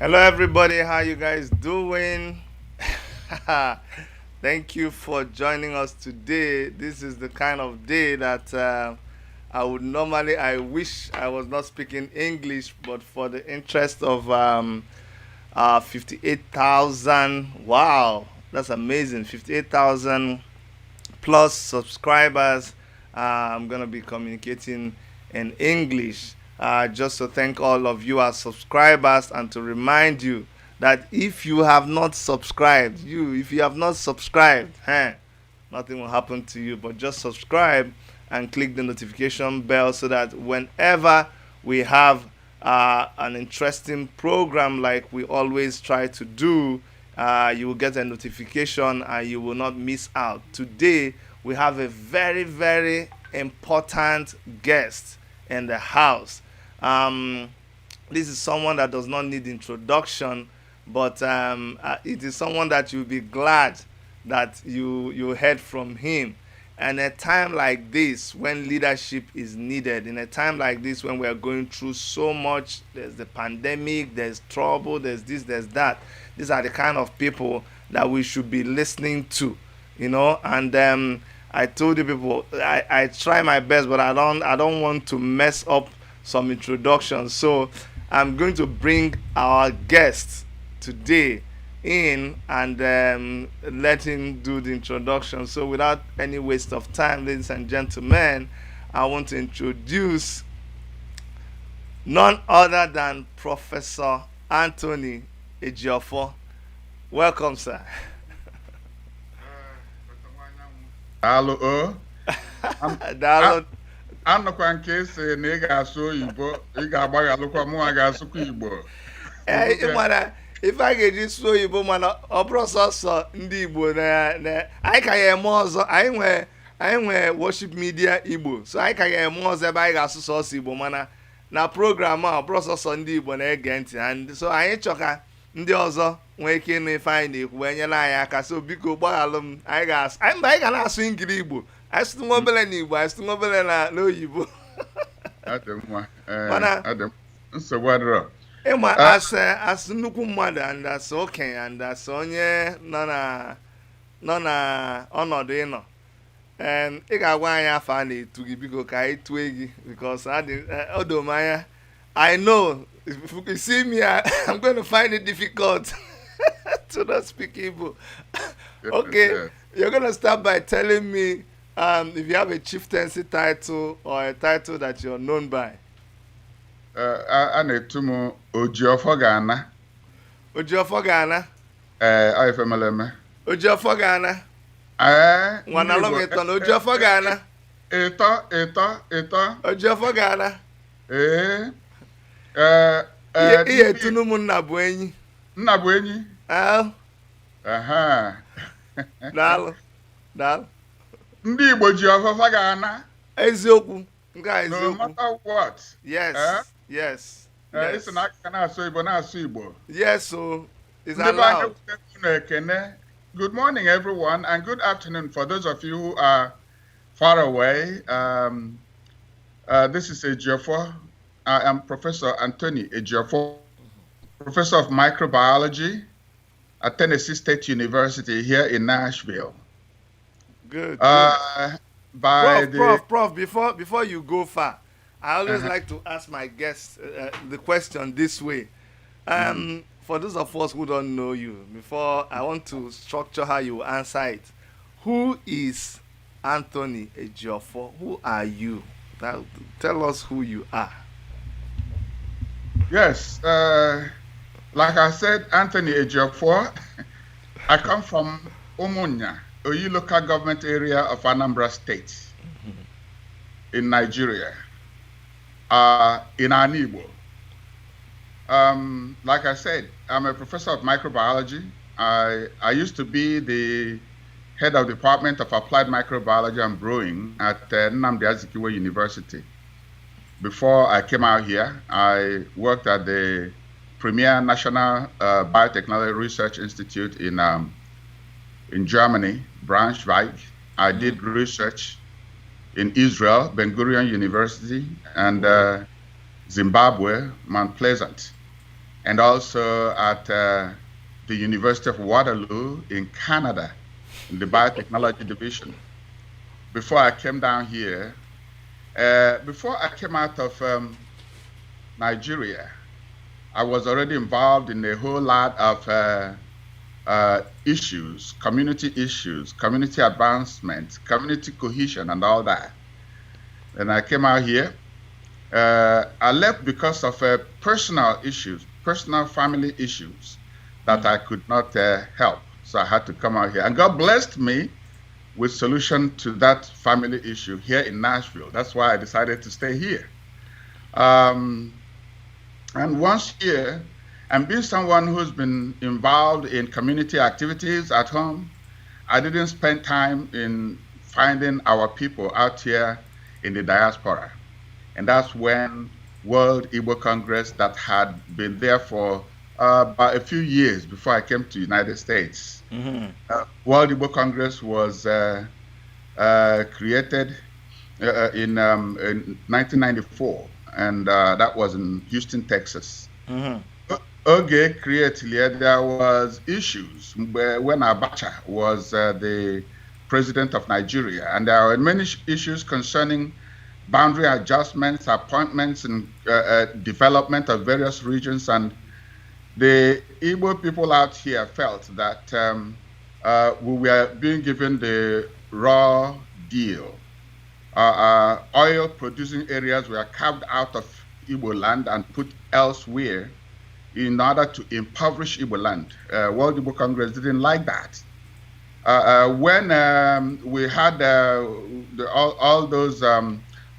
Hello, everybody. How you guys doing? Thank you for joining us today. This is the kind of day that I would normally. I wish I was not speaking English, but for the interest of 58,000. Wow, that's amazing. 58,000 plus subscribers. I'm going to be communicating in English just to thank all of you as subscribers and to remind you that if you have not subscribed, if you have not subscribed, nothing will happen to you. But just subscribe and click the notification bell so that whenever we have an interesting program like we always try to do, you will get a notification and you will not miss out. Today, we have a very, very important guest in the house. This is someone that does not need introduction, but it is someone that you'll be glad that you heard from him. And a time like this, when leadership is needed, in a time like this, when we are going through so much, there's the pandemic, there's trouble, there's this, there's that. These are the kind of people that we should be listening to, And I told you people, I try my best, but I don't want to mess up some introductions. So I'm going to bring our guest today in and let him do the introduction. So without any waste of time, ladies and gentlemen, I want to introduce none other than Professor Anthony EJIOFOR. Welcome, sir. Hello. Daalụ. Anọkwa nke esi na ị ga-asụ oyibo, ị ga-agbaghalụkwa mụ a ga-asụkwa Igbo. Mana ife a ga-eji sụọ oyibo mana ọ bụrụ sọsọ ndị Igbo anyị ka ya eme ọzọ. Anyị nwee worship media Igbo, so anyị ka ya eme ọzọ ebe anyị ga-asụ sọsọ Igbo, mana na program a ọ bụrụ sọsọ ndị Igbo na-ege ntị, and so anyị chọka ndị ọzọ nwee ike ịnụ ife anyị na-ekwu wee nyere anyị aka. So biko gbaghalụ m, anyị ga na-asụ ngiri Igbo, anyị sụtụ nwa obele na Igbo, anyị sụtụ nwa obele na n'oyibo. Mana nsogbu adịrọ. Ịma asị nnukwu mmadụ and asị okenye and asị onye nọ na ọnọdụ ịnọ, ị ga-agwa anyị afọ a na-etu gị biko ka anyị tue gị, because ọ doo m anya. I know if you see me, I'm going to find it difficult to not speak Igbo. Okay, you're going to start by telling me if you have a chieftaincy title or a title that you're known by. A na-etu m EJIOFOR ga-ana. EJIOFOR ga-ana? Ọ ife mere eme. EJIOFOR ga-ana? Nwanalụ m ịtọ na EJIOFOR ga-ana? Ịtọ. EJIOFOR ga-ana? Ihe etunu m nna bụ enyi. Nna bụ enyi? Daalụ. Ndị Igbo EJIOFOR ga-ana? Eziokwu. No matter what. Yes. Isi na aka na-asụ Igbo na-asụ Igbo. Yes, so it's allowed. Good morning, everyone, and good afternoon for those of you who are far away. This is EJIOFOR. I am Professor Anthony EJIOFOR, Professor of Microbiology at Tennessee State University here in Nashville. Good. Prof, before you go far, I always like to ask my guests the question this way. For those of us who don't know you, before I want to structure how you answer it. Who is Anthony EJIOFOR? Who are you? Tell us who you are. Yes, like I said, Anthony EJIOFOR. I come from Umunya, Oyi local government area of Anambra State in Nigeria, in Igbo. Like I said, I'm a professor of microbiology. I used to be the head of the Department of Applied Microbiology and Brewing at Nnamdi Azikiwe University. Before I came out here, I worked at the premier National Biotechnology Research Institute in Germany, Braunschweig. I did research in Israel, Ben Gurion University, and Zimbabwe, Mount Pleasant. and also at the University of Waterloo in Canada, in the biotechnology division. Before I came down here, before I came out of Nigeria, I was already involved in a whole lot of issues, community advancement, community cohesion, and all that. And I came out here. I left because of personal issues, personal family issues that I could not help. So I had to come out here. And God blessed me with solution to that family issue here in Nashville. That's why I decided to stay here. And once here, and being someone who's been involved in community activities at home, I didn't spend time in finding our people out here in the diaspora. And that's when World Igbo Congress, that had been there for about a few years before I came to the United States. World Igbo Congress was created in 1994, and that was in Houston, Texas. Okay, creatively, there was issues when Abacha was the president of Nigeria, and there were many issues concerning boundary adjustments, appointments, and development of various regions. And the Igbo people out here felt that we were being given the raw deal. Oil-producing areas were carved out of Igbo land and put elsewhere in order to impoverish Igbo land. World Igbo Congress didn't like that. When we had all those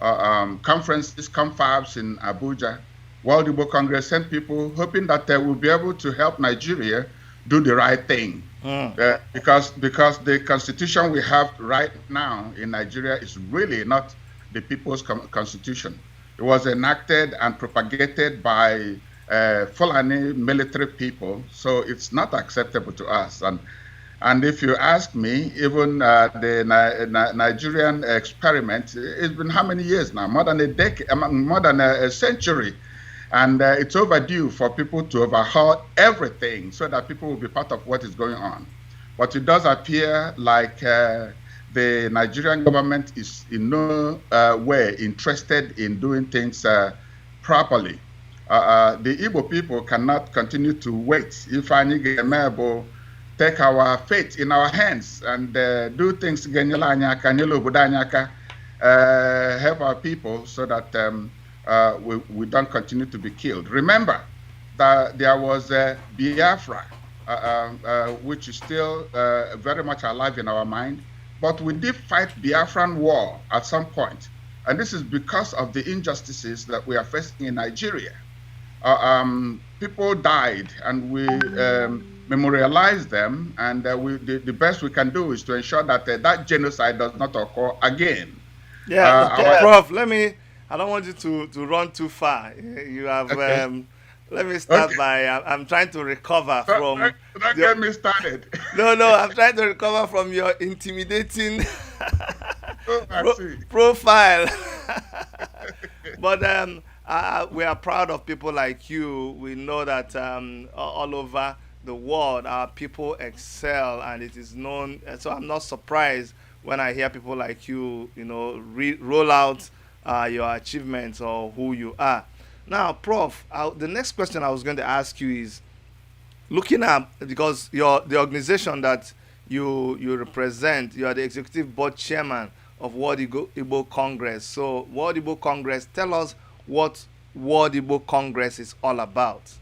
conferences, confabs in Abuja, World Igbo Congress sent people hoping that they will be able to help Nigeria do the right thing. Because the constitution we have right now in Nigeria is really not the people's constitution. It was enacted and propagated by Fulani military people, so it's not acceptable to us. And if you ask me, even the Nigerian experiment, it's been how many years now? More than a decade, more than a century. And it's overdue for people to overhaul everything so that people will be part of what is going on. But it does appear like the Nigerian government is in no way interested in doing things properly. The Igbo people cannot continue to wait. If I need a take our fate in our hands and do things to help our people so that we don't continue to be killed. Remember that there was Biafra, which is still very much alive in our mind, but we did fight Biafran war at some point. And this is because of the injustices that we are facing in Nigeria. People died, and we memorialize them, and the best we can do is to ensure that that genocide does not occur again. Yeah, Prof, I don't want you to run too far. You have, okay. Let me start by, I'm trying to recover from... Don't get me started. No, I'm trying to recover from your intimidating profile. But we are proud of people like you. We know that all over the world, our people excel, and it is known. So I'm not surprised when I hear people like you, roll out your achievements or who you are. Now, Prof, the next question I was going to ask you is, looking at, because the organization that you represent, you are the executive board chairman of World Igbo Congress. So, World Igbo Congress, tell us what World Igbo Congress is all about.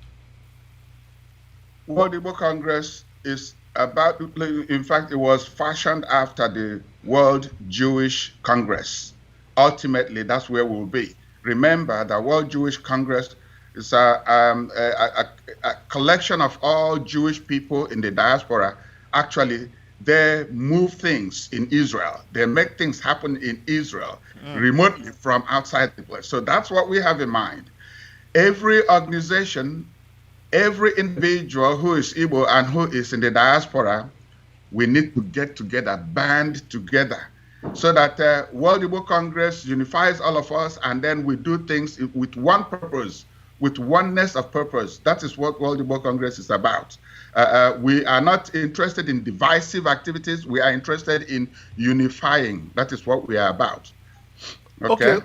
World Igbo Congress is about, in fact, it was fashioned after the World Jewish Congress. Ultimately, that's where we'll be. Remember, the World Jewish Congress is a collection of all Jewish people in the diaspora. Actually, they move things in Israel. They make things happen in Israel, remotely from outside the place. So that's what we have in mind. Every organization, every individual who is Igbo and who is in the diaspora, we need to get together, band together, so that World Igbo Congress unifies all of us, and then we do things with one purpose, with oneness of purpose. That is what World Igbo Congress is about. We are not interested in divisive activities. We are interested in unifying. That is what we are about. Okay,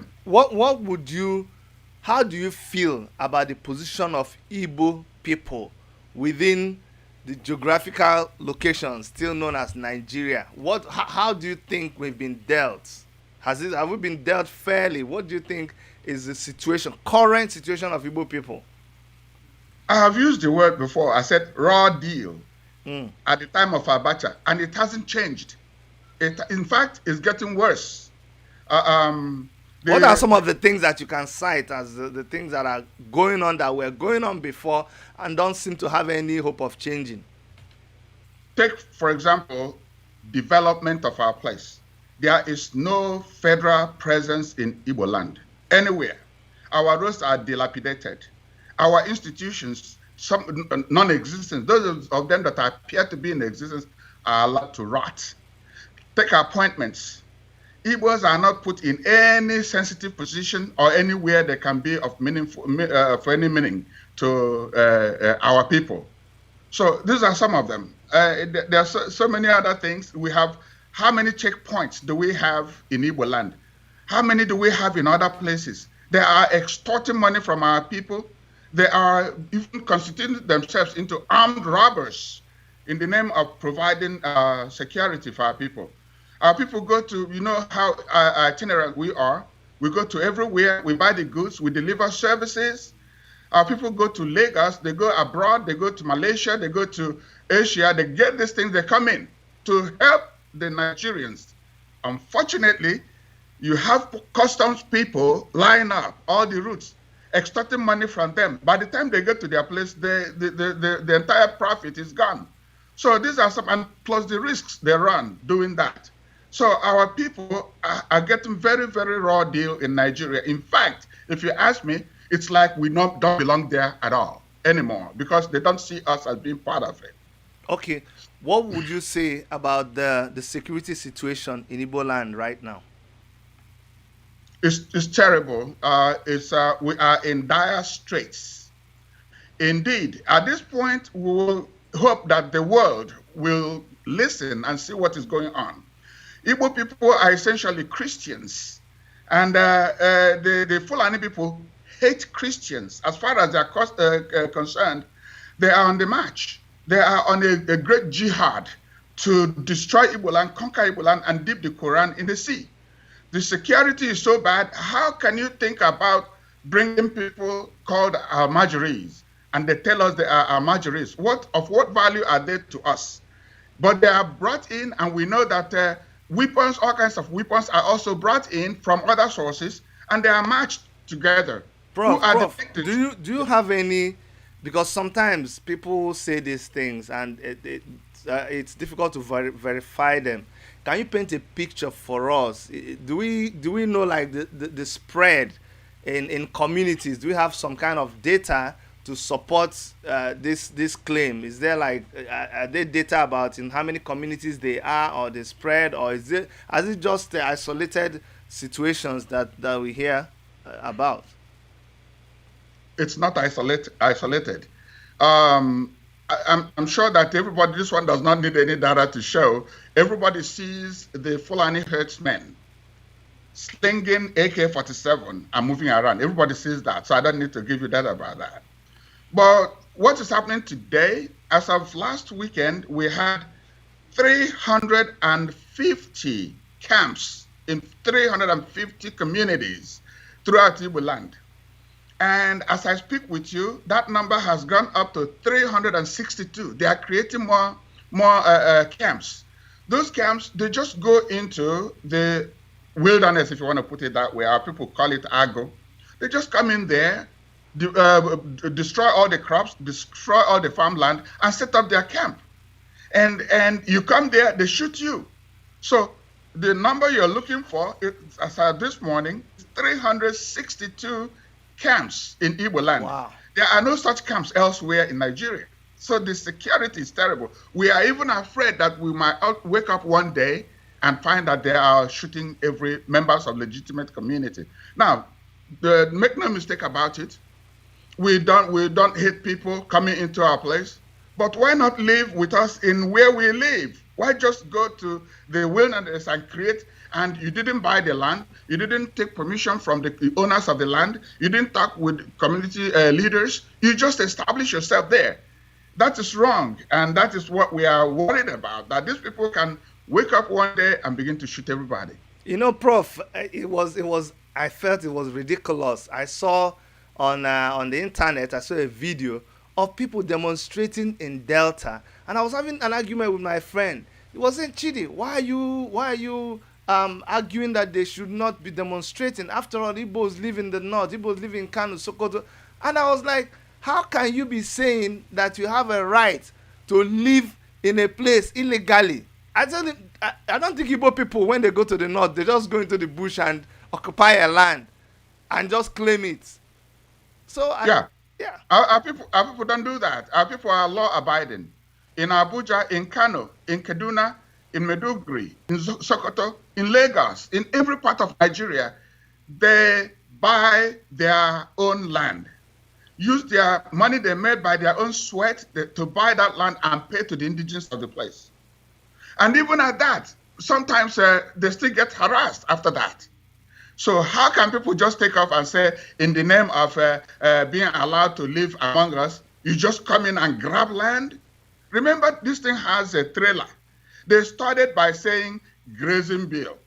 how do you feel about the position of Igbo people within the geographical location still known as Nigeria? How do you think we've been dealt? Have we been dealt fairly? What do you think is the current situation of Igbo people? I have used the word before. I said raw deal at the time of Abacha, and it hasn't changed. In fact, it's getting worse. What are some of the things that you can cite as the things that are going on that were going on before and don't seem to have any hope of changing? Take, for example, development of our place. There is no federal presence in Igbo land anywhere. Our roads are dilapidated. Our institutions, some non-existent, those of them that appear to be in existence are allowed to rot. Take appointments. Igbos are not put in any sensitive position or anywhere they can be of meaning for any meaning to our people. So these are some of them. There are so many other things. We have, how many checkpoints do we have in Igbo land? How many do we have in other places? They are extorting money from our people. They are even constituting themselves into armed robbers in the name of providing security for our people. Our people go to, you know how itinerant we are. We go to everywhere. We buy the goods. We deliver services. Our people go to Lagos. They go abroad. They go to Malaysia. They go to Asia. They get these things. They come in to help the Nigerians. Unfortunately, you have customs people line up all the routes, extorting money from them. By the time they get to their place, the entire profit is gone. So these are some, and plus the risks they run doing that. So our people are getting very, very raw deal in Nigeria. In fact, if you ask me, it's like we don't belong there at all anymore because they don't see us as being part of it. Okay, what would you say about the security situation in Igbo land right now? It's terrible. We are in dire straits. Indeed, at this point, we will hope that the world will listen and see what is going on. Igbo people are essentially Christians, and the Fulani people hate Christians. As far as they're concerned, they are on the march. They are on a great jihad to destroy Igbo land, conquer Igbo land, and dip the Quran in the sea. The security is so bad. How can you think about bringing people called Almajiris, and they tell us they are Almajiris? Of what value are they to us? But they are brought in, and we know that weapons, all kinds of weapons, are also brought in from other sources, and they are matched together. Prof, do you have any? Because sometimes people say these things, and it's difficult to verify them. Can you paint a picture for us? Do we know like the spread in communities? Do we have some kind of data to support this claim? Is there like are there data about in how many communities they are or the spread, or is it just the isolated situations that we hear about? It's not isolated. I'm sure that this one does not need any data to show. Everybody sees the Fulani herdsmen slinging AK-47 and moving around. Everybody sees that, so I don't need to give you data about that. But what is happening today, as of last weekend, we had 350 camps in 350 communities throughout Igbo land. And as I speak with you, that number has gone up to 362. They are creating more camps. Those camps, they just go into the wilderness, if you want to put it that way. Our people call it Ago. They just come in there, destroy all the crops, destroy all the farmland, and set up their camp. And you come there, they shoot you. So the number you're looking for, as of this morning, is 362 camps in Igbo land. Wow. There are no such camps elsewhere in Nigeria. So the security is terrible. We are even afraid that we might wake up one day and find that they are shooting every members of legitimate community. Now, make no mistake about it. We don't hate people coming into our place. But why not live with us in where we live? Why just go to the wilderness and create? And you didn't buy the land. You didn't take permission from the owners of the land. You didn't talk with community leaders. You just established yourself there. That is wrong. And that is what we are worried about, that these people can wake up one day and begin to shoot everybody. You know, Prof, I felt it was ridiculous. I saw on the internet, I saw a video of people demonstrating in Delta, and I was having an argument with my friend. He was saying, Chidi, why are you arguing that they should not be demonstrating? After all, Igbos live in the north, Igbos live in Kano, Sokoto. And I was like, how can you be saying that you have a right to live in a place illegally? I don't think Igbo people, when they go to the north, they just go into the bush and occupy a land and just claim it. So yeah. Our people don't do that. Our people are law-abiding. In Abuja, in Kano, in Kaduna, in Maiduguri, in Sokoto, in Lagos, in every part of Nigeria, they buy their own land. Use their money they made by their own sweat to buy that land and pay to the indigenous of the place. And even at that, sometimes they still get harassed after that. So how can people just take off and say, in the name of being allowed to live among us, you just come in and grab land? Remember, this thing has a trailer. They started by saying grazing bill,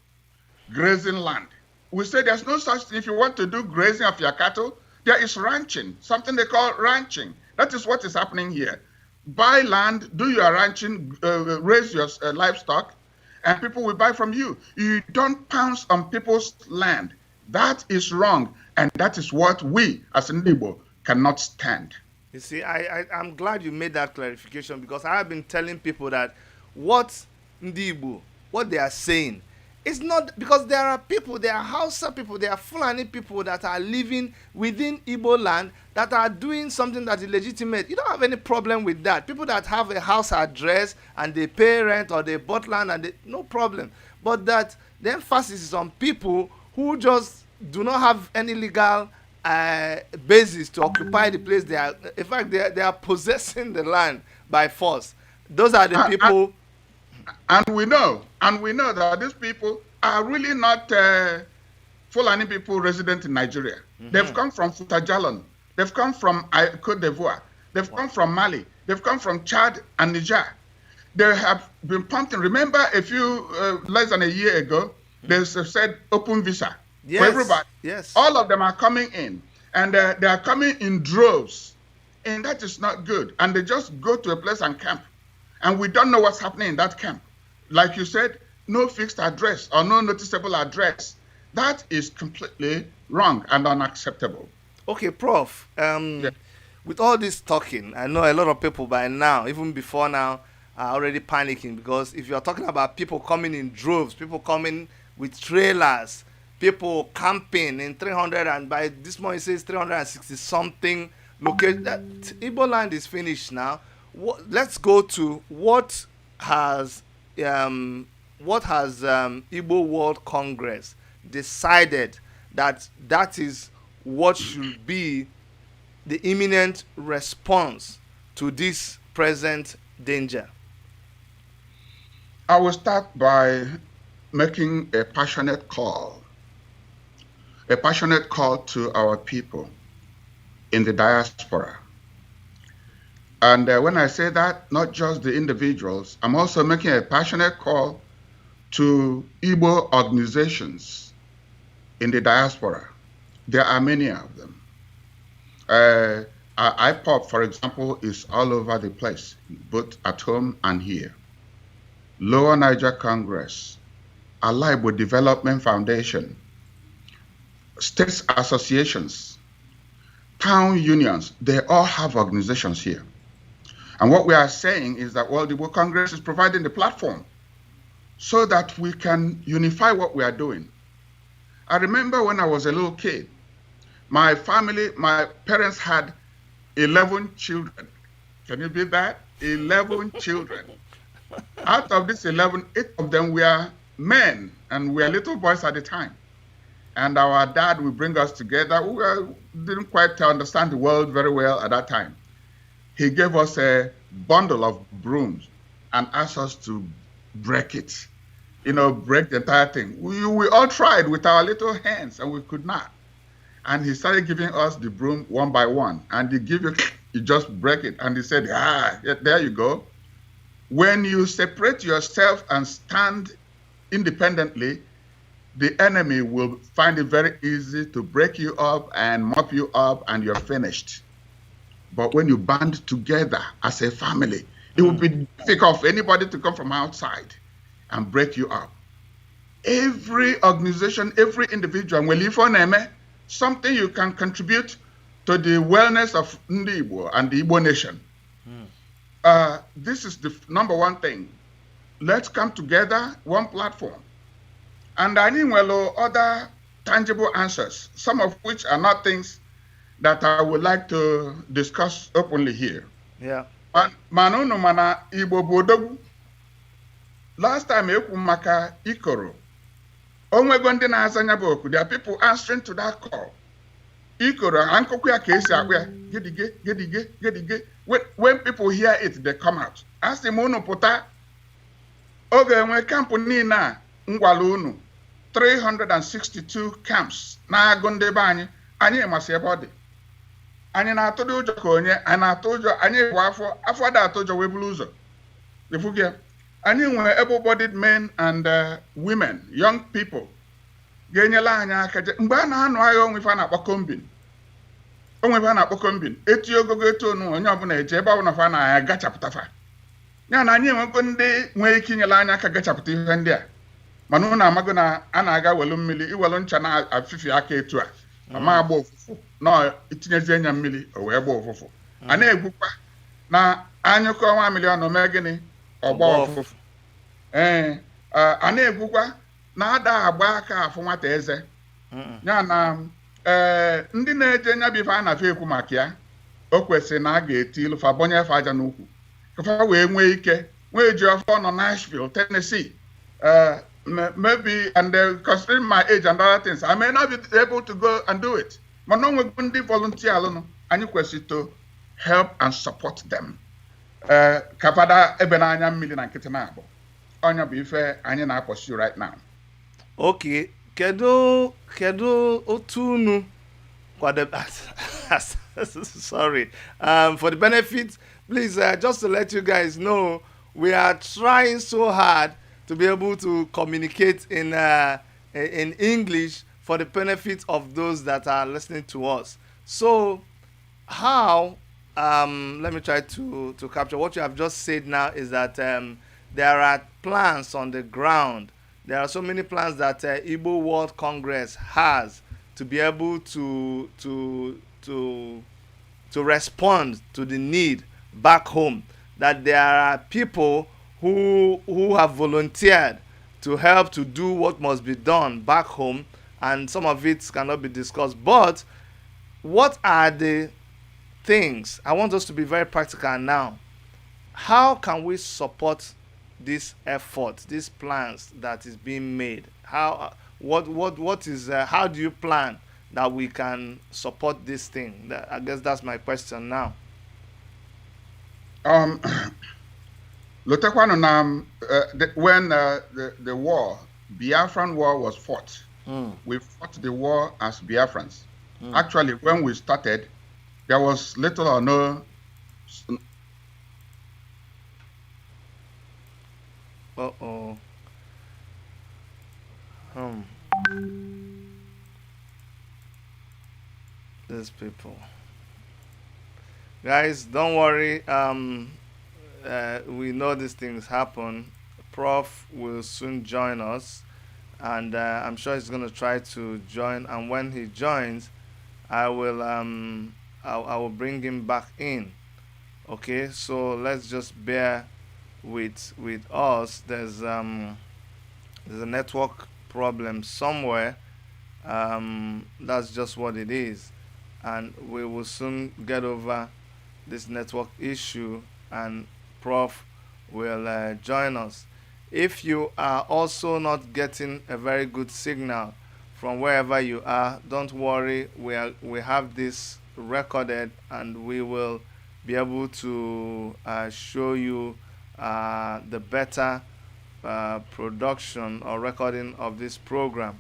grazing land. We say there's no such thing. If you want to do grazing of your cattle, there is ranching, something they call ranching. That is what is happening here. Buy land, do your ranching, raise your livestock, and people will buy from you. You don't pounce on people's land. That is wrong, and that is what we, as an Igbo, cannot stand. You see, I'm glad you made that clarification, because I have been telling people that what Igbo, what they are saying, it's not, because there are people, there are Hausa people, there are Fulani people that are living within Igbo land that are doing something that is legitimate. You don't have any problem with that. People that have a house address and they pay rent or they bought land, and no problem. But that the emphasis is on people who just do not have any legal basis to occupy the place they are. In fact, they are possessing the land by force. Those are the people. And we know that these people are really not Fulani people resident in Nigeria. Mm-hmm. They've come from Futajalon. They've come from Côte d'Ivoire. They've come from Mali. They've come from Chad and Niger. They have been pumping. Remember, a few less than a year ago, they said open visa for everybody. Yes. All of them are coming in, and they are coming in droves, and that is not good. And they just go to a place and camp. And we don't know what's happening in that camp. Like you said, no fixed address or no noticeable address. That is completely wrong and unacceptable. Okay, Prof. With all this talking, I know a lot of people by now, even before now, are already panicking, because if you're talking about people coming in droves, people coming with trailers, people camping in 300, and by this morning it says 360 something location, that Igbo land is finished now. Let's go to what has Igbo World Congress decided that is what should be the imminent response to this present danger. I will start by making a passionate call to our people in the diaspora. And when I say that, not just the individuals, I'm also making a passionate call to Igbo organizations in the diaspora. There are many of them. IPOP, for example, is all over the place, both at home and here. Lower Niger Congress, Igbo Development Foundation, states associations, town unions, they all have organizations here. And what we are saying is that, well, the Igbo Congress is providing the platform so that we can unify what we are doing. I remember when I was a little kid, my parents had 11 children. Can you believe that? 11 children. Out of these 11, 8 of them were men, and we were little boys at the time. And our dad would bring us together. didn't quite understand the world very well at that time. He gave us a bundle of brooms and asked us to break it. Break the entire thing. We all tried with our little hands and we could not. And he started giving us the broom one by one. And he give you just break it. And he said, there you go. When you separate yourself and stand independently, the enemy will find it very easy to break you up and mop you up and you're finished. But when you band together as a family, it will be difficult for anybody to come from outside and break you up. Every organization, every individual, something you can contribute to the wellness of Ndi Igbo and the Igbo nation. This is the number one thing. Let's come together, one platform. And I need other tangible answers, some of which are not things that I would like to discuss openly here. Yeah. Manunu mana Igbo bodogu. Last time maka ikoro. Onwego ndị na-azanya bụ oku. There are people answering to that call. Ikoro ankokwu ya ka esi akpụ ya gedige. When people hear it, they come out. Asị m unu pụta oge enwe kampụ niile a ngwala unu 362 camps na-agụ ndị be anyị masị ebe ọ dị. Anyị na-atụ dị ụjọ ka onye, anyị na-atụ ụjọ, anyị bụ afọ da atụ ụjọ wee bulu ụzọ. Ifugia. Anyị nwere able-bodied men and women, young people, ga-enyela anyị aka mgbe a na-anụ agha onwefe a na-akpọ kombin eti ogogo etu onu onye ọbụla eje ebe ọbụla fa na-agachapụtafa ya na anyị enwekwa ndị nwere ike inyela anyị aka gachapụta ihe ndị a mana ụnụ amago na a na-aga welu mmiri iwelu ncha na-afifi aka etu a ama agba ụfụfụ na itinyezi enya mmiri o wee gba ụfụfụ a na-egwukwa na anyụkọ nwa milion mee gịnị ọgba ụfụfụ a na-egwukwa na ada agba aka afụ nwata eze ya na ndị na-eje nya bife a na-afe ekwu maka ya o kwesịrị na a ga-eti ilu fa bonye fa aja n'ukwu ka fa wee nwee ike nwee EJIOFOR nọ Nashville, Tennessee. Maybe, and considering my age and other things, I may not be able to go and do it. But no, we're going to volunteer alone. And you question to help and support them. Kapada ebenanya million and kitanabo. Onya bife anya na pursue right now. Okay. Kedu otunu kwa the sorry. For the benefit, please just to let you guys know, we are trying so hard to be able to communicate in English for the benefit of those that are listening to us. So how let me try to capture what you have just said now is that there are plans on the ground. There are so many plans that Igbo World Congress has to be able to respond to the need back home. That there are people who have volunteered to help to do what must be done back home, and some of it cannot be discussed. But what are the things? I want us to be very practical now. How can we support this effort, these plans that is being made? How how do you plan that we can support this thing? I guess that's my question now. When the war, Biafran war was fought, we fought the war as Biafrans. Actually, when we started, there was little or no. These people, guys, don't worry. We know these things happen. Prof will soon join us, and I'm sure he's going to try to join. And when he joins, I will I will bring him back in. Okay, so let's just bear with us. There's a network problem somewhere. That's just what it is, and we will soon get over this network issue, and Prof will join us. If you are also not getting a very good signal from wherever you are. Don't worry, we have this recorded, and we will be able to show you the better production or recording of this program.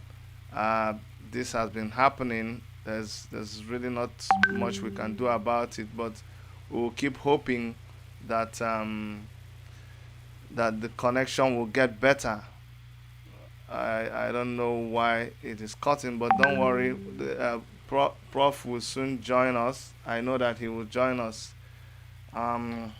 Uh, this has been happening. There's really not much we can do about it, but we'll keep hoping that that the connection will get better. I don't know why it is cutting, but don't worry. Prof will soon join us. I know that he will join us. Um,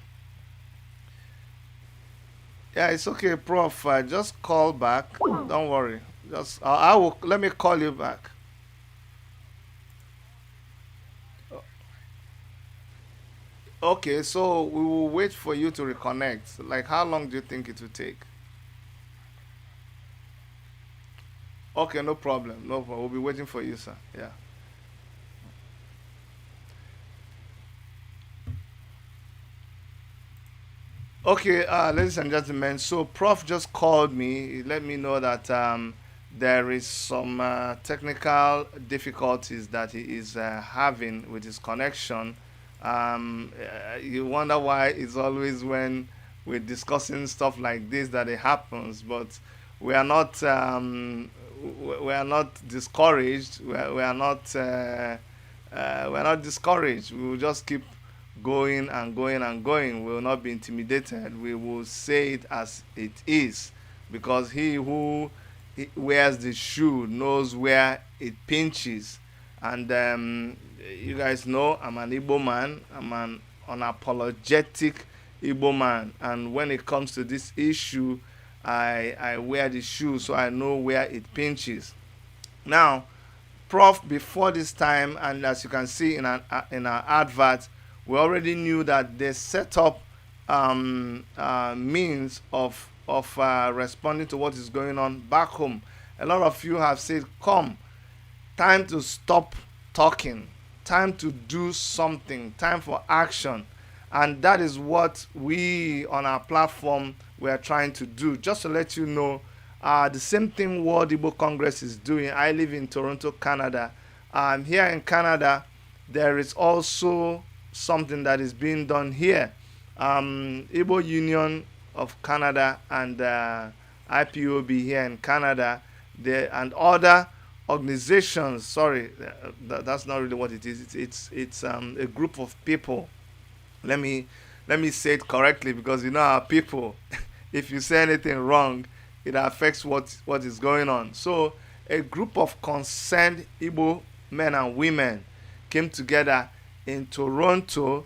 yeah, it's okay, Prof. Just call back. Don't worry. Just I will let me call you back. Okay, so we will wait for you to reconnect. Like, how long do you think it will take? Okay, no problem. No problem. We'll be waiting for you, sir. Yeah. Okay, ladies and gentlemen. So, Prof just called me. He let me know that there is some technical difficulties that he is having with his connection. You wonder why it's always when we're discussing stuff like this that it happens, but we are not we are not discouraged. We are not discouraged. We will just keep going and going and going. We will not be intimidated. We will say it as it is, because he who wears the shoe knows where it pinches. And you guys know I'm an Igbo man. I'm an unapologetic Igbo man. And when it comes to this issue, I wear the shoe so I know where it pinches. Now, Prof, before this time, and as you can see in our advert, we already knew that they set up means of responding to what is going on back home. A lot of you have said, "Come, time to stop talking, time to do something, time for action." And that is what we on our platform we are trying to do. Just to let you know, the same thing World Igbo Congress is doing. I live in Toronto, Canada. Here in Canada, there is also something that is being done here. Igbo Union of Canada and IPOB here in Canada, and other organizations. Sorry, that's not really what it is. It's a group of people. Let me say it correctly, because you know our people. If you say anything wrong, it affects what is going on. So a group of concerned Igbo men and women came together in Toronto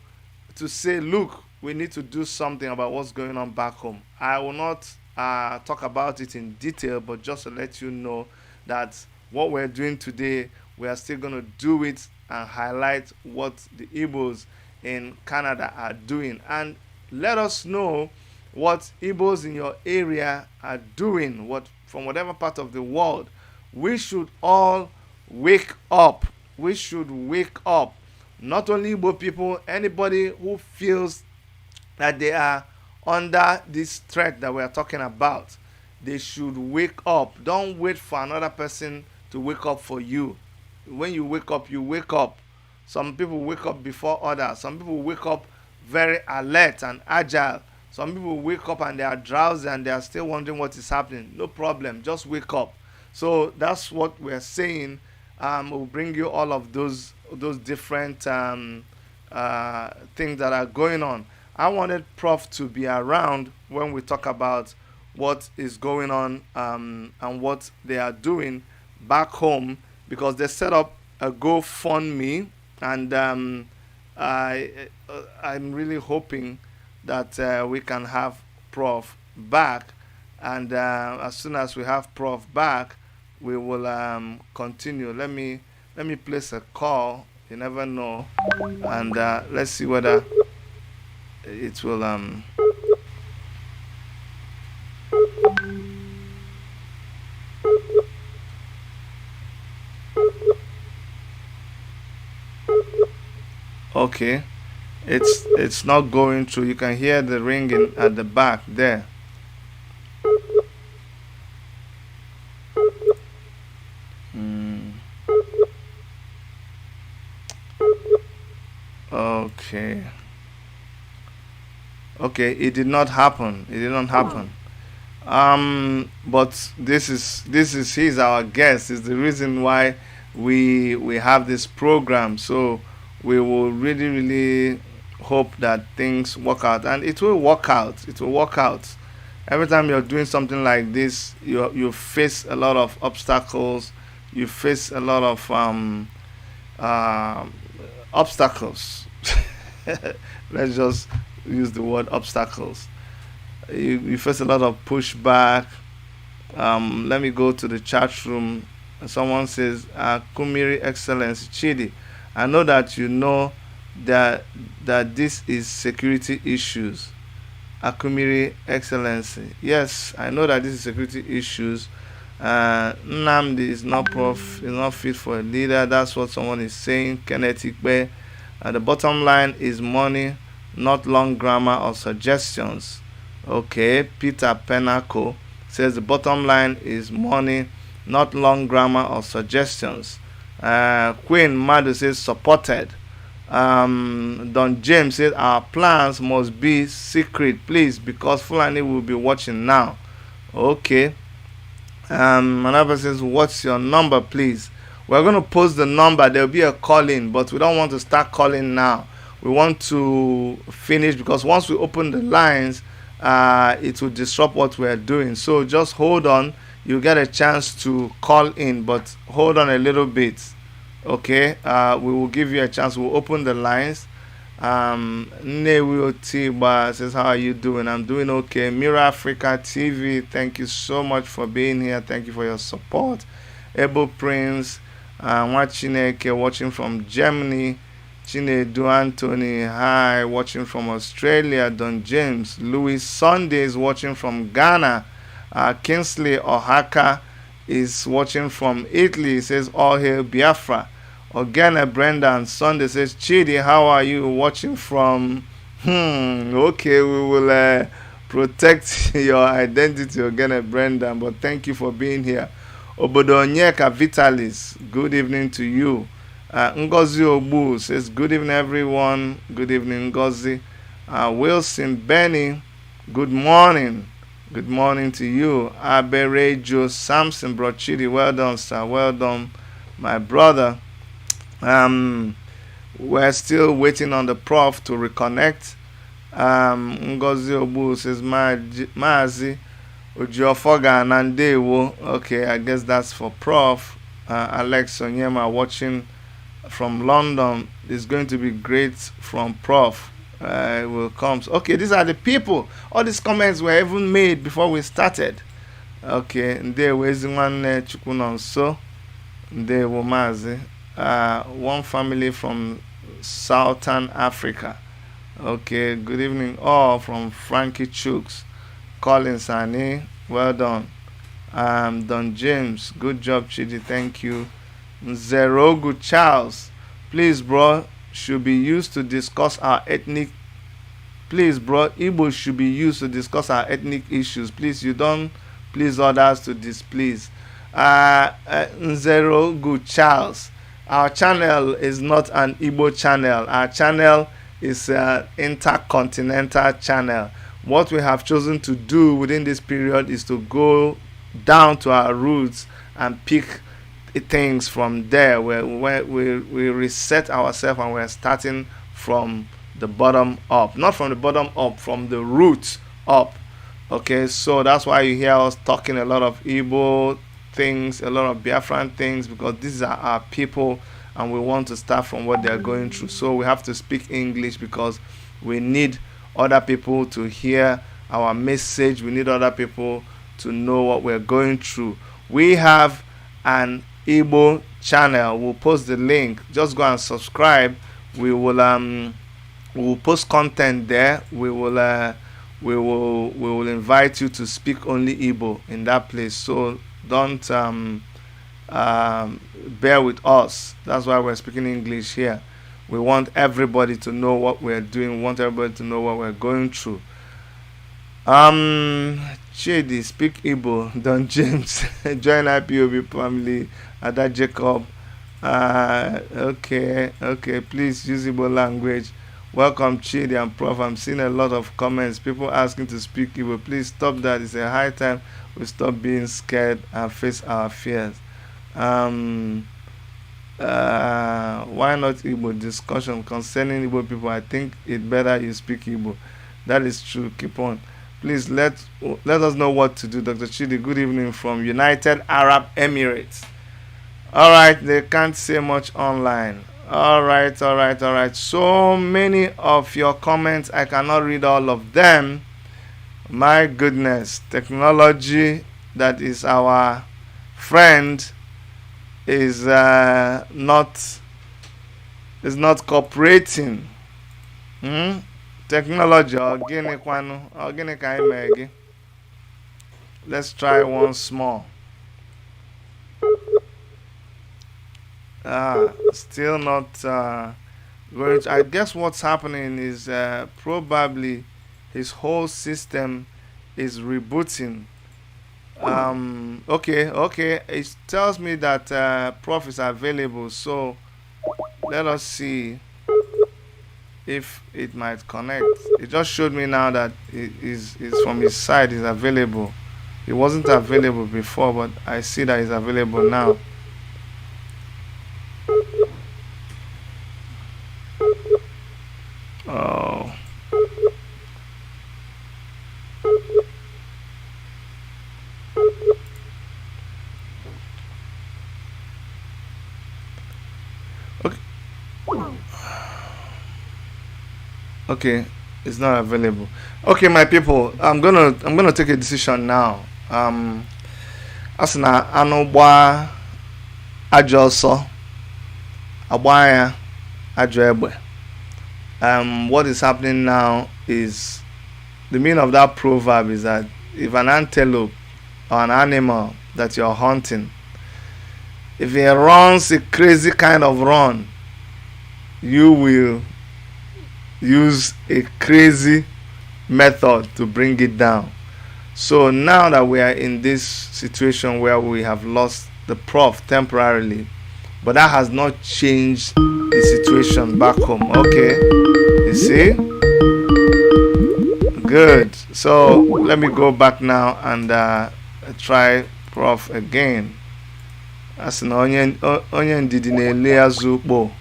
to say, look, we need to do something about what's going on back home. I will not talk about it in detail, but just to let you know that what we're doing today, we are still going to do it and highlight what the Igbos in Canada are doing. And let us know what Igbos in your area are doing, what from whatever part of the world. We should all wake up. We should wake up. Not only Igbo people, anybody who feels that they are under this threat that we are talking about, they should wake up. Don't wait for another person to wake up for you. When you wake up, you wake up. Some people wake up before others. Some people wake up very alert and agile. Some people wake up and they are drowsy and they are still wondering what is happening. No problem, just wake up. So that's what we're saying. We'll bring you all of those different things that are going on. I wanted Prof to be around when we talk about what is going on and what they are doing back home, because they set up a GoFundMe, and I'm really hoping that we can have Prof back, and as soon as we have Prof back, we will continue. Let me place a call. You never know, and let's see whether it will. Okay, it's not going through. You can hear the ringing at the back there. Mm. Okay, it did not happen. It did not happen. But he's our guest. Is the reason why we have this program. So we will really hope that things work out, and it will work out. It will work out. Every time you're doing something like this, you face a lot of obstacles. You face a lot of uh, obstacles. Let's just use the word obstacles. You face a lot of pushback. Let me go to the chat room. Someone says, Kumiri Excellence Chidi, I know that you know that this is security issues. Akumiri Excellency. Yes, I know that this is security issues. Nnamdi is not fit for a leader. That's what someone is saying. Kenneth Ikpe. The bottom line is money, not long grammar or suggestions. Okay, Peter Penaco says the bottom line is money, not long grammar or suggestions. Queen Madu says supported. Don James said our plans must be secret, please, because Fulani will be watching now. Okay. Another says, what's your number, please? We're going to post the number. There'll be a call in, but we don't want to start calling now. We want to finish, because once we open the lines, it will disrupt what we're doing. So just hold on. You get a chance to call in, but hold on a little bit. Okay, we will give you a chance. We'll open the lines. Newi Otiba says, how are you doing? I'm doing okay. Mira Africa TV, thank you so much for being here. Thank you for your support. Ebo Prince, Wachineke watching from Germany. Chinedu Anthony, hi, watching from Australia. Don James. Louis Sunday is watching from Ghana. Kingsley Ohaka is watching from Italy. He says, all hail Biafra. Ogene Brendan Sunday says, Chidi, how are you? Watching from okay, we will protect your identity, Ogene Brendan, but thank you for being here. Obodonyeka Vitalis, good evening to you. Ngozi Obu says, good evening everyone. Good evening, Ngozi. Wilson Benny, good morning. Good morning to you. Aberejo Samson Brochidi, well done, sir. Well done, my brother. We're still waiting on the prof to reconnect. Ngozi Obu says, Maazi EJIOFOR Nandewo. Okay, I guess that's for prof. Alex Onyema watching from London. Is going to be great from prof. It will come. Okay, these are the people. All these comments were even made before we started. Okay, Ndewo Ezinwanne Chukwunonso. Ndewo Maazi. One family from Southern Africa. Okay, good evening all from Frankie Chooks. Colin Sani, well done. Don James, good job, Chidi, thank you. Zerogu Charles, please, bro, should be used to discuss our ethnic. Please, bro, Igbo should be used to discuss our ethnic issues. Please, you don't please others to displease. Zerogu Charles. Our channel is not an Igbo channel. Our channel is an intercontinental channel. What we have chosen to do within this period is to go down to our roots and pick things from there, where we reset ourselves and we're starting from the bottom up. Not from the bottom up, from the roots up. Okay, so that's why you hear us talking a lot of Igbo things, a lot of Biafran things, because these are our people and we want to start from what they're going through. So we have to speak English because we need other people to hear our message. We need other people to know what we're going through. We have an Igbo channel. We'll post the link. Just go and subscribe. We will post content there. We will invite you to speak only Igbo in that place. So don't bear with us. That's why we're speaking English here. We want everybody to know what we're doing. We want everybody to know what we're going through. Chidi, speak Igbo. Don James, join IPOB family. Ada Jacob. Okay, please use Igbo language. Welcome, Chidi and Prof. I'm seeing a lot of comments. People asking to speak Igbo. Please stop that. It's a high time we stop being scared and face our fears. Why not Igbo discussion concerning Igbo people? I think it better you speak Igbo. That is true. Keep on. Please let us know what to do. Dr. Chidi, good evening from United Arab Emirates. All right, they can't say much online. All right. So many of your comments, I cannot read all of them. My goodness, technology that is our friend is not cooperating. Technology, let's try once more. Still not going to, I guess what's happening is probably his whole system is rebooting. Okay, it tells me that Prof is available, so let us see if it might connect. It just showed me now that it is from his side is available. It wasn't available before, but I see that it's available now. Oh. Okay, it's not available. Okay, my people, I'm gonna take a decision now. Asina anogba ajoso agbaya ajoegbe. What is happening now is the meaning of that proverb is that if an antelope or an animal that you're hunting, if it runs a crazy kind of run, you will use a crazy method to bring it down. So now that we are in this situation where we have lost the Prof temporarily, but that has not changed the situation back home. Okay, you see? Good. So let me go back now and try Prof again. As an onion did in a layer zupo.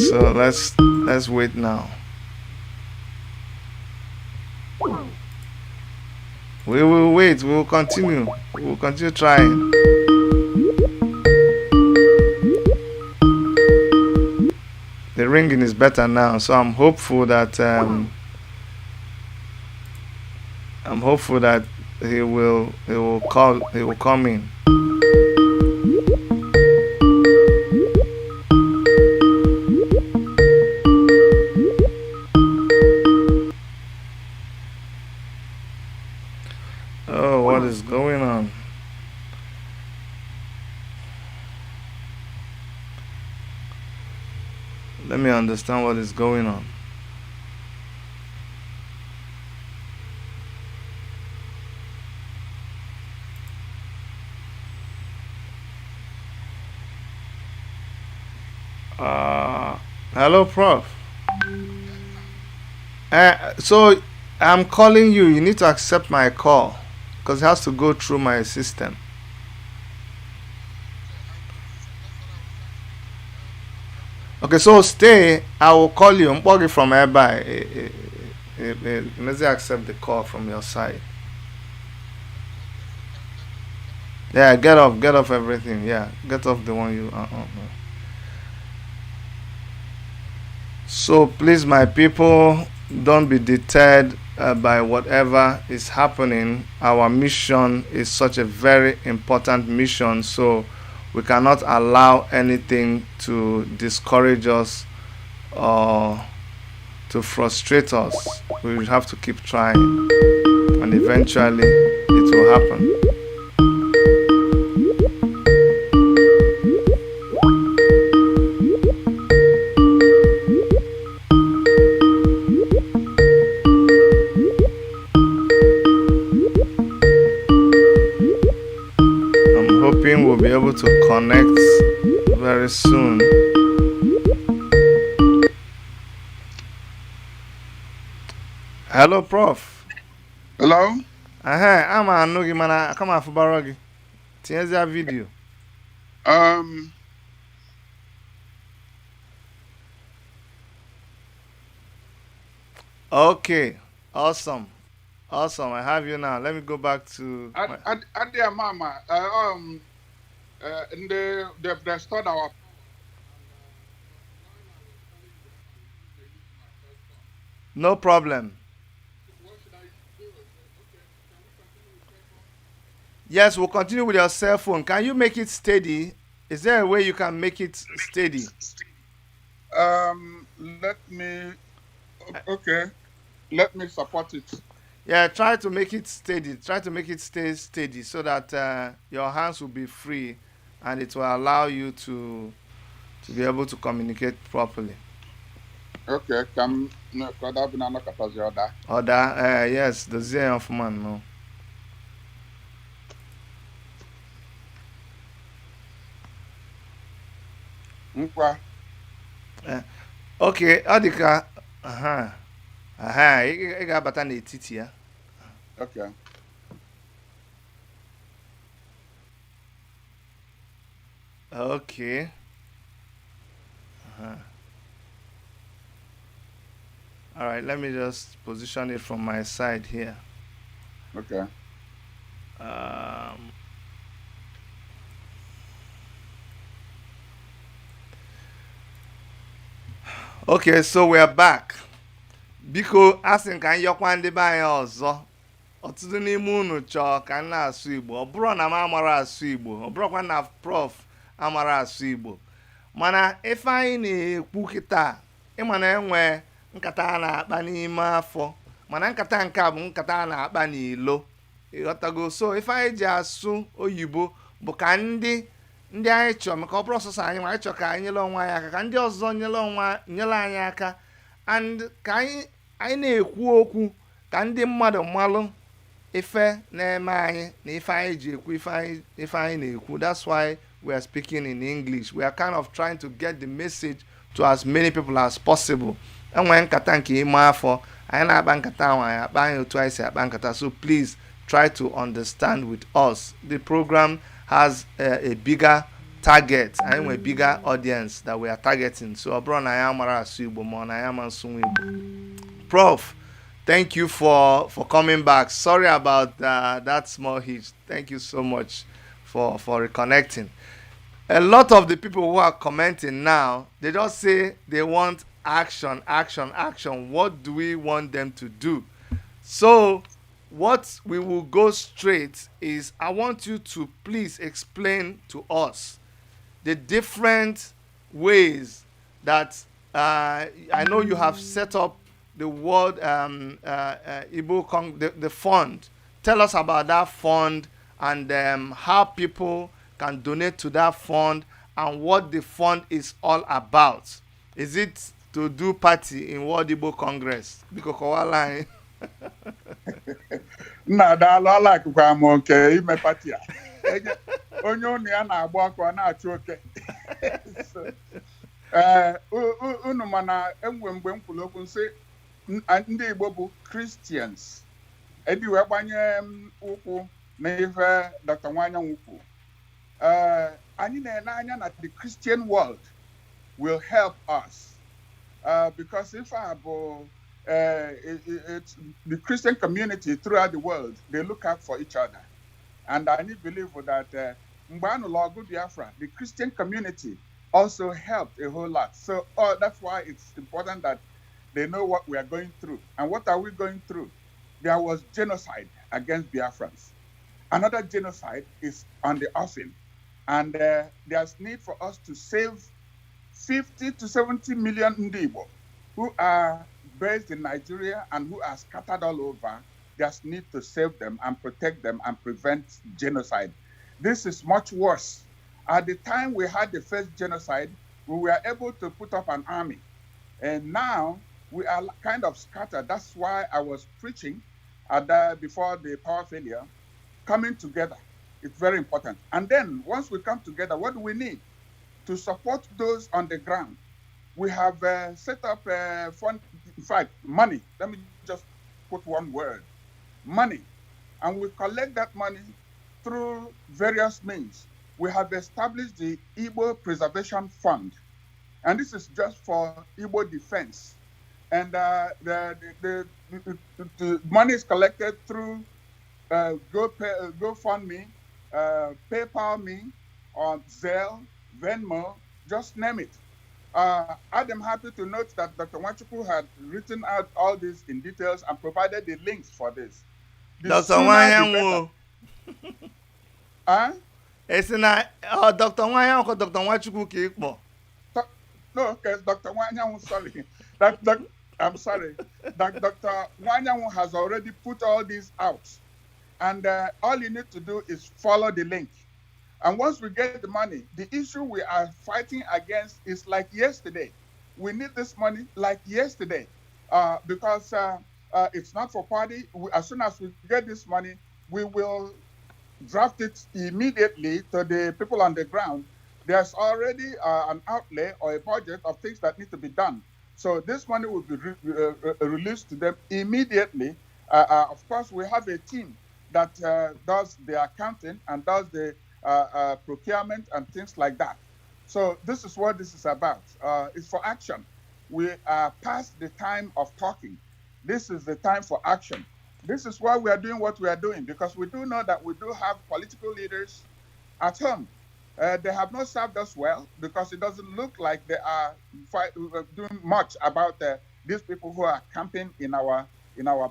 So let's wait now. We will wait. We will continue. We will continue trying. The ringing is better now, so I'm hopeful that he will come in. Oh, what is going on? Let me understand what is going on. Hello, Prof. So I'm calling you. You need to accept my call because it has to go through my system. Okay, so stay. I will call you. I'm calling from nearby. Let's accept the call from your side. Yeah, get off everything. Yeah, get off the one you. So please, my people, don't be deterred by whatever is happening. Our mission is such a very important mission, so we cannot allow anything to discourage us or to frustrate us. We will have to keep trying, and eventually it will happen. We'll be able to connect very soon. Hello, Prof. Hello? Ama anụ gị mana aka m afụbara gị. Tinyezia vidio. Um, Okay. Awesome. Awesome. I have you now. Let me go back to my... at the mama, and they've restored our. No problem. Yes, we'll continue with your cell phone. Can you make it steady? Is there a way you can make it steady? Let me. Okay, let me support it. Yeah, try to make it steady. Try to make it stay steady so that your hands will be free and it will allow you to be able to communicate properly. Okay, come. No, kada binana katazi oda. Other, yes, the Z of man, no. Nkwa. Okay, ọ dị ka ị ga-abata n'etiti ya. Okay. Okay. All right, let me just position it from my side here. Okay. Okay, so we are back. Biko asị m ka m yọkwa ndị be anyị ọzọ. Ọtụtụ n'ime unu chọọ ka m na-asụ Igbo. Ọ bụrụ na m amara asụ Igbo, ọ bụrụkwa na Prof amara asụ Igbo. Mana ife anyị na-ekwu kịta, ịma na enwe nkata a na-akpa n'ime afọ, mana nkata nke a bụ nkata a na-akpa n'ilo. Ịghọtago? So ife anyị ji asụ oyibo bụ ka ndị anyị chọrọ, maka ọ bụrụ ọsọsọ anyị ma anyị chọrọ ka anyị nyere onwe anyị aka, ka ndị ọzọ nyere anyị aka, and ka anyị na-ekwu okwu ka ndị mmadụ malụ ife na-eme anyị na ife anyị ji ekwu ife anyị na-ekwu. That's why we are speaking in English. We are kind of trying to get the message to as many people as possible. Enwere nkata nke ime afọ, anyị na-akpa nkata ahụ, anyị akpa anyị otu anyị si akpa nkata. So please try to understand with us. The program has a bigger target. Anyị nwere bigger audience that we are targeting. So ọ bụrụ na anyị amara asụ Igbo ma ọ na anyị ama nsụnwa Igbo. Prof, thank you for coming back. Sorry about that small hitch. Thank you so much for reconnecting. A lot of the people who are commenting now, they just say they want action, action, action. What do we want them to do? So what we will go straight is, I want you to please explain to us the different ways that I know you have set up the World Igbo the fund. Tell us about that fund and how people can donate to that fund and what the fund is all about. Is it to do party in World Igbo Congress? Because Nna daalụ alakụkwa m nke ime pati a. Onye unu ya na-agba ọkụ ọ na-achụ oke. Unu mana enwe mgbe m kwuru okwu nsị ndị Igbo bụ Christians. Edi wee gbanye ụkwụ n'ife Dr. Nwanyanwụ kwu. Anyị na-ene anya na the Christian world will help us. Because if I have it's the Christian community throughout the world, they look out for each other. And I believe that the Christian community also helped a whole lot. So that's why it's important that they know what we are going through. And what are we going through? There was genocide against Biafrans. Another genocide is on the offing. And there's need for us to save 50 to 70 million Igbo who are based in Nigeria and who are scattered all over. There's need to save them and protect them and prevent genocide. This is much worse. At the time we had the first genocide, we were able to put up an army. And now we are kind of scattered. That's why I was preaching before the power failure, coming together. It's very important. And then once we come together, what do we need? To support those on the ground. We have set up fund, in fact, money. Let me just put one word, money. And we collect that money through various means. We have established the Igbo Preservation Fund, and this is just for Igbo defense. And the money is collected through GoFundMe, PayPal Me, or Zelle, Venmo, just name it. I'm happy to note that Dr. Nwachukwu had written out all this in details and provided the links for this. The Dr. sooner the better. Huh? It's na Dr. Nwanyanwu or Dr. Nwachukwu ka ikpo. No, okay, Dr. Nwanyanwu, sorry. I'm sorry. Dr. Nwanyanwu has already put all these out. And all you need to do is follow the link. And once we get the money, the issue we are fighting against is like yesterday. We need this money like yesterday because it's not for party. As soon as we get this money, we will draft it immediately to the people on the ground. There's already an outlay or a budget of things that need to be done. So this money will be released to them immediately. Of course, we have a team that does the accounting and does the procurement and things like that. So this is what this is about. It's for action. We are past the time of talking. This is the time for action. This is why we are doing what we are doing, because we do know that we do have political leaders at home. They have not served us well because it doesn't look like they are doing much about these people who are camping in our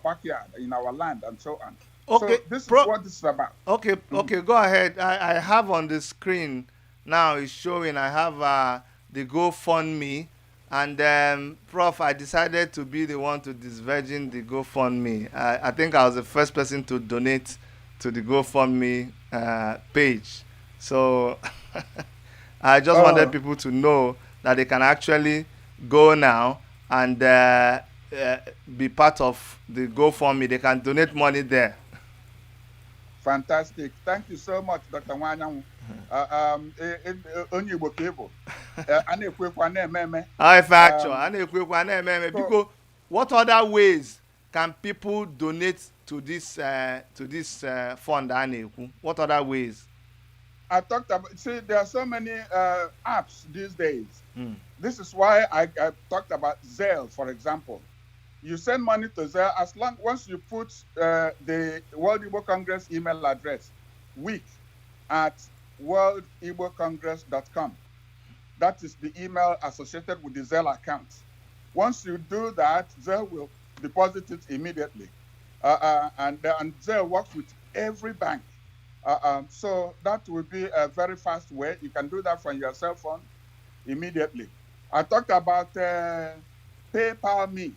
backyard, in our land, and so on. Okay, so this is what this is about. Okay, okay, go ahead. I have on the screen now, it's showing I have the GoFundMe, and Prof, I decided to be the one to disvirgin the GoFundMe. I think I was the first person to donate to the GoFundMe page. So I just wanted people to know that they can actually go now and be part of the GoFundMe. They can donate money there. Fantastic. Thank you so much, Dr. Nwanyanwu. Onye Igbo ka ịbụ. A na-ekwekwa na-eme. Because what other ways can people donate to this fund? What other ways? I talked about, see, there are so many apps these days. This is why I talked about Zelle, for example. You send money to Zelle once you put the World Igbo Congress email address, week@worldigbocongress.com. That is the email associated with the Zelle account. Once you do that, Zelle will deposit it immediately. And Zelle works with every bank. So that will be a very fast way. You can do that from your cell phone immediately. I talked about PayPal Me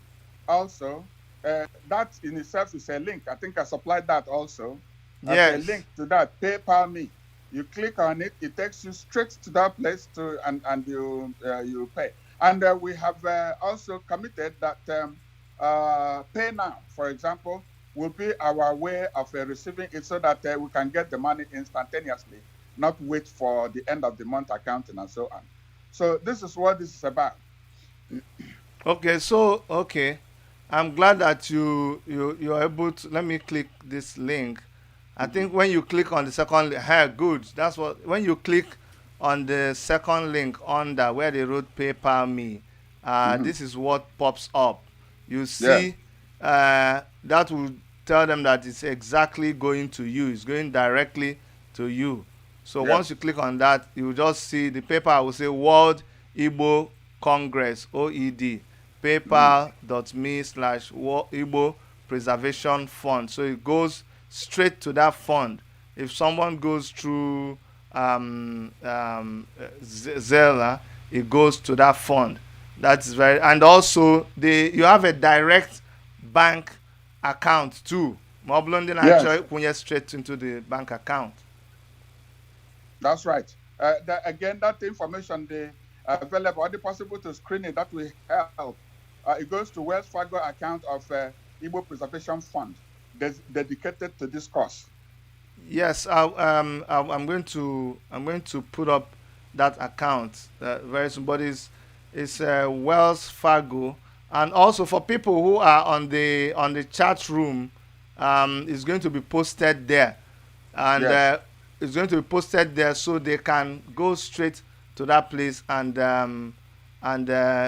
also. That in itself is a link. I think I supplied that also. Yes. A link to that, PayPal Me. You click on it, it takes you straight to that place and you pay. And we have also committed that Pay Now, for example, will be our way of receiving it so that we can get the money instantaneously, not wait for the end of the month accounting and so on. So this is what this is about. Okay, so I'm glad that you're able to. Let me click this link. I think when you click on the second link, good. That's what, when you click on the second link under where they wrote PayPal Me, this is what pops up. You see, that will tell them that it's exactly going to you. It's going directly to you. So once you click on that, you will just see the PayPal will say World Igbo Congress, OED, paypal.me/Igbo Preservation Fund. So it goes straight to that fund. If someone goes through Zelle, it goes to that fund. That's very, and also you have a direct bank account too. Moblundin actually put straight into the bank account. That's right. Again, that information they available. Are they possible to screen it? That will help. It goes to Wells Fargo account of Igbo Preservation Fund, dedicated to this cause. Yes, I'm going to put up that account very soon. But it's Wells Fargo And also for people who are on the chat room, it's going to be posted there, and Yes. it's going to be posted there so they can go straight to that place and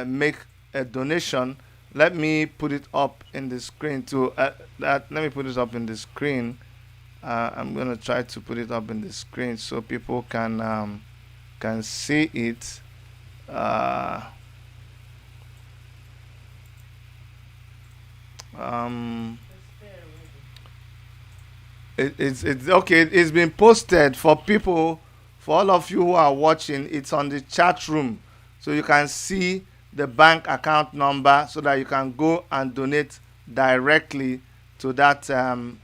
make a donation. Let me put it up in the screen too. Let me put it up in the screen. I'm gonna try to put it up in the screen so people can see it. Um, it's okay. It's been posted for people, for all of you who are watching. It's on the chat room, so you can see the bank account number so that you can go and donate directly to that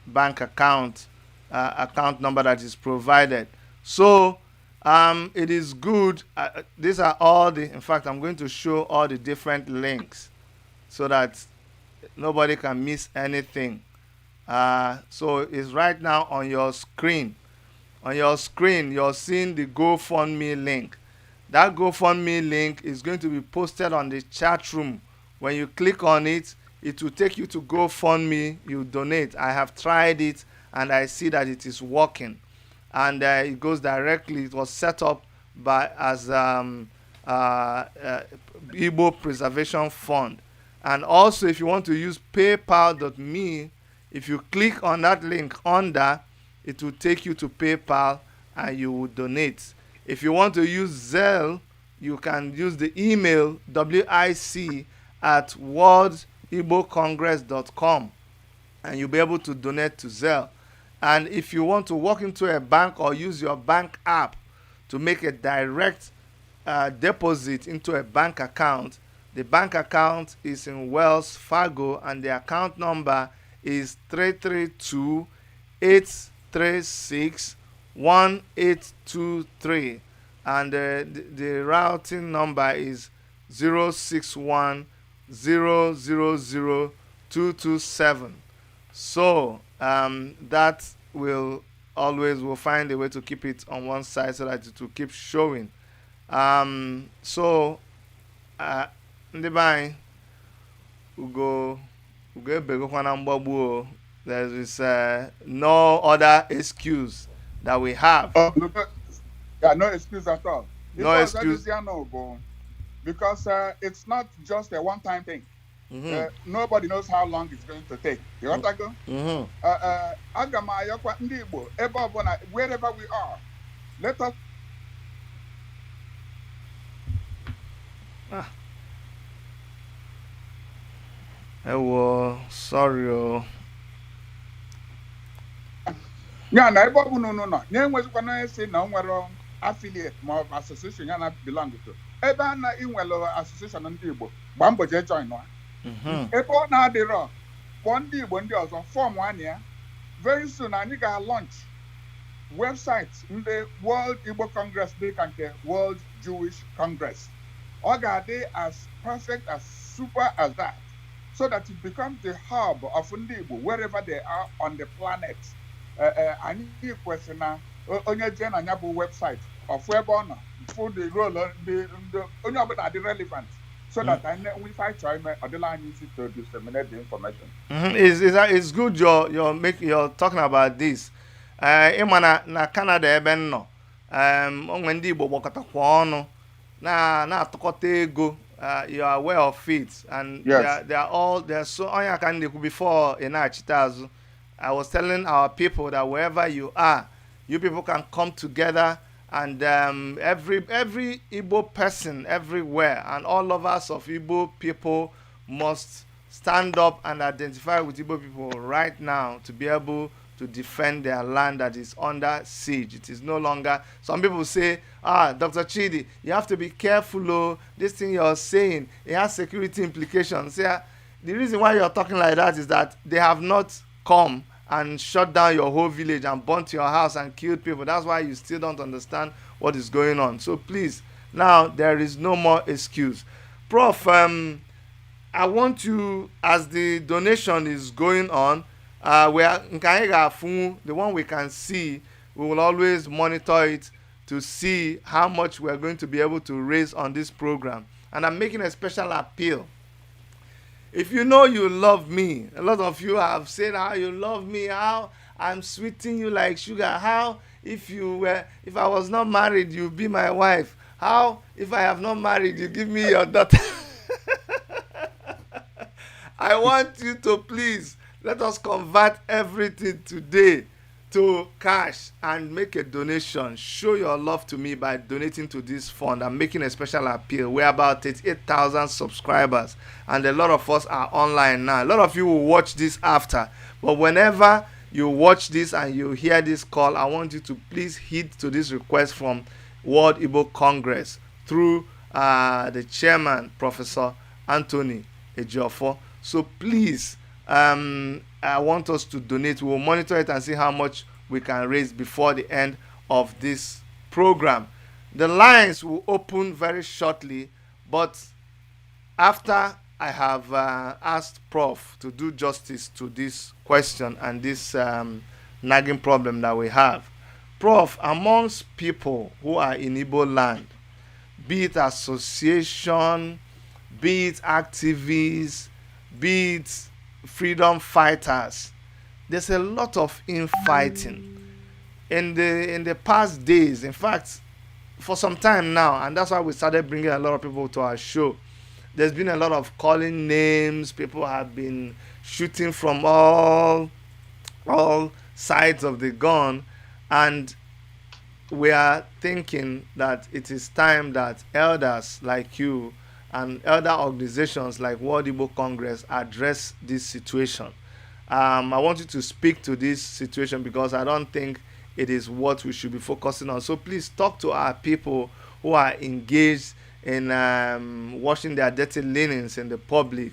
bank account number that is provided. So it is good. These are all the. In fact, I'm going to show all the different links so that nobody can miss anything. So it's right now on your screen. On your screen, you're seeing the GoFundMe link. That GoFundMe link is going to be posted on the chat room. When you click on it, it will take you to GoFundMe. You donate. I have tried it and I see that it is working. And it goes directly. It was set up as Igbo Preservation Fund. And also, if you want to use paypal.me, if you click on that link under, it will take you to PayPal and you will donate. If you want to use Zelle, you can use the email wic@worldigbocongress.com and you'll be able to donate to Zelle. And if you want to walk into a bank or use your bank app to make a direct deposit into a bank account, the bank account is in Wells Fargo and the account number is 332-836-1823 and the routing number is 061-000-227. So that will find a way to keep it on one side so that it will keep showing. Ndị be anyị ugo ebegokwa na mgbagbu o. There is no other excuse that we have. Yeah, no excuse at all. No excuse. Because it's not just a one-time thing. Nobody knows how long it's going to take. You want to go? Agamayakwa ndị Igbo ebe ọbụla, wherever we are, let us. Sorry. Yeah, na ebe ọbụla unu nọ, na-enwezikwa na esi na nwere affiliate ma association ya na belong to. Ebe a na inwere association ndị Igbo, gbaa mbọ jee join wa. Ebe ọ na-adịrọ, kpọọ ndị Igbo ndị ọzọ, form one ya. Very soon anyị ga-launch website ndị World Igbo Congress dị ka nke World Jewish Congress. Ọ ga-adị as perfect, as super as that, so that it becomes the hub of ndị Igbo wherever they are on the planet. Anyị kwesịrị na onye jee na ya bụ website of ebe ọ nọ for the role onye ọbụla dị relevant, so that we fight to easy to disseminate the information. It's good you're talking about this. Ịma na Canada ebe nọ, onwe ndị Igbo gbakọtakwa ọnụ na-atụkọta ego. You are aware of it, and yes. they're so before in Achitazu. I was telling our people that wherever you are, you people can come together, and every Igbo person everywhere and all lovers of Igbo people must stand up and identify with Igbo people right now to be able to defend their land that is under siege. It is no longer. Some people say, Dr. Chidi, you have to be careful. This thing you're saying, it has security implications. Yeah, the reason why you're talking like that is that they have not come and shut down your whole village and burnt your house and killed people. That's why you still don't understand what is going on. So please, now there is no more excuse. Prof, I want you, as the donation is going on, the one we can see, we will always monitor it to see how much we are going to be able to raise on this program. And I'm making a special appeal. If you know you love me, a lot of you have said how you love me, how I'm sweeting you like sugar, how if I was not married, you be my wife, how if I have not married, you give me your daughter. I want you to please let us convert everything today to cash and make a donation. Show your love to me by donating to this fund. I'm making a special appeal. We're about 38,000 subscribers, and a lot of us are online now. A lot of you will watch this after, but whenever you watch this and you hear this call, I want you to please heed to this request from World Igbo Congress through the chairman, Professor Anthony EJIOFOR. So please, I want us to donate. We will monitor it and see how much we can raise before the end of this program. The lines will open very shortly, but after I have asked Prof to do justice to this question and this nagging problem that we have. Prof, amongst people who are in Igbo land, be it association, be it activists, be it freedom fighters, there's a lot of infighting in the past days. In fact, for some time now, and that's why we started bringing a lot of people to our show. There's been a lot of calling names. People have been shooting from all sides of the gun, and we are thinking that it is time that elders like you and elder organizations like World Igbo Congress address this situation. I want you to speak to this situation because I don't think it is what we should be focusing on. So please talk to our people who are engaged in washing their dirty linens in the public.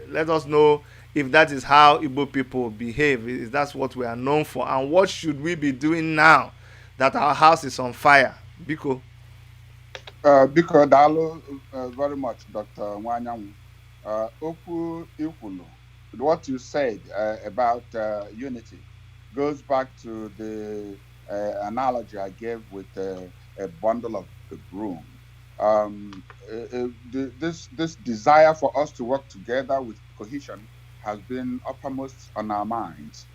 Let us know if that is how Igbo people behave, if that's what we are known for, and what should we be doing now that our house is on fire. Biko. Biko dalo very much, Dr. Wanyanwu. Okwu Ikwulu, what you said about unity goes back to the analogy I gave with a bundle of broom. This desire for us to work together with cohesion has been uppermost on our minds.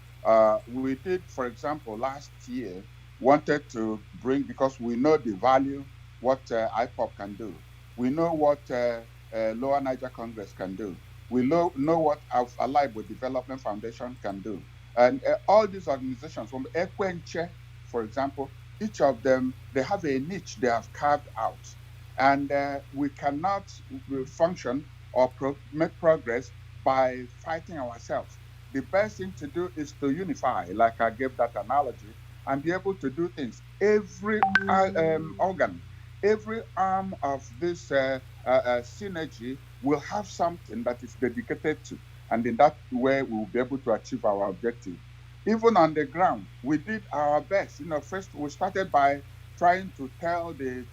We did, for example, last year, wanted to bring, because we know the value what IPOP can do. We know what Lower Niger Congress can do. We know what our Allibo Development Foundation can do. And all these organizations, from Ekwenche, for example, each of them, they have a niche they have carved out. And we cannot function or make progress by fighting ourselves. The best thing to do is to unify, like I gave that analogy, and be able to do things. Every organ, every arm of this synergy will have something that is dedicated to, and in that way we will be able to achieve our objective. Even on the ground, we did our best. First we started by trying to tell the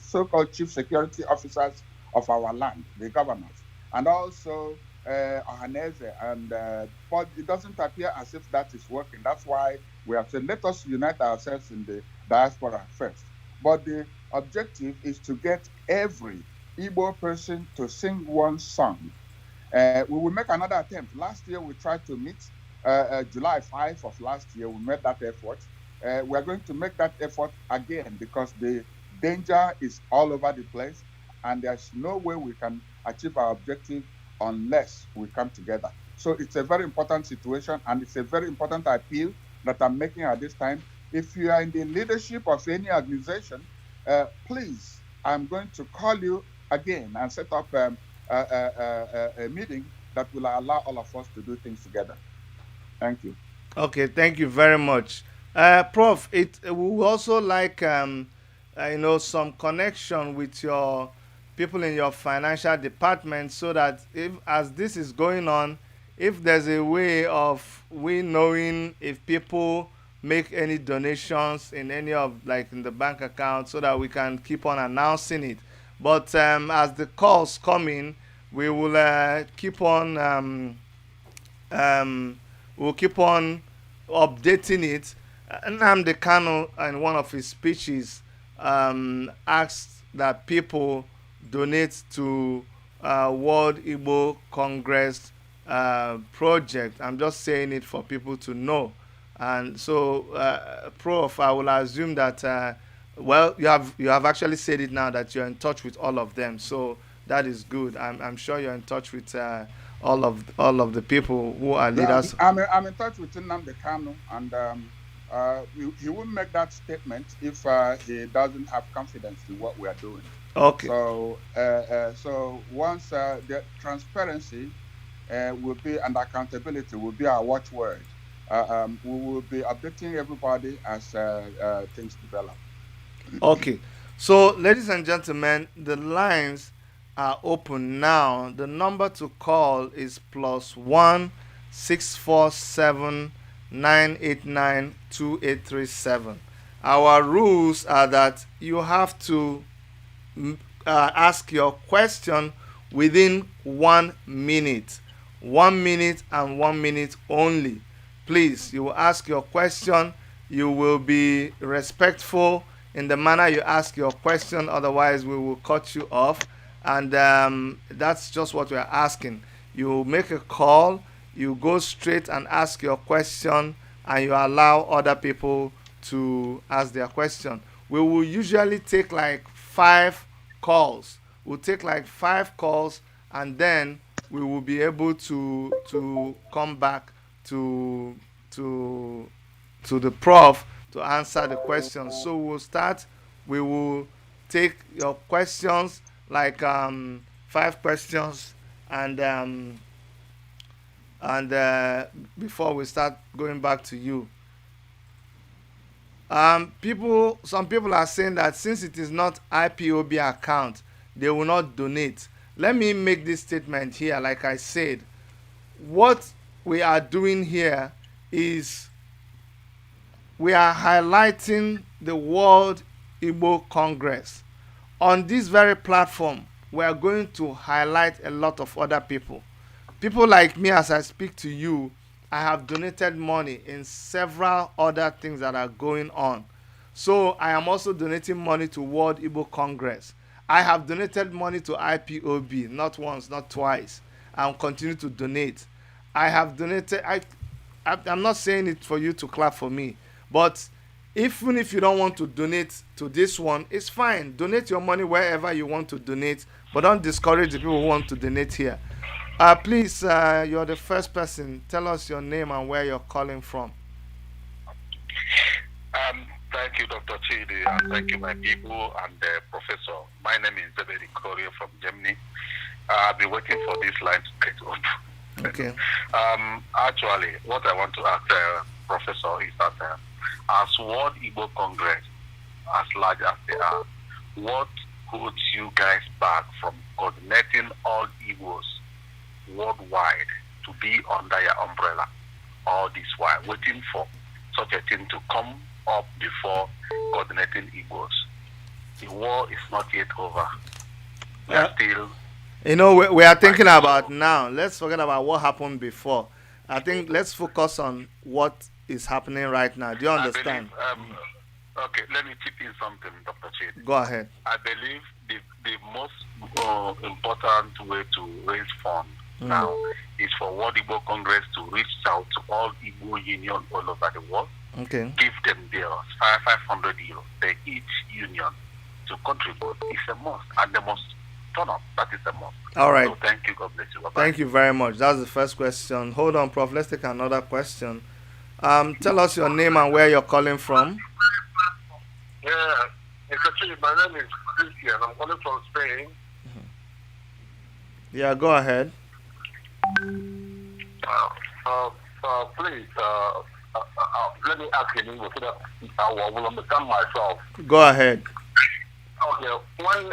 so-called chief security officers of our land, the governors, and also Ohaneze, but it doesn't appear as if that is working. That's why we have said, let us unite ourselves in the diaspora first. But the objective is to get every Igbo person to sing one song. We will make another attempt. Last year, we tried to meet, July 5 of last year, we made that effort. We are going to make that effort again because the danger is all over the place, and there's no way we can achieve our objective unless we come together. So it's a very important situation, and it's a very important appeal that I'm making at this time. If you are in the leadership of any organization, please, I'm going to call you again and set up a meeting that will allow all of us to do things together. Thank you. Okay, thank you very much. Prof, we would also like some connection with your people in your financial department, so that if, as this is going on, if there's a way of we knowing if people make any donations in any of, like, in the bank account, so that we can keep on announcing it. But as the calls come in, we will keep on we'll keep on updating it. Nnamdi Kanu, in one of his speeches, asked that people donate to World Igbo Congress project. I'm just saying it for people to know. And so, Prof, I will assume that well, you have actually said it now that you're in touch with all of them. So that is good. I'm sure you're in touch with all of the people who are leaders. I'm in touch with Nnamdi Kanu, and he wouldn't make that statement if he doesn't have confidence in what we are doing. Okay. So once the transparency will be and accountability will be our watchword, we will be updating everybody as things develop. Okay. So, ladies and gentlemen, the lines are open now. The number to call is +1 647 989 2837. Our rules are that you have to ask your question within 1 minute. 1 minute and 1 minute only. Please, you will ask your question. You will be respectful in the manner you ask your question, otherwise we will cut you off. And that's just what we are asking. You make a call, you go straight and ask your question, and you allow other people to ask their question. We will usually take like 5 calls. We'll take like 5 calls, and then we will be able to come back to the prof to answer the questions. So we'll start. We will take your questions, like 5 questions, and before we start going back to you. Some people are saying that since it is not IPOB account, they will not donate. Let me make this statement here. Like I said, what we are doing here is we are highlighting the World Igbo Congress. On this very platform, we are going to highlight a lot of other people. People like me, as I speak to you, I have donated money in several other things that are going on. So I am also donating money to World Igbo Congress. I have donated money to IPOB, not once, not twice. I'll continue to donate. I have donated. I'm not saying it for you to clap for me, but even if you don't want to donate to this one, it's fine. Donate your money wherever you want to donate, but don't discourage the people who want to donate here. Please, you're the first person. Tell us your name and where you're calling from. Thank you, Dr. Chidi, and thank you, my people and the professor. My name is Zebedi Korea from Germany. I've been waiting for this line to get up. Okay. Actually, what I want to ask Professor is that as World Igbo Congress, as large as they are, what holds you guys back from coordinating all Igbos worldwide to be under your umbrella all this while, waiting for such a thing to come up before coordinating Igbos? The war is not yet over. We are still... You know, we are thinking about now. Let's forget about what happened before. I think let's focus on what is happening right now. Do you understand? Okay, let me chip in something, Dr. Chidi. Go ahead. I believe the most important way to raise funds now is for World Igbo Congress to reach out to all Igbo union all over the world. Okay. Give them their 500 euros per each union to contribute. It's a must, and they must turn up. That is a must. All right. So thank you. God bless you. Bye-bye. Thank you very much. That's the first question. Hold on, Prof. Let's take another question. Tell us your name and where you're calling from. Yeah, it's actually, my name is Christian. I'm calling from Spain. Yeah, go ahead. Please, let me ask you so that I will understand myself. Go ahead. Okay, one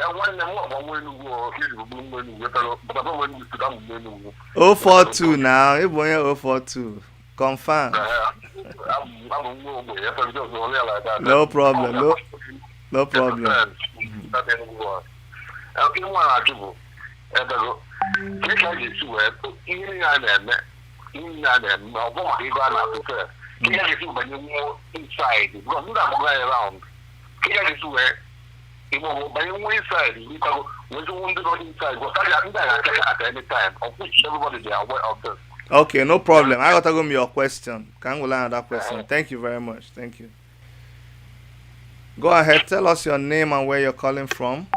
042 now. 042. Confirm. No problem. No problem. We don't want to go inside. But I can at any time, of which everybody they are aware of this. Okay, no problem. I got to go with your question. Can we learn that question? Thank you very much. Thank you. Go ahead. Tell us your name and where you're calling from.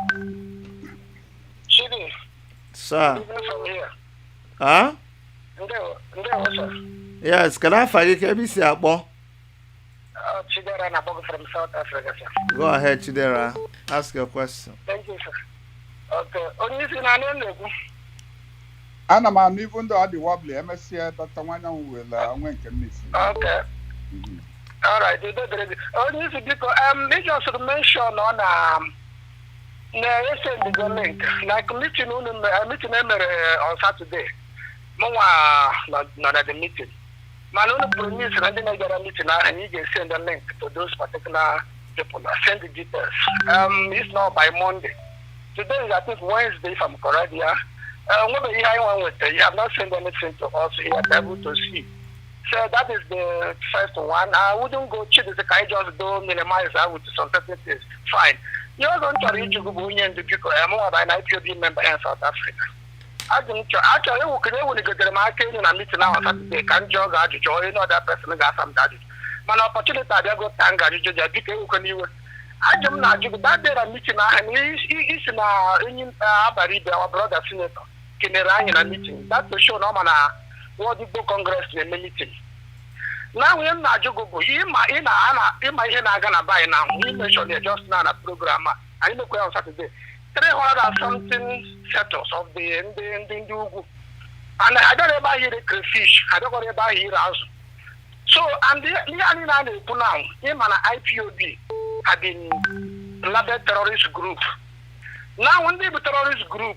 Chidi. Sir. From here. Huh? Sir. Yes. Can I find you? KBC Abo? Chidera Nabog from South Africa, sir. Go ahead, Chidera. Ask your question. Thank you, sir. Okay. Only thing I know. Ana m even though I dị wobbly, MSC Dr. Wanyan will nwe nke mmisi. Okay. All right. Only thing because they just mention on send the link. Like meeting on Saturday. Not at the meeting. Man only promise and then I get a meeting and you can send a link to those particular people. Send the details. It's not by Monday. Today is I think Wednesday if I'm correct, yeah. You have not sent anything to us here to able to see. So that is the first one. I wouldn't go cheat the I just do minimize that with some certain things. Fine. You're going to reach you because I'm more than an IPOB member in South Africa. I think actually we get the market in a meeting now on Saturday. Can't jog at you, you know that person got some daddy. Man opportunity I go thank God you just can you I don't know that day a meeting and he's in our brother senator. In a meeting. That's to show no man what the Igbo Congress in a meeting. Now we are not joking. In my head, I'm gonna buy now. We mentioned just now a program. I know on Saturday. 300 and something settles of the Ndugu. And I don't ever hear the crayfish. I don't ever hear house. So, and the now, him and IPOB have been labeled terrorist group. Now, when they be terrorist group,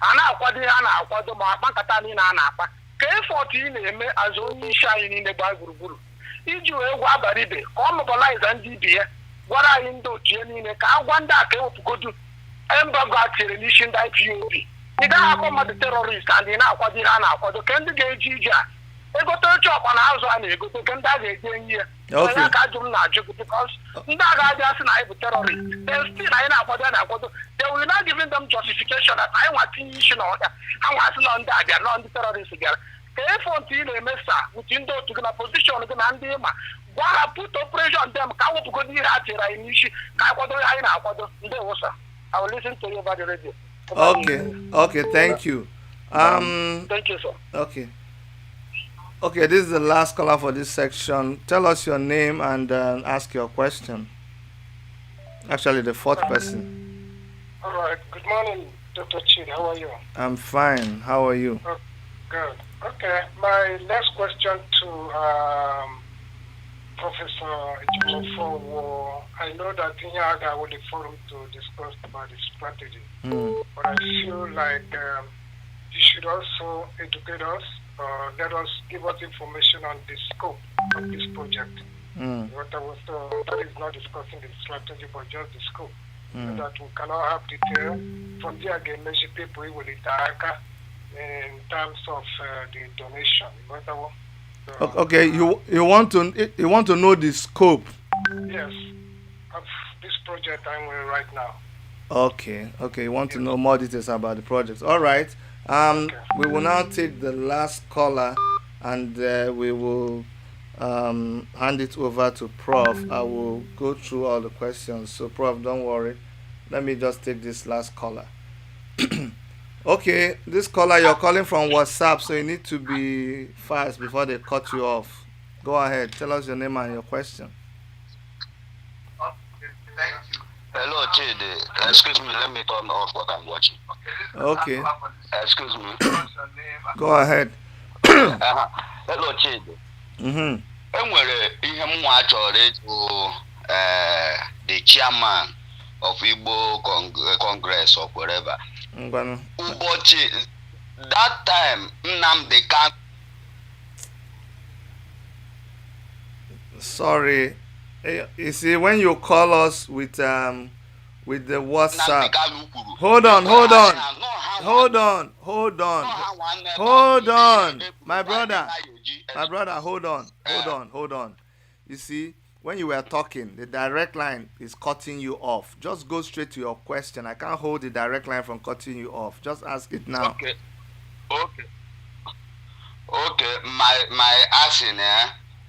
akwado ma akpakata ni na akpa ka e14 na-eme as onye isi anyị niile gba gburugburu iji wee gwa abaribe ka ọ mobilize ndị ibe ya gwara anyị ndị otu niile ka agwa ndị aka ewepụgodu embargo atiri n'isi ndị IPOB ị gaghị akpọ mmadụ terrorist and ị na-akwado ihe a na-akwado ka ndị ga-eji ije a egote oche ọkpa na azụ a na-egote ka ndị a ga-eji enyi ya onye ka ajụ m na-ajụ because ndị a ga-adị asị na anyị bụ terrorist then still anyị na-akwado na-akwado they will not giving them justification that anyị nwa tinye isi na ọhịa ha nwa asị na ndị abịa na ndị terrorist bịara ka efọntị ị na-eme sa uti ndị otu gị na position gị na ndị ịma gwa ha put operation dem ka wepụgodo ihe ha tiri anyị n'isi ka anyị kwado ihe anyị na-akwado ndị wosa I will listen to you over the radio. Okay, thank you. Thank you, sir. Okay, this is the last caller for this section. Tell us your name and ask your question. Actually, the fourth person. All right. Good morning, Dr. Chid. How are you? I'm fine. How are you? Oh, good. Okay. My next question to Professor EJIOFOR, I know that Inyaga will forum to discuss about the strategy, but I feel like you should also educate us. Let us give us information on the scope of this project. That is not discussing the strategy, but just the scope. So that we cannot have detail. From there again, measure people with the darker in terms of the donation. Okay, you want to know the scope? Yes, of this project I'm in right now. Okay, you want to know more details about the project. All right. We will now take the last caller and we will hand it over to Prof. I will go through all the questions. So, Prof, don't worry. Let me just take this last caller. Okay, this caller, you're calling from WhatsApp, so you need to be fast before they cut you off. Go ahead. Tell us your name and your question. Okay, thank you. Hello, Chidi. Excuse me, let me turn off what I'm watching. Okay. Excuse me. Go ahead. Hello, Chidi. Enwere ihe m nwa chọrọ ịjụ the chairman of Igbo Congress or whatever. Ụbọchị that time Nnamdi Kanu. Sorry. You see, when you call us with the WhatsApp, hold on, my brother, hold on. You see, when you were talking, the direct line is cutting you off. Just go straight to your question. I can't hold the direct line from cutting you off. Just ask it now. Okay. Okay. Okay. My asking,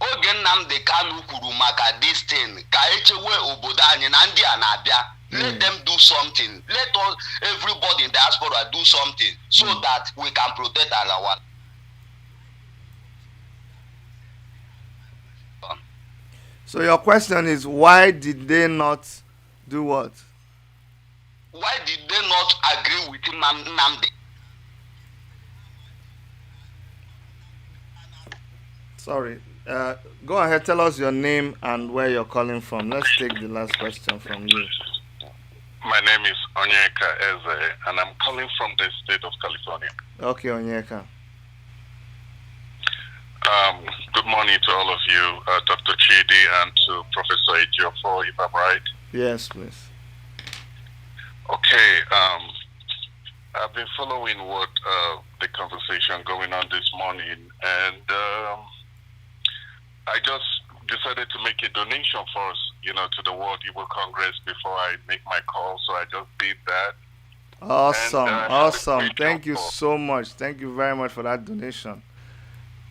oge Nnamdi Kanu kwuru maka this thing ka echewe obodo anyị na ndị a na-abịa. Let them do something. Let us, everybody in the diaspora do something so that we can protect our. So your question is, why did they not do what? Why did they not agree with Nnamdi? Sorry. Go ahead. Tell us your name and where you're calling from. Let's take the last question from you. My name is Onyeka Eze, and I'm calling from the state of California. Okay, Onyeka. Good morning to all of you, Dr. Chidi and to Professor EJIOFOR, if I'm right. Yes, please. Okay, I've been following what the conversation going on this morning, and I just decided to make a donation first, to the World Igbo Congress before I make my call, so I just did that. Awesome, And, awesome. Thank you so much. Thank you very much for that donation.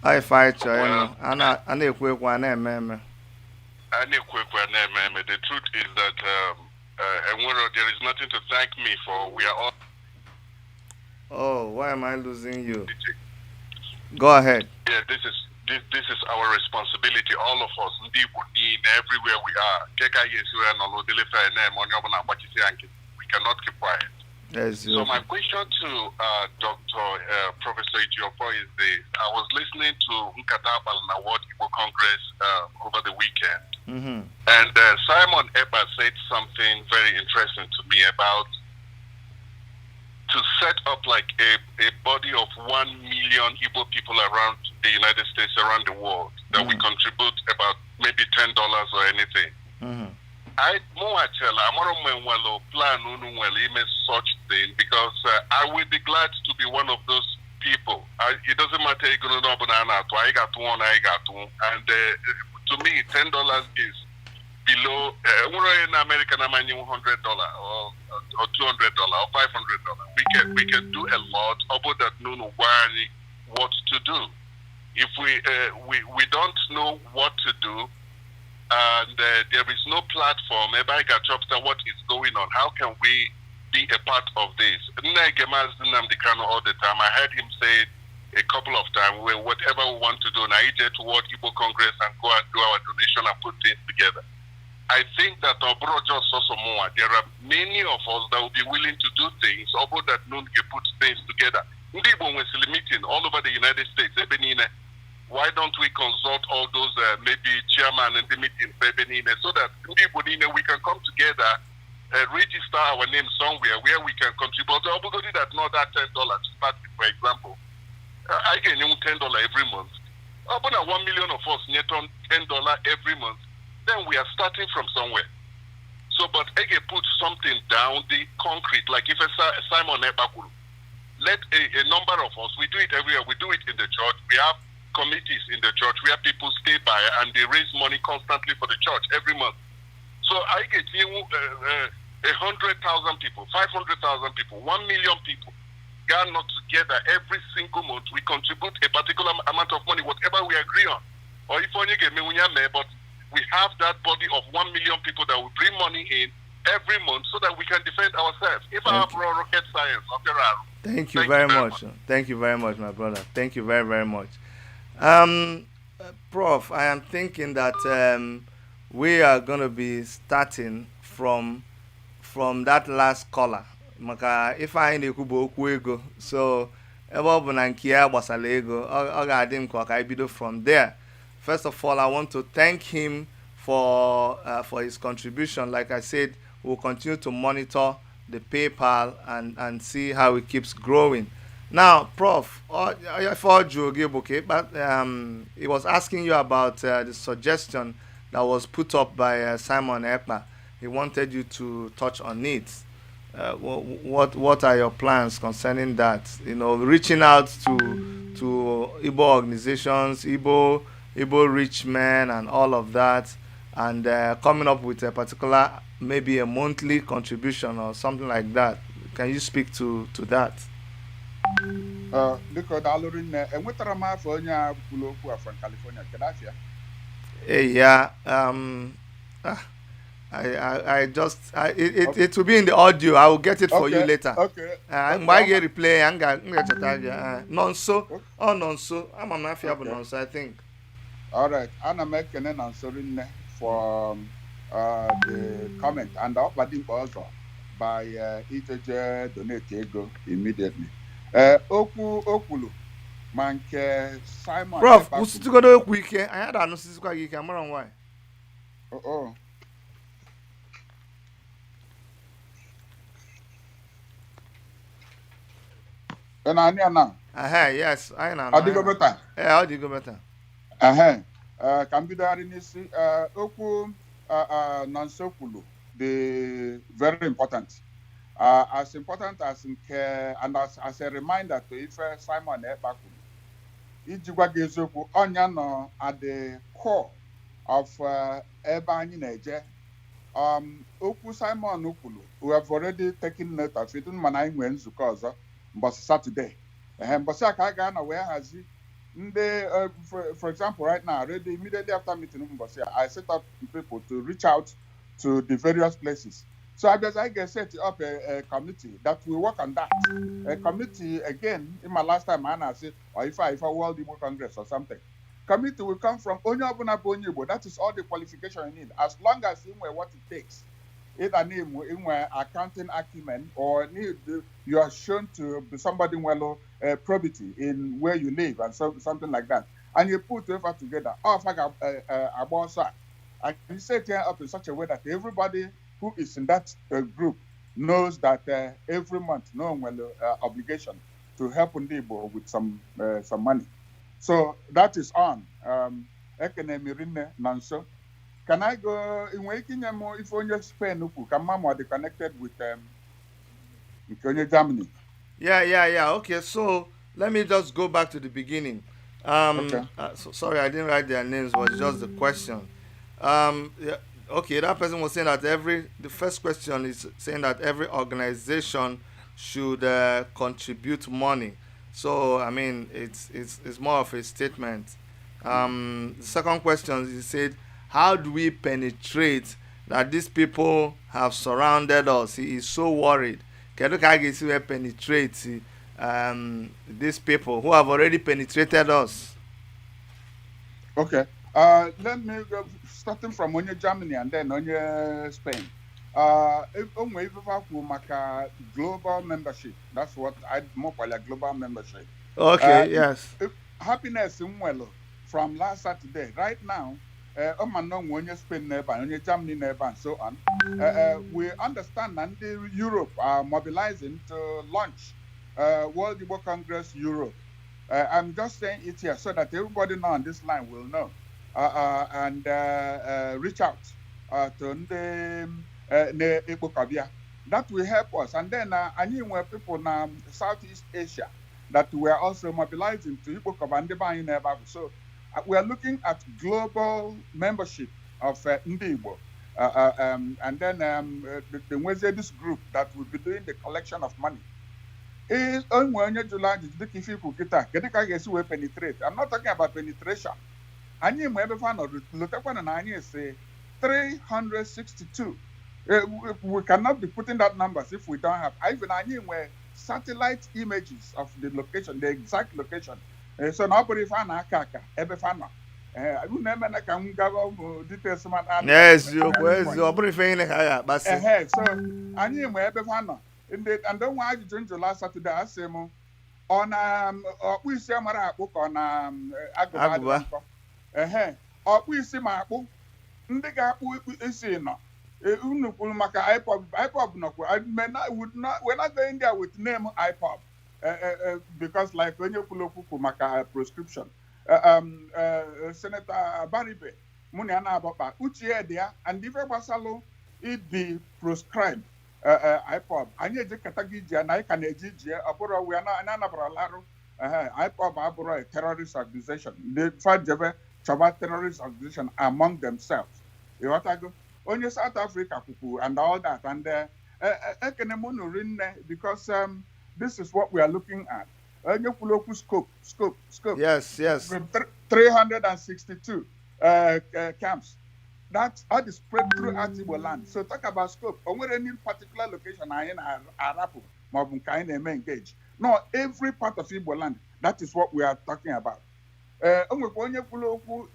I fight you. Well, The truth is that there is nothing to thank me for. We are all. Oh, why am I losing you? Go ahead. Yeah, this is our responsibility, all of us. Everywhere we are. We cannot keep quiet. Yes, So my question to Dr. Professor EJIOFOR is this. I was listening to Nkata na World Igbo Congress over the weekend. And Simon Ekpa said something very interesting to me about to set up like a body of 1 million Igbo people around the United States, around the world, that we contribute about maybe $10 or anything. I plan such thing because I will be glad to be one of those people. It doesn't matter if you know banana, I got one, and to me, $10 is below. In America, I'm $100 or $200 or $500. We can do a lot about that. What to do if we don't know what to do. And there is no platform. What is going on? How can we be a part of this? All the time. I heard him say a couple of times, whatever we want to do, now to World Igbo Congress and go and do our donation and put things together. I think that Obro just also more. There are many of us that will be willing to do things. Obro that known can put things together. Meeting all over the United States. Why don't we consult all those maybe chairman in the meeting so that we can come together, register our name somewhere where we can contribute. That not that $10 to start with, for example. I get $10 every month. About 1 million of us net on $10 every month. Then we are starting from somewhere. So, but I can put something down the concrete, like if Simon Ekpa, let a number of us, we do it everywhere. We do it in the church. We have committees in the church where people stay by and they raise money constantly for the church every month. So I get 100,000 people, 500,000 people, 1 million people gather together every single month. We contribute a particular amount of money, whatever we agree on. Or if only get me, but we have that body of 1 million people that will bring money in every month so that we can defend ourselves. If I have rocket science, thank you very much. Thank you very much, my brother. Thank you very, very much. Prof, I am thinking that we are going to be starting from that last caller. Maka if I na-ekwu okwu ego, so ebe ọ bụ na nke ya gbasara ego, ọ ga-adị m ka I bido from there. First of all, I want to thank him for his contribution. Like I said, we'll continue to monitor the PayPal and see how it keeps growing. Now, Prof, but he was asking you about the suggestion that was put up by Simon Ekpa. He wanted you to touch on it. What are your plans concerning that? Reaching out to Igbo organizations, Igbo rich men, and all of that. and coming up with a particular, maybe a monthly contribution or something like that. Can you speak to that? Biko daalụrụ nne enwetara m afọ onye a kwuru okwu a from California kedafia. Yeah. Ah, I just it will be in the audio. I will get it for you later. Okay. Mgbe get replay m ga-echeta gị nonso nonso ama m n'afịa bụ nonso, I think. All right. Ana m ekene na nso rinne for the comment and ọkpadimkpa ọzọ by ijeje donate ego immediately. Okwu okwulu ma nke Simon Prof, kwụsịtụgodo okwu ike, anyị ada anụsịsịkwa gị ike, amara m why. Now. Yes, I know. Adigo better. Yeah, adigo better. Ka m bidogharị n'isi okwu nonso kwulu the very important. As important as nke and as a reminder to ife Simon Ekpa kwuru. Iji gwa gị eziokwu, ọnya nọ at the core of ebe anyị na-eje. Okwu Simon kwulu, we have already taken note of it, mana anyị nwee nzukọ ọzọ mbọsị Saturday. Mbọsị a ka a ga-anọ wee hazi ndị for example right now already immediately after meeting mbọsị I set up people to reach out to the various places. So I can set up a committee that will work on that. A committee, again, in my last time, I said, or if I World Igbo Congress or something. Committee will come from Onye Obuna Igbo. That is all the qualification you need. As long as you know what it takes. Either name in accounting acumen or you are shown to be somebody well probity in where you live and something like that. And you put effort together. And you set it up in such a way that everybody who is in that group knows that every month no one will obligation to help Ndibo with some money. So that is on. Nanso. Can I go in waking more if only Spain can mama they connected with Germany? Yeah. Okay, so let me just go back to the beginning. Okay. Sorry, I didn't write their names, but just the question. Okay, that person was saying that the first question is saying that every organization should contribute money. So I mean, it's more of a statement. The second question is, he said, how do we penetrate that these people have surrounded us? He is so worried. Can you penetrate these people who have already penetrated us? Okay. Let me go starting from Onye Germany and then Onye Spain. Global membership. That's what I more call a global membership. Okay, yes. Happiness in well from last Saturday. Right now, Onye Spain neighbor, Onye Germany neighbor, and so on. We understand that Europe are mobilizing to launch World Igbo Congress Europe. I'm just saying it here so that everybody now on this line will know. And reach out to the Igbo. That will help us. And then I knew where people now Southeast Asia that we are also mobilizing to Igbo. So we are looking at global membership of Igbo. And then this group that will be doing the collection of money. Is only July penetrate. I'm not talking about penetration. Anyị ma ebe fa nọ lotekwana na anyị say 362. We cannot be putting that numbers if we don't have. Even anyị nwere satellite images of the location, the exact location. So nobody fa na aka ebe fa nọ. Unu eme na ka m gaba details man. Yes, ọ bụrụ ife ihe ka ya akpasị. So anyị ma ebe fa nọ. And then why ajụjụ njụ last Saturday asị m ọ na ọkpụ isi amara akpụ ka ọ na agụba. Ọkpụ isi ma akpụ ndị ga-akpụ isi nọ unu kwuru maka IPOB nọkwa we're not going there with name IPOB because like onye kwuru okwu maka prescription Senator Baribe mụ na ya na-agbakpa uche ya dị ya and ife gbasalụ ịdị prescribe IPOB anyị ejekọta gị iji ya na anyị ka na-eji iji ya ọ bụrụ we anyị anabara larụ IPOB abụrụ a terrorist organization ndị fajebe Chaba terrorist organization among themselves. ịghọtago onye South Africa kwukwu and all that and ekene m unu rinne because this is what we are looking at. Onye kwuru okwu scope. Yes. 362 camps. That's all the spread throughout Igbo land. So talk about scope. On any particular location in Arapu, engage. No, every part of Igbo land. That is what we are talking about.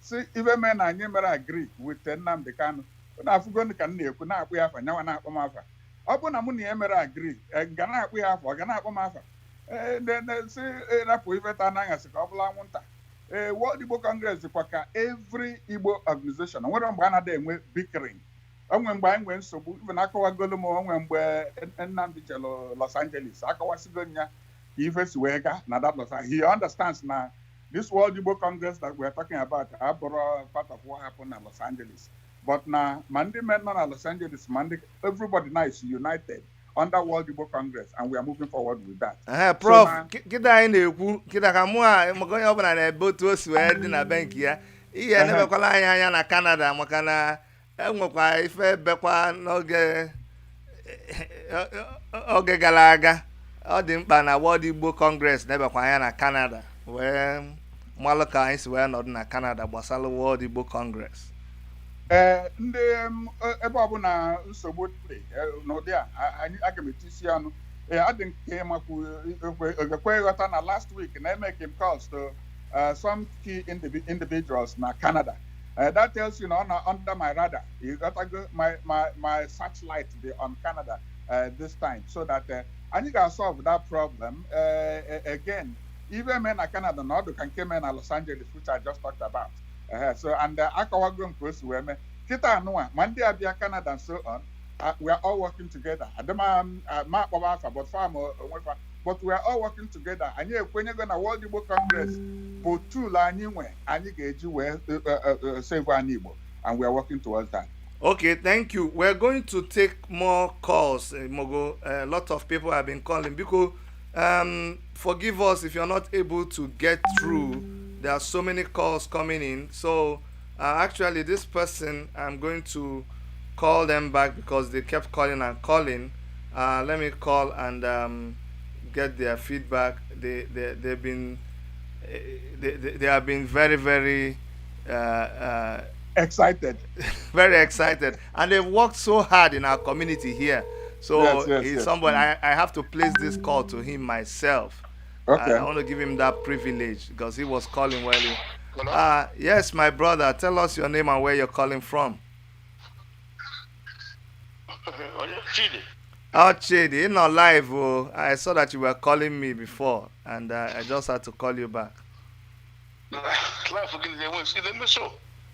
See, even men and you agree with Nnamdi Kanu. Na Afghan can neku na akwe afa nyawa na akpọ mafa. Ọ bụ na mụ na emere agree, gana akwe afa, ọ gana akpọ mafa. Then say rapu ife ta na ngasi ka ọ bụla nwụnta. World Igbo Congress dịkwa ka every Igbo organization. Nwere mgbe a na-ada enwe bickering. Onwe mgbe anyị nwee nsogbu, even akọwagolo m onwe mgbe Nnamdi jelo Los Angeles, akọwasigo nya ka ife si wee ga na that Los Angeles. He understands na this World Igbo Congress that we are talking about abụrụ part of what happened in Los Angeles. But now, Monday men not Los Angeles, Monday, everybody now is united under World Igbo Congress, and we are moving forward with that. Prof, kita na-ekwu kita ka mụ a onye ọbụla na-ebe otu o si wee dị na benki ya ihe na-ebekwala anyị anya na Canada maka na enwekwa ife bekwa n'oge gara aga ọ dị mkpa na World Igbo Congress na-ebekwa anya na Canada wee mmalụ ka anyị si wee nọdụ na Canada gbasara World Igbo Congress. Ndị ebe ọbụla nsogbu dị n'ụdị a aga m etisi ọnụ adị nke makwu ekwe ịghọta na last week na-emeke m calls to some key individuals na Canada. That tells you under my radar. You got to go, my searchlight be on Canada this time so that anyị ga-solve that problem. Again, even men in Canada now can come in Los Angeles, which I just talked about. So and Akawago close to me. Kita Noah, Monday Abia Canada and so on. We are all working together. But we are all working together. And when you're gonna World Igbo Congress, for two anyway, and you get you save our Igbo, and we are working towards that. Okay, thank you. We're going to take more calls, Mogo. A lot of people have been calling because forgive us if you're not able to get through. There are so many calls coming in. So actually, this person, I'm going to call them back because they kept calling and calling. Let me call and get their feedback. They have been very, very excited. Very excited, and they've worked so hard in our community here. So he's somebody I have to place this call to him myself. Okay. I want to give him that privilege because he was calling well. Yes, my brother, tell us your name and where you're calling from. Oh, Chidi, you're not live. Oh. I saw that you were calling me before, and I just had to call you back.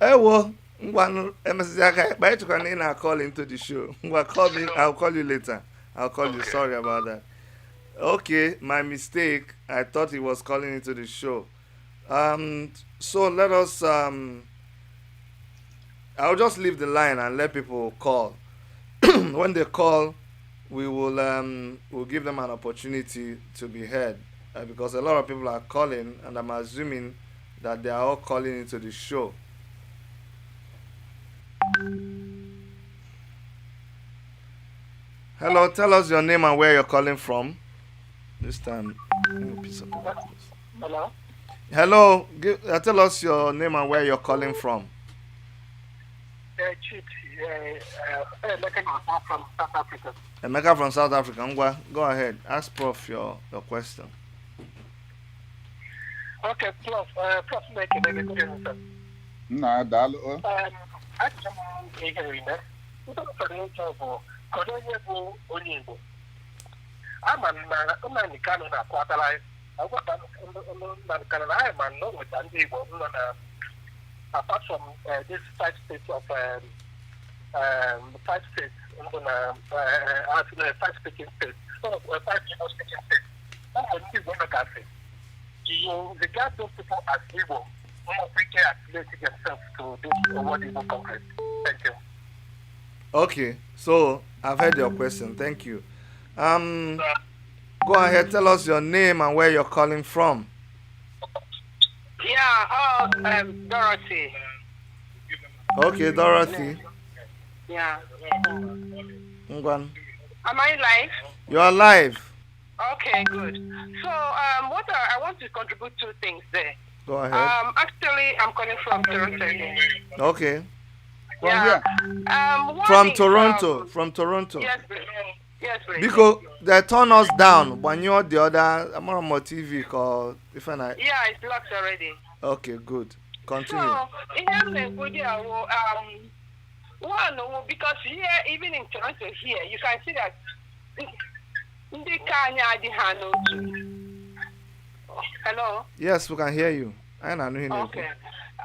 Hey, well, by to come in and call into the show. Call me. I'll call you later. I'll call you. Sorry about that. Okay, my mistake. I thought he was calling into the show. So let us. I'll just leave the line and let people call. When they call, we will we'll give them an opportunity to be heard because a lot of people are calling, and I'm assuming that they are all calling into the show. Hello, tell us your name and where you're calling from. This time, piece of paper. Hello. Hello, tell us your name and where you're calling from. Emeka from South Africa. Emeka from South Africa. Go ahead. Ask Prof your question. Okay, Prof, make it a good answer. No, Dalo. Actually, I'm a man Canada, quarterline. I got Canada, I'm a no with Andy, apart from this 5 states of 5 states, I'm going to 5 speaking states, 5 people speaking states. I'm going to go to you regard those people as evil, more quickly affiliating themselves to this World Igbo Congress. Thank you. Okay, so I've heard your question. Thank you. Go ahead, tell us your name and where you're calling from. Yeah, Dorothy. Okay, Dorothy. Yeah. Ngwan. Am I live? You're live. Okay, good. So, what I want to contribute two things there. Go ahead. Actually, I'm calling from Toronto. Okay. From here. One From is, Toronto. From Toronto. Yes, please. Yes, please. Because they turn us down when you're the other. I'm on my TV called. If I. Yeah, it's locked already. Okay, good. Continue. So, one, because here, even in Toronto here, you can see that ndị ka anyị adịghị n'otu. Hello? Yes, we can hear you. I know you. Okay.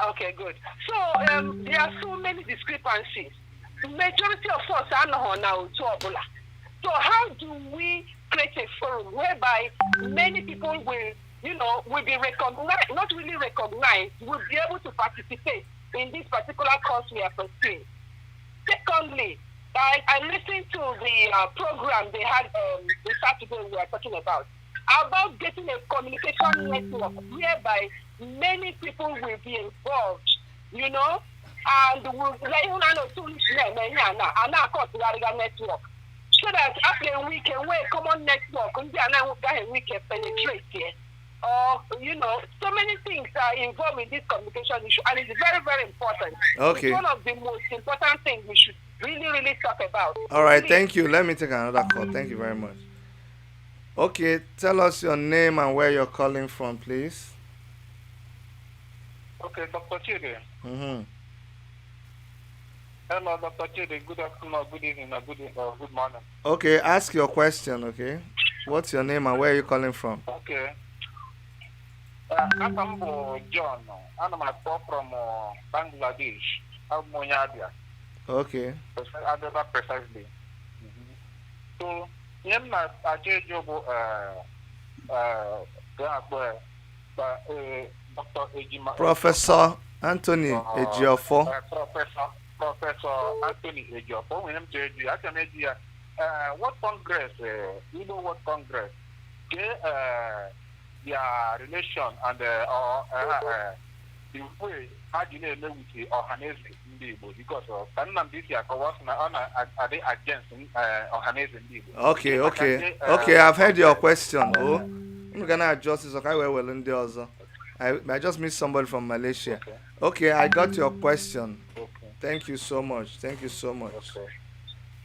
Okay, good. So there are so many discrepancies. The majority of us are not now to Abula. So how do we create a forum whereby many people will, will be recognized, not really recognized, will be able to participate in this particular course we are pursuing? Secondly, I listened to the program they had the Saturday we were talking about getting a communication network whereby many people will be involved, and will network. So that after we can work common network, we can penetrate here. Or, so many things are involved in this communication issue, and it's very, very important. Okay. It's one of the most important things we should really, really talk about. All right, thank you. Let me take another call. Thank you very much. Okay, tell us your name and where you're calling from, please. Okay, Dr. Chidi. Mm-hmm. Hello, Dr. Chidi. Good afternoon, good evening, good morning. Okay, ask your question, okay? What's your name and where are you calling from? Okay. I'm John. I'm from Bangladesh. I'm Monyadia. Okay. Precisely. So, Professor Anthony EJIOFOR. Professor Anthony EJIOFOR. What Congress, what Congress, their relation and the way how do you know with the Ohanese in Igbo, because this year are they against Ohanese in Igbo? Okay, I've heard your question. I'm gonna adjust this. Okay, well in the other. I just missed somebody from Malaysia. Okay, I got your question. Okay. Thank you so much. Thank you so much. Okay.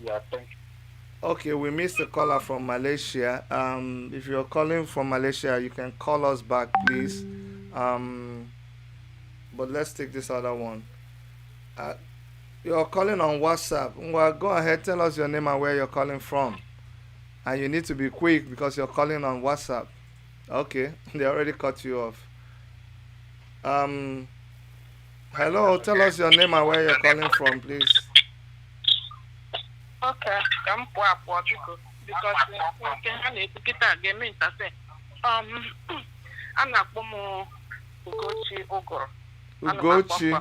Yeah, thank you. Okay, we missed a caller from Malaysia. If you're calling from Malaysia, you can call us back, please. But let's take this other one. You're calling on WhatsApp. Well, go ahead, tell us your name and where you're calling from. And you need to be quick because you're calling on WhatsApp. Okay, they already cut you off. Hello, tell us your name and where you're calling from, please. Okay, I'm because Ugochi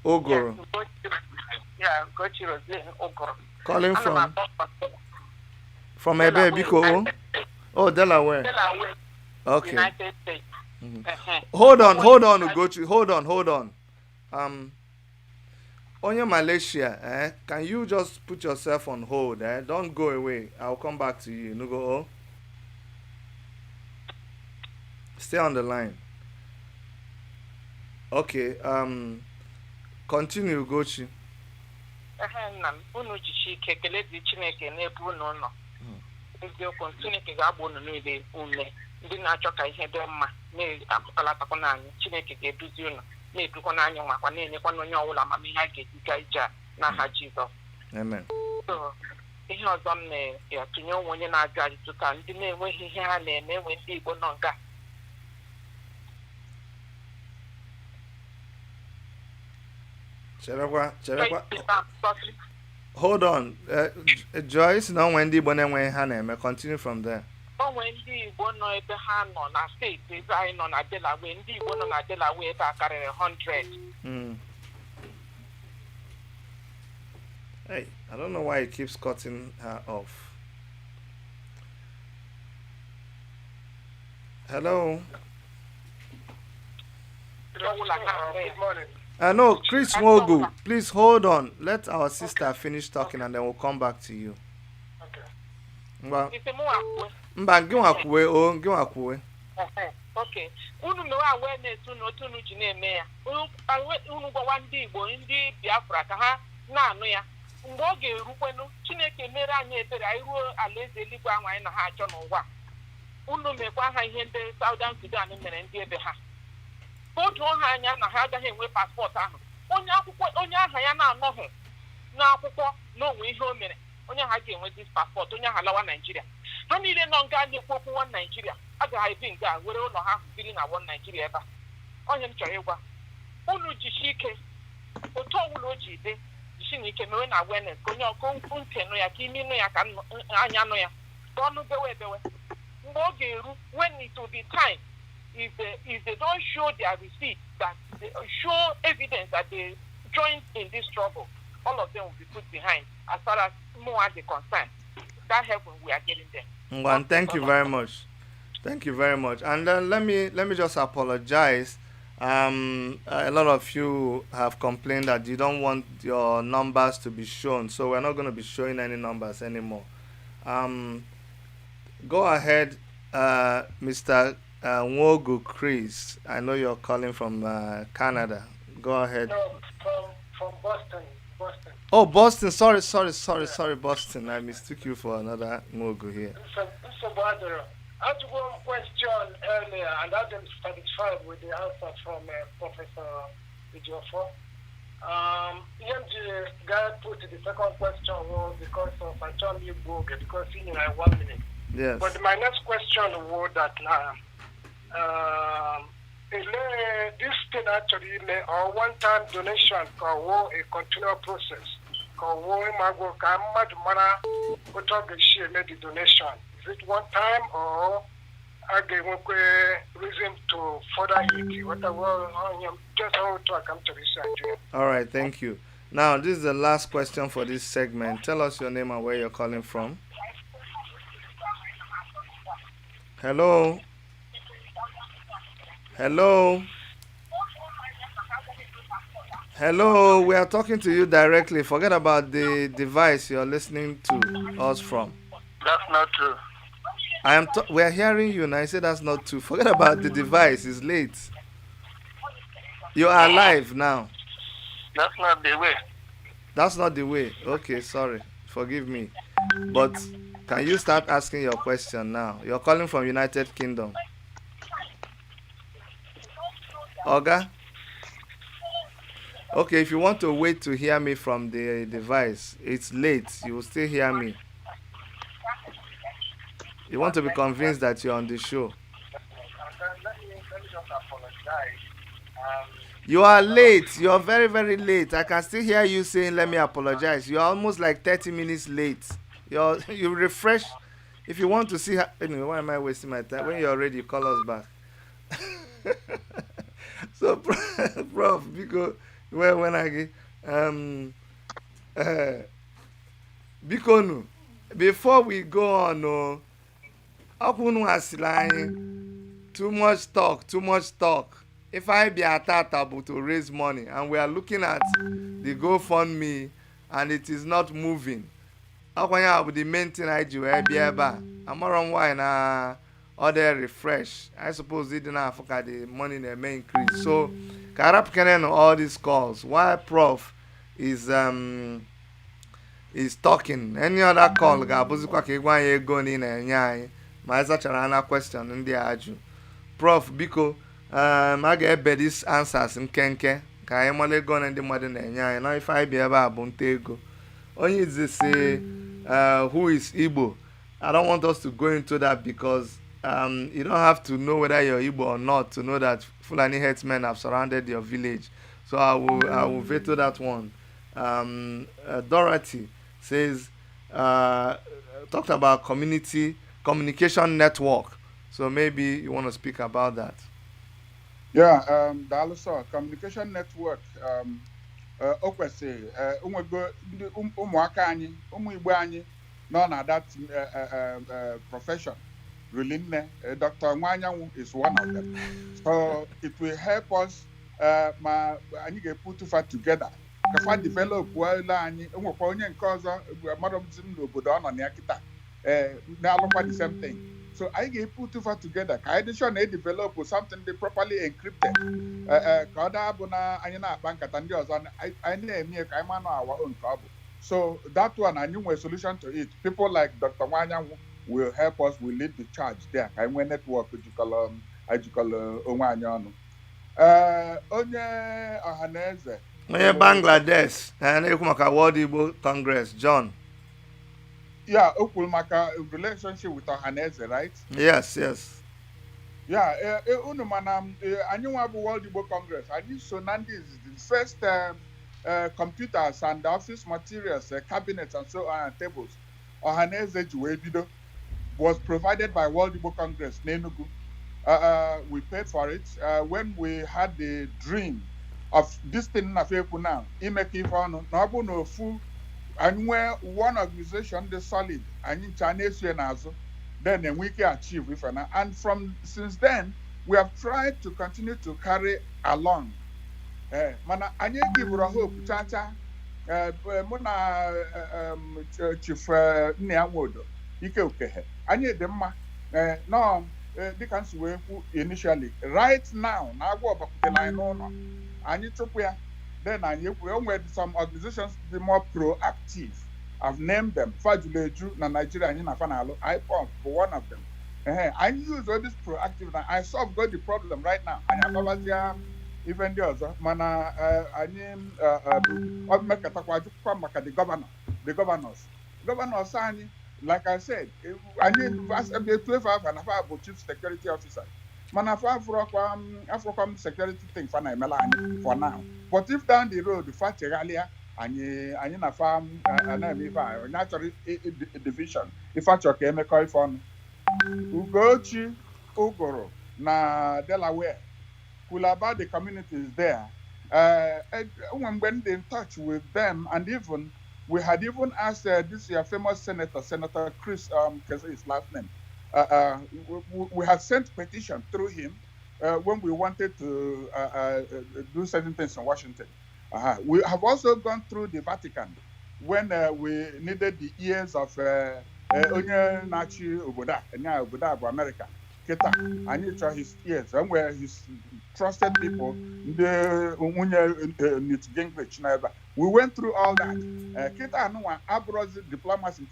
Ogoro. Yeah, Ugochi Roslyn Ogoro. Calling from Ebe Biko. Oh, Delaware. Okay. United States. Hold on, Ugochi. Hold on. On your Malaysia, can you just put yourself on hold? Don't go away. I'll come back to you. No go. Stay on the line. Okay. Continue, Ugochi. Ndị na-achọ ka ihe dị mma na-apụkọlatakwa n'anyị Chineke ga-eduzi unu na-edukwa n'anyị nwakwa na-enyekwa n'onye ọbụla amamihe a ga-ejiga ije a n'aha Jizọs. Amen. So ihe ọzọ m na-atụnye onwe onye na-ajụ ajụjụ ka ndị na-enweghị ihe ha na-eme enwe ndị Igbo nọ nga. Cherekwa. Hold on. Joyce, no when ndị Igbo na-enwe ihe ha na-eme. Continue from there. Onwe ndị Igbo nọ ebe ha nọ na steeti ebe anyị nọ na Delaware, ndị Igbo nọ na Delaware ebe a karịrị 100. Hey, I don't know why he keeps cutting her off. Hello. Good morning. No, Chris Wogu, please hold on. Let our sister finish talking and then we'll come back to you. Okay. Mba, gị nwakwuwe. Okay. Unu mewe awareness unu ji na-eme ya. Unu gwawa ndị Igbo, ndị Biafra ka ha na-anụ ya. Mgbe ọ ga-erukwenu, Chineke mere anyị ebere, anyị ruo alaeze eluigwe ahụ anyị na ha achọ n'ụwa. Unu mekwa ha ihe ndị Southern Sudan mere ndị ebe ha. Otu ha anya na ha agaghị enwe paspọtụ ahụ. Onye aha ya na-anọghị n'akwụkwọ n'onwe ihe o mere, onye ha ga-enwe dis paspọtụ, onye aha lawa Naijiria. Ha niile nọ nga na-ekwu okwu nwa Naijiria agaghị ebi nga were ụlọ ha biri na wọn Naijiria ebe a. Onye m chọrọ ịgwa unu jishi ike otu ọbụla o ji dị jishi na ike mewe na awareness ka onye ọkụ ntị nụ ya ka imi nụ ya ka anya nụ ya ka ọnụ bewe ebewe. Mgbe ọ ga-eru when it will be time, if they don't show their receipt, that they show evidence that they joined in this struggle, all of them will be put behind as far as more are concerned. That help when we are getting them. Ngwan, thank you very much. Thank you very much. And then let me just apologize. A lot of you have complained that you don't want your numbers to be shown, so we're not going to be showing any numbers anymore. Go ahead, Mr. Nwogu Chris. I know you're calling from Canada. Go ahead. No, from Boston. Oh, Boston. Sorry, Boston. I mistook you for another Nwogu here. I asked one question earlier, and I'm satisfied with the answer from Professor EJIOFOR. EMG guy put the second question was because of Anthony Igbo, because he knew 1 minute. Yes. But my next question was that this thing actually or one-time donation or a continual process. The donation. Is it one time or again reason to further it? Whatever, just how to come to research. All right, thank you. Now, this is the last question for this segment. Tell us your name and where you're calling from. Hello. Hello, we are talking to you directly. Forget about the device you're listening to us from. That's not true. We are hearing you now. I said that's not true. Forget about the device. It's late. You are live now. That's not the way. That's not the way. Okay, sorry. Forgive me. But can you start asking your question now? You're calling from United Kingdom. Oga? Okay, if you want to wait to hear me from the device, it's late. You will still hear me. You want to be convinced that you're on the show. Let me just apologize. You are late. You're very, very late. I can still hear you saying, let me apologize. You're almost like 30 minutes late. You refresh. If you want to see how, anyway, why am I wasting my time? When you're ready, call us back. So, Prof, because when I get, because before we go on, too much talk. If I be atatabu to raise money and we are looking at the GoFundMe and it is not moving, the main thing I do, I'm around why na other refresh. I suppose they didn't have the money they may increase. So, Karap Kenen all these calls. Why Prof is talking? Any other call? Gabuzikwa kegwa ye go ni na nyai. Ma isa charana question ndi aju. Prof biko I get these answers in Kenke. Ka anyị male go na ndị mmadụ na-enye anyị. Now if I be ebe a bụ nta ego. Onye is say who is Igbo? I don't want us to go into that because you don't have to know whether you're Igbo or not to know that Fulani headsmen have surrounded your village. So I will veto that one. Dorothy says talked about communication network. So maybe you want to speak about that. Yeah, the also communication network. Okwese umwego ụmụaka anyị ụmụ Igbo anyị nọ na that profession. Really, Dr. Nwanyanwu is one of them. So it will help us ma anyị ga-eputu fa together ka fa develop ele anyị nwekwa onye nke ọzọ madọbzi m n'obodo ọ nọ na ya kịta na-alụkwa the same thing. So anyị ga-eputu fa together ka anyị dị sure na develop something dị properly encrypted ka ọ daa bụ na anyị na-akpa nkata ndị ọzọ anyị na-eme ka anyị ma nọ awa nke ọ bụ. So that one anyị nwere solution to it. People like Dr. Nwanyanwu will help us, will lead the charge there ka anyị nwee network jikọrọ onwe anyị ọnụ. Onye ọhaneze onye Bangladesh na-ekwu maka World Igbo Congress, John. Yeah, o kwuru maka relationship with ọhaneze, right? Yes. Yeah, unu mana anyị nwa bụ World Igbo Congress. Anyị so na ndị the first computers and office materials, cabinets and so on, and tables ọhaneze ji wee bido was provided by World Igbo Congress n'Enugu. We paid for it when we had the dream of this thing na fekwu now imeke ife ọnụ na ọ bụ na ofu anyị nwee one organization dị solid anyị ncha na-esue n'azụ then enwe ike achieve ife na. And since then we have tried to continue to carry along mana anyị givụrụ hope chacha mụ na Chief Nne Nwodo Ike Okehe anyị dị mma no dịka m si wee kwu initially right now na agwa ọbakwutela anyị n'ụlọ anyị chụpụ ya then anyị ekwuru o nwere some organizations dị more proactive. I've named them. Fajuleju na Nigeria anyị na fanalụ IPOP for one of them. I use all this proactive na I solve the problem right now. Anyị akpabazia ife ndị ọzọ mana anyị mekatakwa ajụkwa maka the governors anyị. Like I said, anyị etu afa na fa bụ chief security officer mana fa afrọkwa security thing fa na emela anyị for now. But if down the road fa cheghalịa anyị na fa na-eme ife a onye achọrọ division ife achọrọ ka emekọ ife ọnụ. Ugochi Ụgụrụ na Delaware cool about the communities there. When they in touch with them, and even we had even asked this year famous Senator Chris, his last name. We had sent petition through him when we wanted to do certain things in Washington. We have also gone through the Vatican when we needed the ears of onye na-achị obodo bụ America. Keta, I need to his ears, and where his trusted people, the Newt Gingrich, we went through all that. Keta, no one, abroad diplomacy,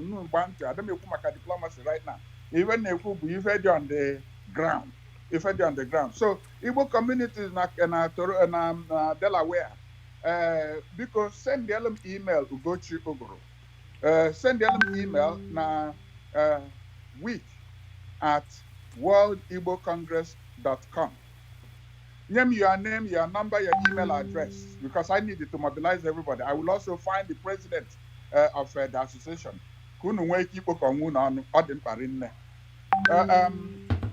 no banter. I don't know diplomacy right now. Even if you've heard on the ground, So, Igbo communities in Delaware, because send them email Ugochi Ogoro. Send them email na week at worldigbocongress.com. Name your name, your number, your email address, because I needed to mobilize everybody. I will also find the president of the association.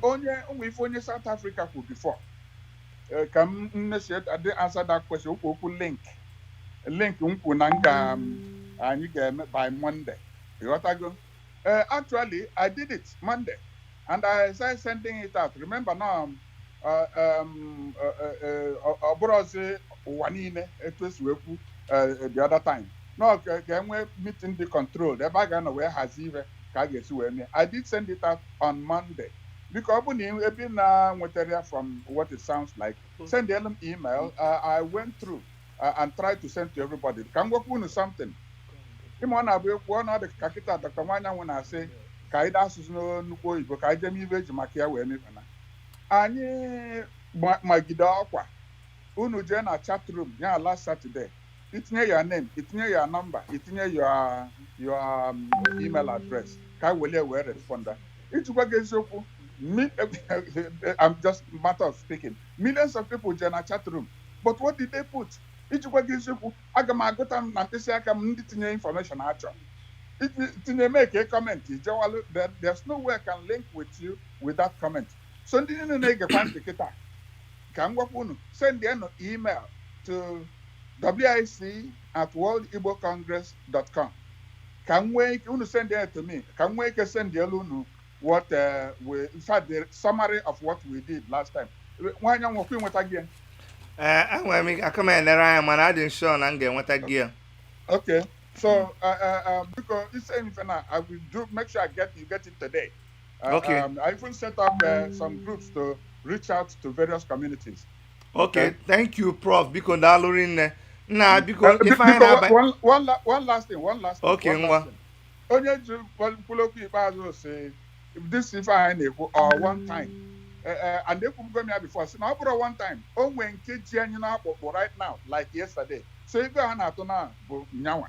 Only South Africa could before. I didn't answer that question. Link and you get by Monday. You got to go. Actually, I did it Monday, and I started sending it out. Remember now, Obroze Wanine the other time. No, can we meeting the control? The bag and where has even I did send it out on Monday. Because from what it sounds like, send them email. I went through and tried to send to everybody. Can work on something. One of the Kakita, Dr. Wanya, when I say, Kaida Susno, Nuko, Kaidemi Veg, Makia, and Magida, Unujena chat room, yeah, last Saturday. It's near your name, it's near your number, it's near your email address. Kawele will respond. It's what gets you. I'm just matter of speaking. Millions of people in a chat room. But what did they put? Each one gives you information. It make a comment. There's no way I can link with you with that comment. So send them an email to wic@worldigbocongress.com. Can we send it to me? Can we send the what in fact the summary of what we did last time? Why not working with again? I come in there, I am, and I didn't show and get what I gear. Okay. So because it's saying I will do make sure you get it today. Okay. I even set up some groups to reach out to various communities. Okay. Okay. Thank you, Prof. Because Dalorin. Nah, Mm. because if I Because have. one last thing, Okay, one last thing. Onye ji kwuloku ikpeazụ say if this if I na-ekwu or one time and ekwugo m ya before si na ọ bụrụ one time o nwee nke ji anyị na-akpụkpụ right now like yesterday so ego ha na-atụ na bụ nyanwa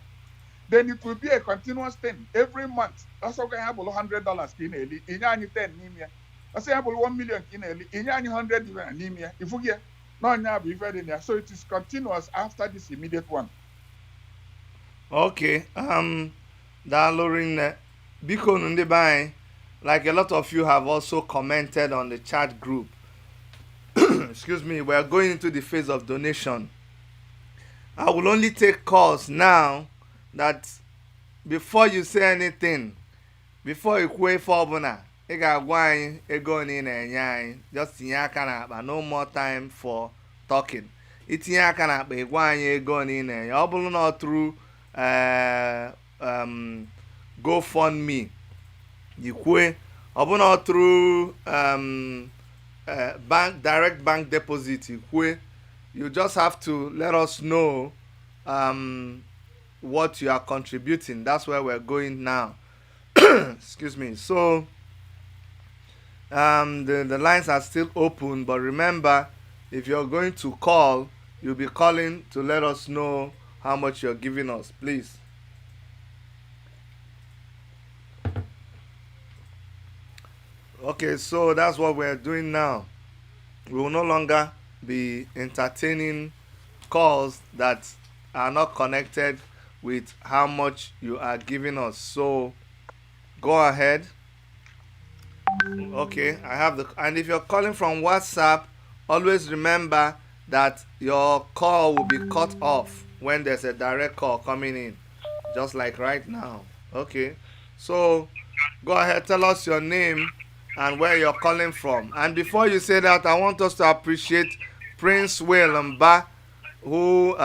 then it will be a continuous thing every month ọsọ ga ya bụrụ $100 ka ị na-eli inye anyị 10 n'ime ya ọsọ ya bụrụ 1 million ka ị na-eli inye anyị 100 million n'ime ya ifugi ya na ọnya bụ ife dị na ya so it is continuous after this immediate one. Okay. Dalorin. Because ndị be anyị, like a lot of you have also commented on the chat group. Excuse me, we are going into the phase of donation. I will only take calls now that before you say anything, before you kwuo ife ọbụla, ị ga-agwa anyị ego ole ị na-enye anyị. Just tinye aka n'akpa, no more time for talking. Itinye aka n'akpa, ịgwa anyị ego ole ị na-enye. Ọ bụrụ na ọ through GoFundMe, ikwe. Ọ bụrụ na ọ through direct bank deposit, ikwe. You just have to let us know what you are contributing. That's where we're going now. Excuse me. So the lines are still open, but remember, if you're going to call, you'll be calling to let us know how much you're giving us, please. Okay, so that's what we're doing now. We will no longer be entertaining calls that are not connected with how much you are giving us. So go ahead. Okay, I have and if you're calling from WhatsApp, always remember that your call will be cut off when there's a direct call coming in, just like right now. Okay, so go ahead, tell us your name and where you're calling from. And before you say that, I want us to appreciate Prince Willemba, who,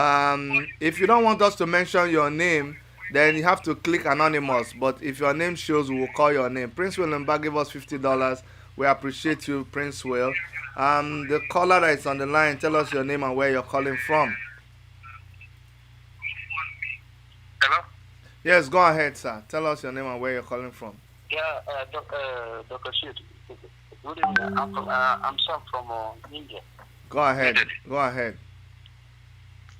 if you don't want us to mention your name, then you have to click anonymous. But if your name shows, we will call your name. Prince Willemba gave us $50. We appreciate you, Prince Will. The caller that is on the line, tell us your name and where you're calling from. Hello? Yes, go ahead, sir. Tell us your name and where you're calling from. Yeah, Dr. Shid. Good evening. I'm from India. Go ahead. Go ahead.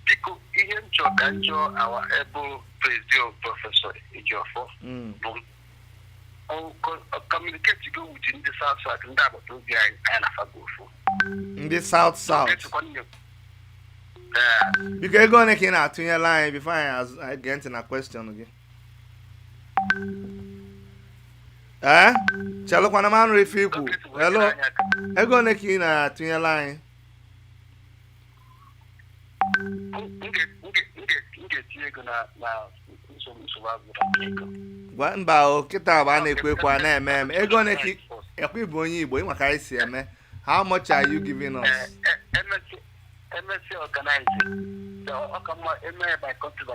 Because ihe nchọga njọ our able president Professor EJIOFOR communicate go with in the South South and that will be an Fargo. In the South. You can go and get to your line before I get in a question again. Chalo kwa na man refiku. Hello. Ego neki na to your line. Gwa mba o kita ba na-ekwe kwa na-eme ego neki ekwe bụ onye Igbo ịnwa ka isi eme. How much are you giving us? MSC organizing. So by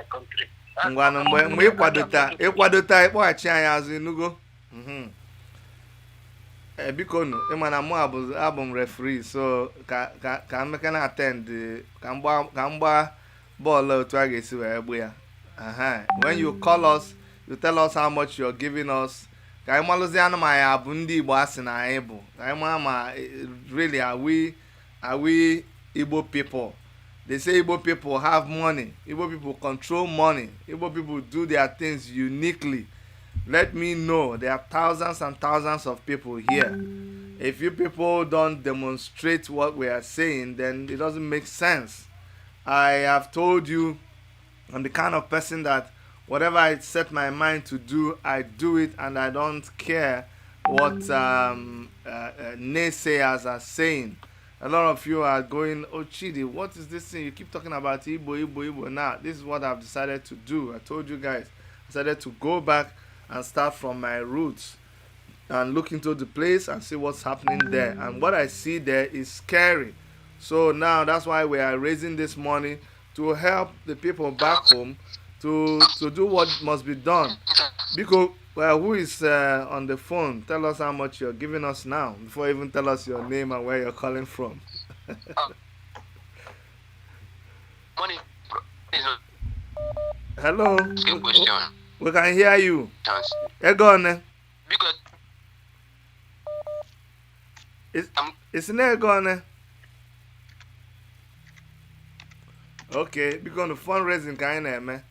country. Ngwanụ mgbe ịkwadota ịkpọghachi anyị azụ enugo. Biko nụ ịma na mụ abụ m referee, so ka mmeka na attend ka mgba bọọlụ otu a ga-esi wee gbu ya. When you call us, you tell us how much you're giving us. Ka anyị malụzi anụ ma ya bụ ndị Igbo asị na anyị bụ. Ka anyị maa ma really are we Igbo people. They say Igbo people have money. Igbo people control money. Igbo people do their things uniquely. Let me know. There are thousands and thousands of people here. If you people don't demonstrate what we are saying, then it doesn't make sense. I have told you, I'm the kind of person that whatever I set my mind to do, I do it, and I don't care what naysayers are saying. A lot of you are going, oh Chidi, what is this thing? You keep talking about Igbo. Now, this is what I've decided to do. I told you guys, I decided to go back and start from my roots and look into the place and see what's happening there. And what I see there is scary. So now that's why we are raising this money to help the people back home to do what must be done. Because well, who is on the phone? Tell us how much you're giving us now before even tell us your name and where you're calling from. Money is Hello. a question. We can hear you. Chance. Go on. Because It's not gone. Okay, because the fundraising kind of man.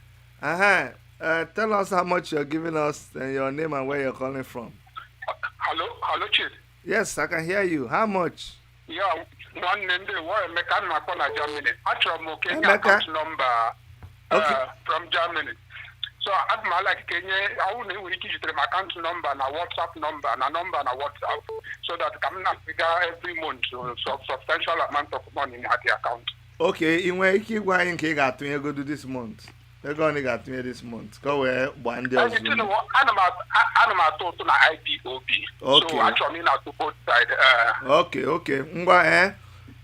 Tell us how much you're giving us and your name and where you're calling from. Hello, Chief. Yes, I can hear you. How much? Yeah, one name the war Emeka na Germany. Actually, Kenya account number from Germany. So I like Kenya. I will need to use my account number and a WhatsApp number and a number and a WhatsApp so that I can figure every month so substantial amount of money in the account. Okay, in where you going to get to go do this month? They're going to get to this month. Go where one day. I'm told to IPOB. Okay. So actually now to both sides. Okay. Ngwa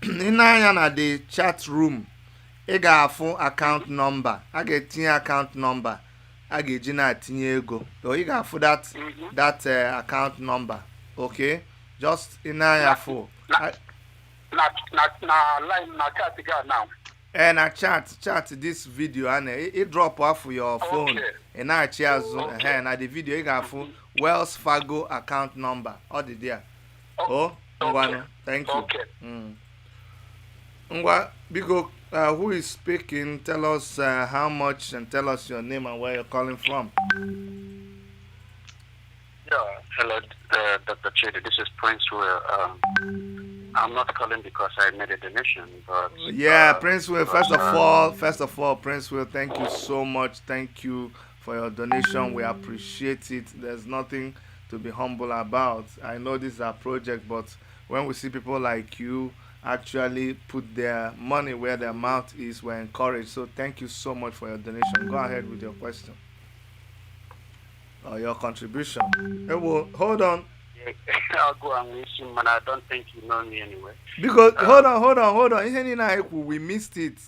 in na the chat room. I got phone account number. I get account number. I get Gina ego. So you got for that account number. Okay? Just in na phone. Na line na chat again now. And I chat this video and it drop off your phone. Okay. And I share and the video you got phone Wells Fargo account number. All the there. Oh, okay. Thank you. Okay. Ngwa, because who is speaking? Tell us how much and tell us your name and where you're calling from. Yeah, hello, Dr. Chidi. This is Prince Will. I'm not calling because I made a donation, but Prince Will. First of all, Prince Will, thank you so much. Thank you for your donation. We appreciate it. There's nothing to be humble about. I know this is our project, but when we see people like you actually put their money where their mouth is, we're encouraged. So thank you so much for your donation. Go ahead with your question or your contribution. Hey, well, hold on. I'll go and listen, man. I don't think you know me anyway. Because hold on. We missed it.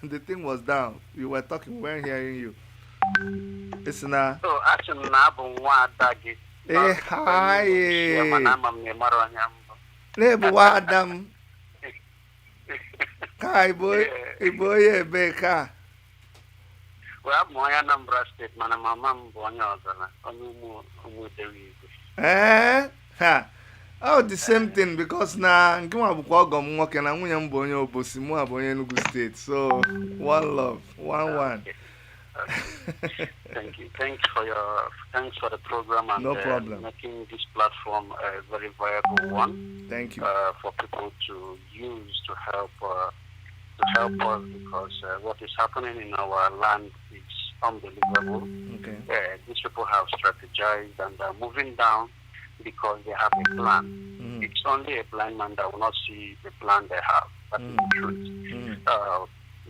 The thing was down. You were talking. We weren't hearing you. Listen now. So actually, now I'm one daggy. Hey, hi. Lebu Adam. Kai boy, boy, Beka. Well, I'm my Anambra State, man. My mom born Oh, the same thing because na ngima bukwa ogom nwoke na nwunye m bụ onye Obosi mụ abụ onye Enugu State. So, one love, one. Thanks for the program and no problem. Making this platform a very viable one. Thank you. For people to use to help us because what is happening in our land is unbelievable. Okay. These people have strategized and are moving down because they have a plan. It's only a blind man that will not see the plan they have. That is the truth.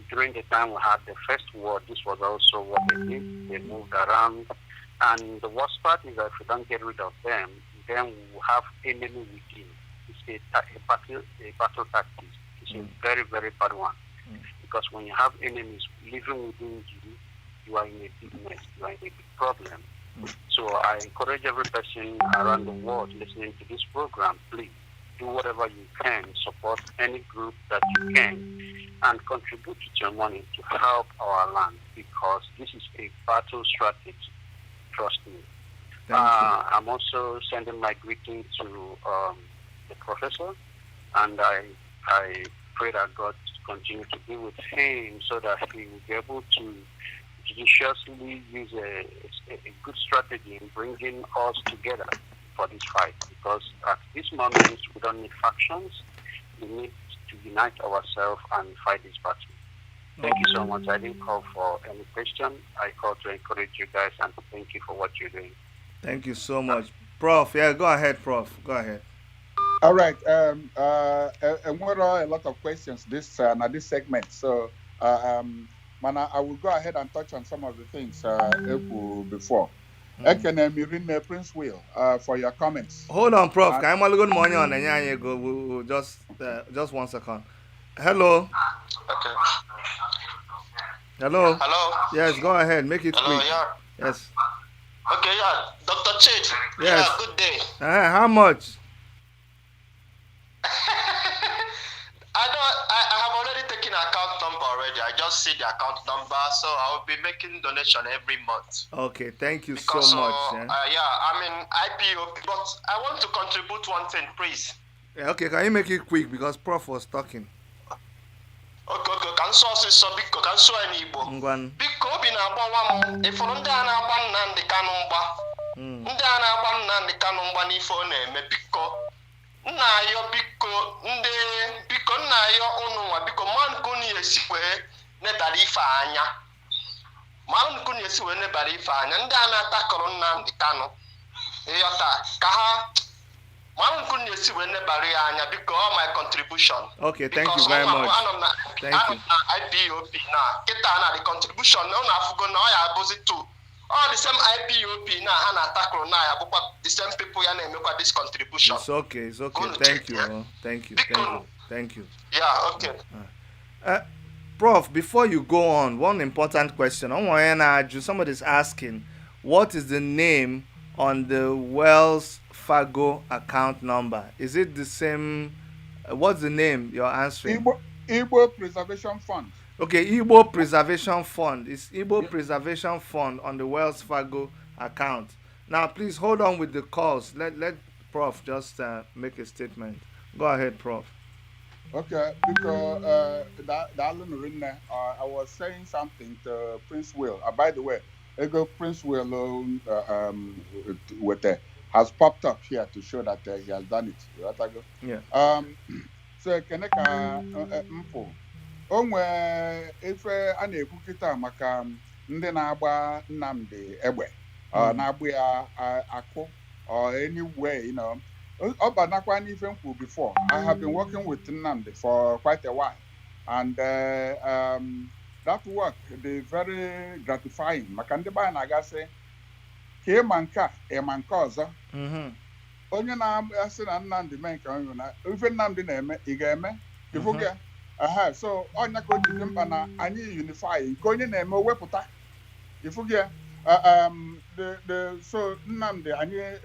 During the time we had the first war, this was also what they did. They moved around. And the worst part is that if we don't get rid of them, then we will have enemy within. It's a battle tactic. It's a very, very bad one. Because when you have enemies living within you, you are in a big mess. You are in a big problem. So I encourage every person around the world listening to this program, please do whatever you can, support any group that you can, and contribute with your money to help our land because this is a battle strategy. Trust me. I'm also sending my greeting to the professor, and I pray that God continue to be with him so that he will be able to judiciously use a good strategy in bringing us together for this fight. Because at this moment, we don't need factions. We need to unite ourselves and fight this battle. Thank you so much. I didn't call for any question. I called to encourage you guys and to thank you for what you're doing. Thank you so much. Prof, go ahead, Prof. Go ahead. All right. And what are a lot of questions this segment. So, man, I will go ahead and touch on some of the things before. Prince Will, for your comments. Hold on, Prof. Can I go morning on the go? Just 1 second. Hello. Okay. Hello. Hello. Yes, go ahead. Make it Hello. quick. Yeah. Yes. Okay. Yeah. Dr. Chid. Yes. Yeah. Good day. How much? I have already taken account number already. I just see the account number, so I will be making donation every month. Okay, thank you Because, so much. I'm in IPO, but I want to contribute one thing, please. Okay, can you make it quick because Prof was talking. Okay, ka nsọ ọsịsọ biko ka nsọ ya n'Igbo. Biko obi na-agbawa m ịfụrụ ndị a na-agba Nnamdi Kanu mgba. Ndị a na-agba Nnamdi Kanu mgba n'ife ọ na-eme biko. Nna ayọ biko nna ayọ unu nwa biko mmanụ ka unu esi wee nebara ife anya. Mmanụ ka unu esi wee nebara ife anya ndị a na-atakọrọ Nnamdi Kanu. Ịghọta ka ha mmanụ ka unu esi wee nebara ya anya biko all my contribution. Okay, thank you very much. Thank you. IPOP now. Kita na the contribution no na fugo na ya bozi too. All the same IPOP now ha na tackle now ya bukwa the same people ya na emekwa this contribution. It's okay. Thank you. Thank you. Yeah, okay. Prof, before you go on, one important question. Somebody's asking, what is the name on the Wells Fargo account number? Is it the same? What's the name you're answering? Igbo Preservation Fund. Okay, Igbo Preservation Fund. It's Igbo Preservation Fund on the Wells Fargo account. Now, please hold on with the calls. Let Prof just make a statement. Go ahead, Prof. Okay, because I was saying something to Prince Will. By the way, Prince Will has popped up here to show that he has done it. Yeah. So Keneka Mpo. Onwe ife a na-ekwu kịta maka ndị na-agba Nnamdi egbe na-agba ya akụ or anyway, you know. Ọ banakwa n'ife mkpu before. I have been working with Nnamdi for quite a while, and that work is very gratifying. Maka ndị be na-agasị ka ịma nke a ịma nke ọzọ. Onye na-asị na Nnamdi mee nke onye na ife Nnamdi na-eme ị ga-eme ifu gị. So onye ka o ji dị mkpa na anyị unify nke onye na-eme wepụta ifu gị. So Nnamdi anyị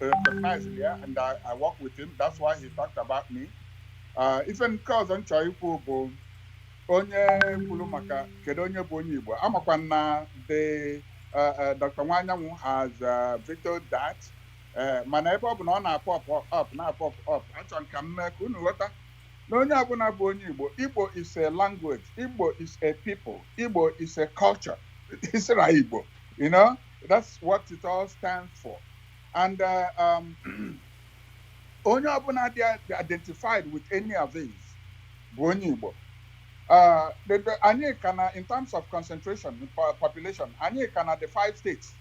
recognized ya, and I work with him. That's why he talked about me. Ife nke ọzọ nchọ ikwu bụ onye kwuru maka kedu onye bụ onye Igbo. Amakwa na Dr. Nwanyanwu has vetoed that. Mana ebe ọ bụ na ọ na-pop up achọ nka mme ka unu ghọta na onye ọbụla bụ onye Igbo. Igbo is a language. Igbo is a people. Igbo is a culture. It's not Igbo. You know, that's what it all stands for. And onye ọbụla dị identified with any of these bụ onye Igbo. Anyị kana in terms of concentration population, anyị kana the 5 states.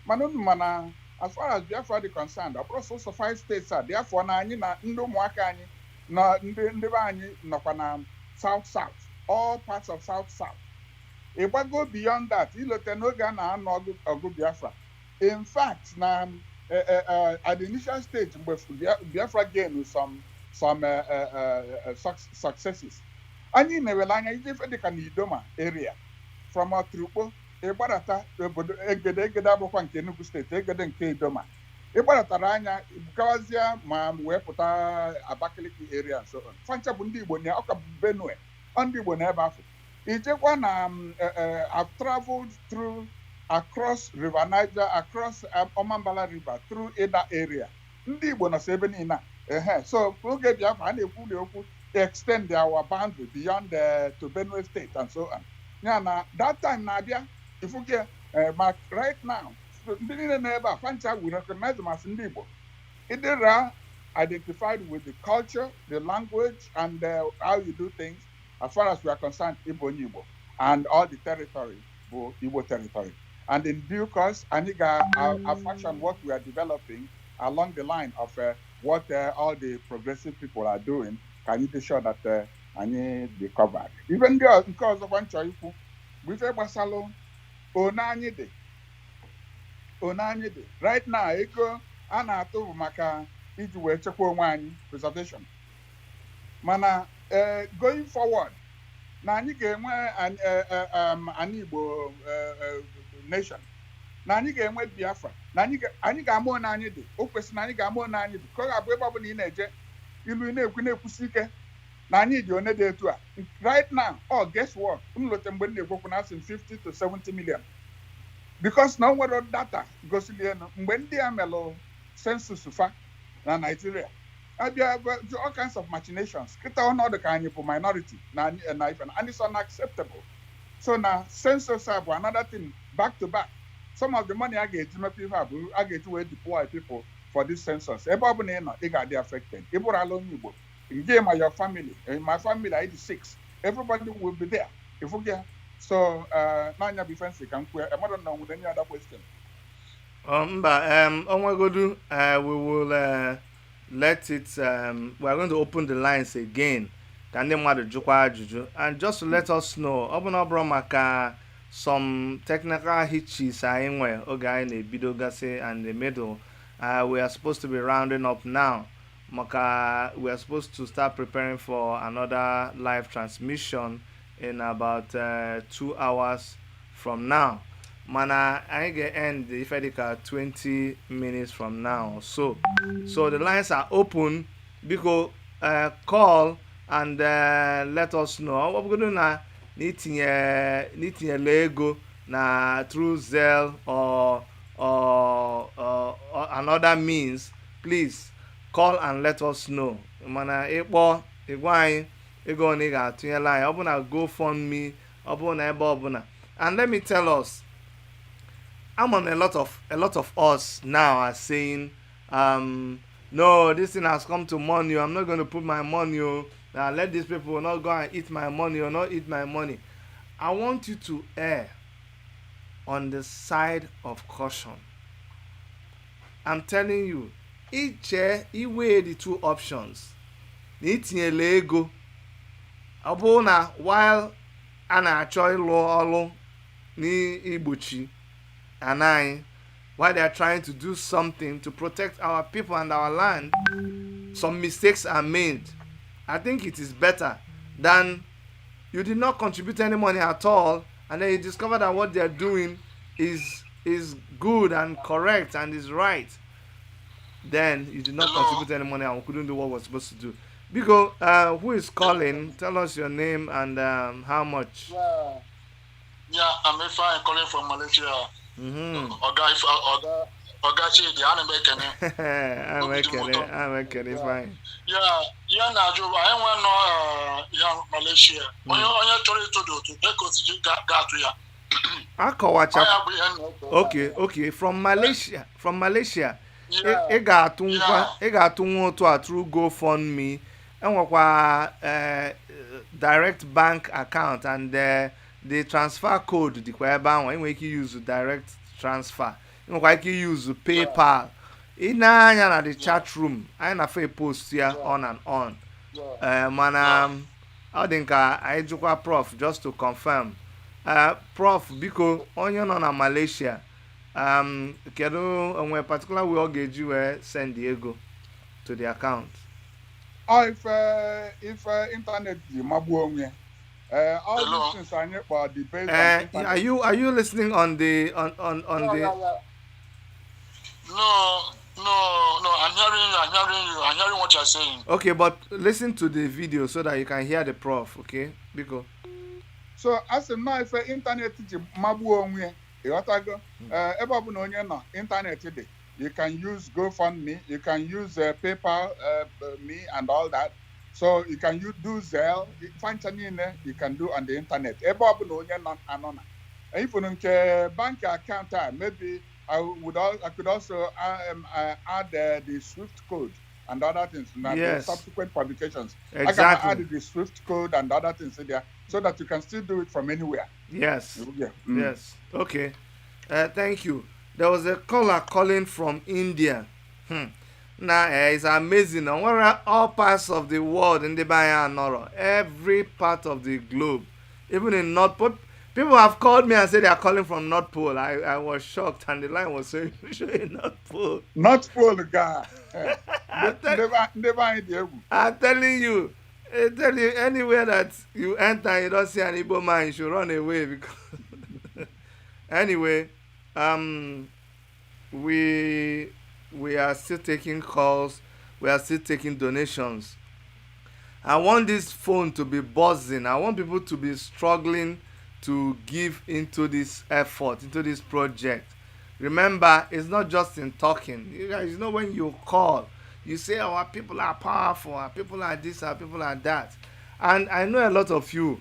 Mana as far as Biafra is concerned, across also 5 states are therefore na anyị na ndị ụmụaka anyị na ndị be anyị nọkwa na south, all parts of south. If I go beyond that, ilote n'oge a na-anọ ọgụ Biafra. In fact, na at the initial stage, Biafra gained some successes. Anyị na-ewele anya ife dịka n'Idoma area from Otrukpo ịgbarata obodo egede abụkwa nke Enugu steeti, egede nke Idoma. Ịgbaratara anya gawazia ma wee pụta Abakaliki area and so on. Fancha bụ ndị Igbo na ọka Benue, ndị Igbo na ebe afọ. Ijekwa na I've traveled through across River Niger, across Omambala River, through Eda area. Ndị Igbo na ebe niile. So oge Biafra a na-ekwu okwu extend our boundary beyond to Benue State and so on. Yeah, that time na-abịa ifuge right now ndị niile na-ebe a fancha we recognize them as ndị Igbo. They are identified with the culture, the language, and how you do things. As far as we are concerned, Igbo, and all the territory, Igbo territory. And in due course, Aniga, our faction, what we are developing along the line of what all the progressive people are doing, can you be sure that Ani be covered? Even because of one choice, we say Basalo, Onanyide. Right now, Eko, Anato Maka, Ijuwe Chekwo Wani, preservation. Mana going forward, na anyị ga-enwe an Igbo nation, na anyị ga-enwe Biafra, na anyị ga-ama onye anyị dị, o kwesịrị na anyị ga-ama onye anyị dị, ka ọ ga-abụ ebe ọ bụla ị na-eje ilu na-ekwusi ike na anyị dị one dị etu a. Right now, guess what? Unu lote mgbe m na-ekwokwu na asị 50 to 70 million. Because na o nwere data gosili elu mgbe ndị a melụ census fa na Nigeria, abịa all kinds of machinations. Kịta ọnọdụ ka anyị bụ minority na ife, and it's unacceptable. So na census bụ another thing back to back. Some of the money a ga-eji mepe ihe abụ a ga-eji wee deploy people for this census. Ebe ọ bụla ị nọ, ị ga-adị affected. Ị bụrụ ala onye Igbo, gị ma your family, my family I dị 6, everybody will be there. Ifugia. So n'anya bụ ife nsị ka m kwue. I don't know with any other question. Onwegodu, we will let it, we are going to open the lines again. Ka ndị mmadụ jụkwa ajụjụ, and just to let us know, ọ bụ na ọ bụrụ maka some technical hitches anyị nwe oge anyị na-ebido gasị and the middle, we are supposed to be rounding up now. Maka we are supposed to start preparing for another live transmission in about 2 hours from now. Mana I get end the Ifedika 20 minutes from now. So the lines are open. Because call and let us know. What we're gonna nitinye Lego na through Zelle or another means. Please call and let us know. Mana ịkpọ ịgwa anyị ego na ị ga-atụnyela anyị, ọ bụ na GoFundMe, ọ bụ na ebe ọbụla. And let me tell us, a lot of us now are saying, no, this thing has come to money. I'm not going to put my money. Let these people not go and eat my money or not eat my money. I want you to err on the side of caution. I'm telling you, iwe the two options. N'itinye ego. Ọ bụ na while a na-achọ ịlụ ọlụ n'igbochi anyị, while they are trying to do something to protect our people and our land, some mistakes are made. I think it is better than you did not contribute any money at all, and then you discover that what they are doing is good and correct and is right. Then you did not contribute any money and we couldn't do what we're supposed to do. Bigo, who is calling? Tell us your name and how much. Yeah, I'm fine, calling from Malaysia. Mm-hmm. I'm okay, fine. Yeah, now Joe, I want no young Malaysia. Onye chọrọ itodo to take us to to ya. Akawacha. Okay, from Malaysia. Ị ga-atụ nwa otu a through GoFundMe. Enwekwa direct bank account and the transfer code dịkwa ebe ahụ. Enwere ike use direct transfer. Enwekwa ike use PayPal. Ị na-anya na the chat room, anyị na-fe post ya on and on. Mana ọ dị nka anyị jụkwa Prof just to confirm. Prof, biko onye nọ na Malaysia, kedu onwe particular way ọ ga-eji wee send the ego to the account? If internet dị magbuo onwe, all these things anyị kpọ the based on internet. Are you listening on the on the? No, I'm hearing what you're saying. Okay, but listen to the video so that you can hear the Prof, okay? Because so as a now if internet dị magbuo onwe, ịghọtago, ebe ọ bụla onye nọ internet dị, you can use GoFundMe, you can use PayPal, me and all that. So you can do Zelle, you can do on the internet. Ebe ọ bụla onye nọ anọ na. If you nke bank account, maybe I could also add the SWIFT code and other things. Yes. The subsequent publications. Exactly. I can add the SWIFT code and other things in there so that you can still do it from anywhere. Yes. Yeah. Yes. Okay. Thank you. There was a caller calling from India. Now, it's amazing. Where all parts of the world in the Bayan, every part of the globe, even in North Pole. People have called me and said they are calling from North Pole. I was shocked, and the line was showing North Pole. North Pole, guy. I'm telling you, I tell you, anywhere that you enter, you don't see an Igbo man, you should run away because. Anyway, um, we we are still taking calls. We are still taking donations. I want this phone to be buzzing. I want people to be struggling to give into this effort, into this project. Remember, it's not just in talking. You guys, you know, when you call, you say, "Oh, our people are powerful. Our people are this. Our people are that." And I know a lot of you.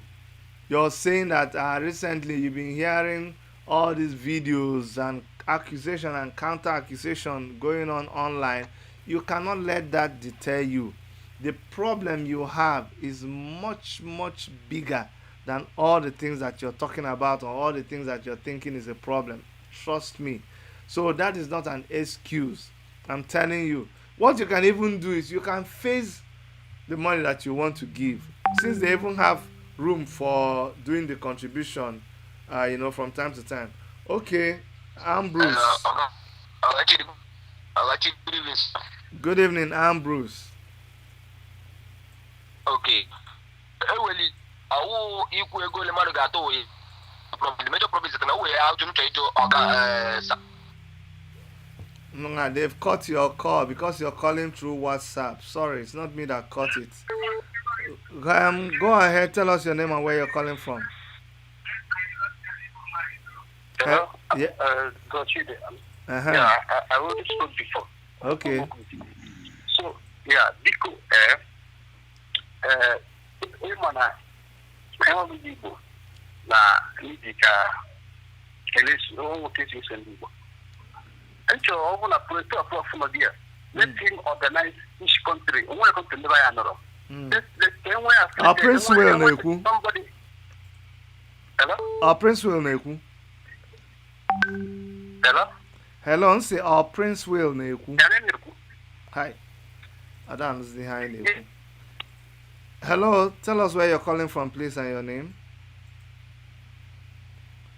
You're saying that recently you've been hearing all these videos and accusation and counter accusation going on online. You cannot let that deter you. The problem you have is much much bigger than all the things that you're talking about or all the things that you're thinking is a problem. Trust me. So that is not an excuse. I'm telling you. What you can even do is you can face the money that you want to give, since they even have room for doing the contribution, from time to time. Okay, Ambrose. Good evening, sir. Good evening, Ambrose. Okay. Eweli, awu ikwu ego le mmadụ ga-atọ oyi. The major problem is that now we are to No, they've cut your call because you're calling through WhatsApp. Sorry, it's not me that cut it. Go ahead, tell us your name and where you're calling from. Hello? Yeah. Got you there. Uh-huh. Yeah, I already spoke before. Okay. So, yeah, Biko, Imana, Igbo, na Nidika, Elisi, all cases in Igbo. And so, all the project of Flodia, let him organize each country. One country never another. Our Prince will Neku. Somebody. Hello? Our Prince will Neku. Hello? Hello, say our Prince will Neku. Hi. I don't understand how Neku. Hello, tell us where you're calling from, please, and your name.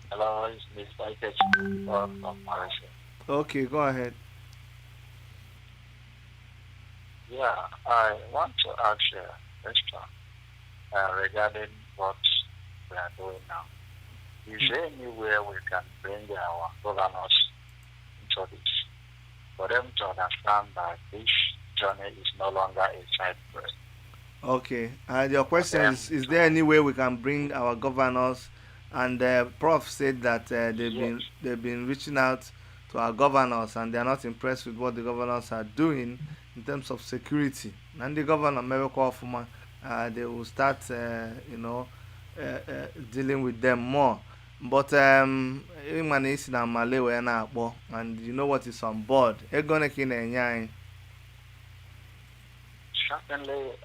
Hello, it's Mr. Ikechi from Malaysia. Okay, go ahead. Yeah, I want to ask you a question regarding what we are doing now. Is there anywhere we can bring our governors into this for them to understand that this journey is no longer a side quest? Okay, and your question is there any way we can bring our governors? And Prof said that they've been reaching out to our governors and they are not impressed with what the governors are doing in terms of security. And the governor, they will start, dealing with them more. But and you know what is on board. Certainly,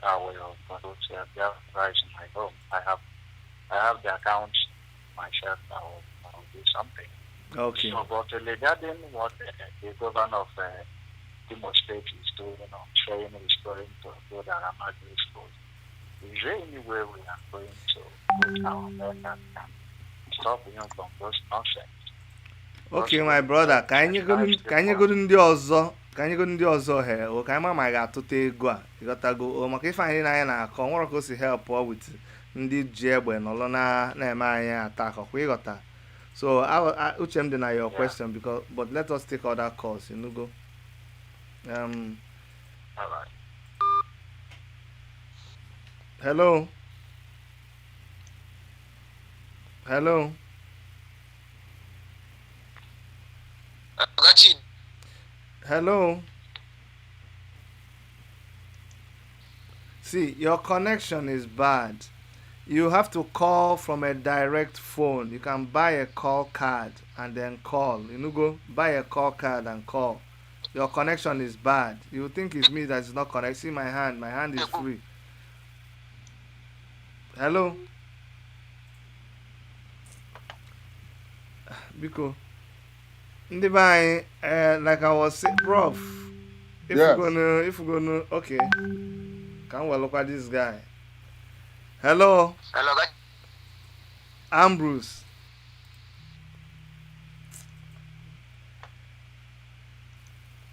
I will put their price in my home. I have the account myself. I will do something. Okay. So, but regarding what the governor of Imo State is doing, saying he's going to build a Ramadri school, is there any way we are going to put our men and stop him from those nonsense? Okay, my brother, can you go to ndị ọzọ? Ka anyị go ndị ọzọ here o ka anyị ma ga-atụta ego a ịghọtago o maka ife anyị na anyị na-akọ nwere ka o si help with ndị ji egbe nọrọ na-eme anyị attack ọkwa ịghọta. So uche m dị na your question but let us take other calls, go. All right. Hello. Hello. See, your connection is bad. You have to call from a direct phone. You can buy a call card and then call. Go buy a call card and call. Your connection is bad. You think it's me that is not connected. See my hand. My hand is free. Hello. Biko. Like I was saying, Prof. If we're gonna, okay. Can we look at this guy? Hello. Hello, guys. Ambrose.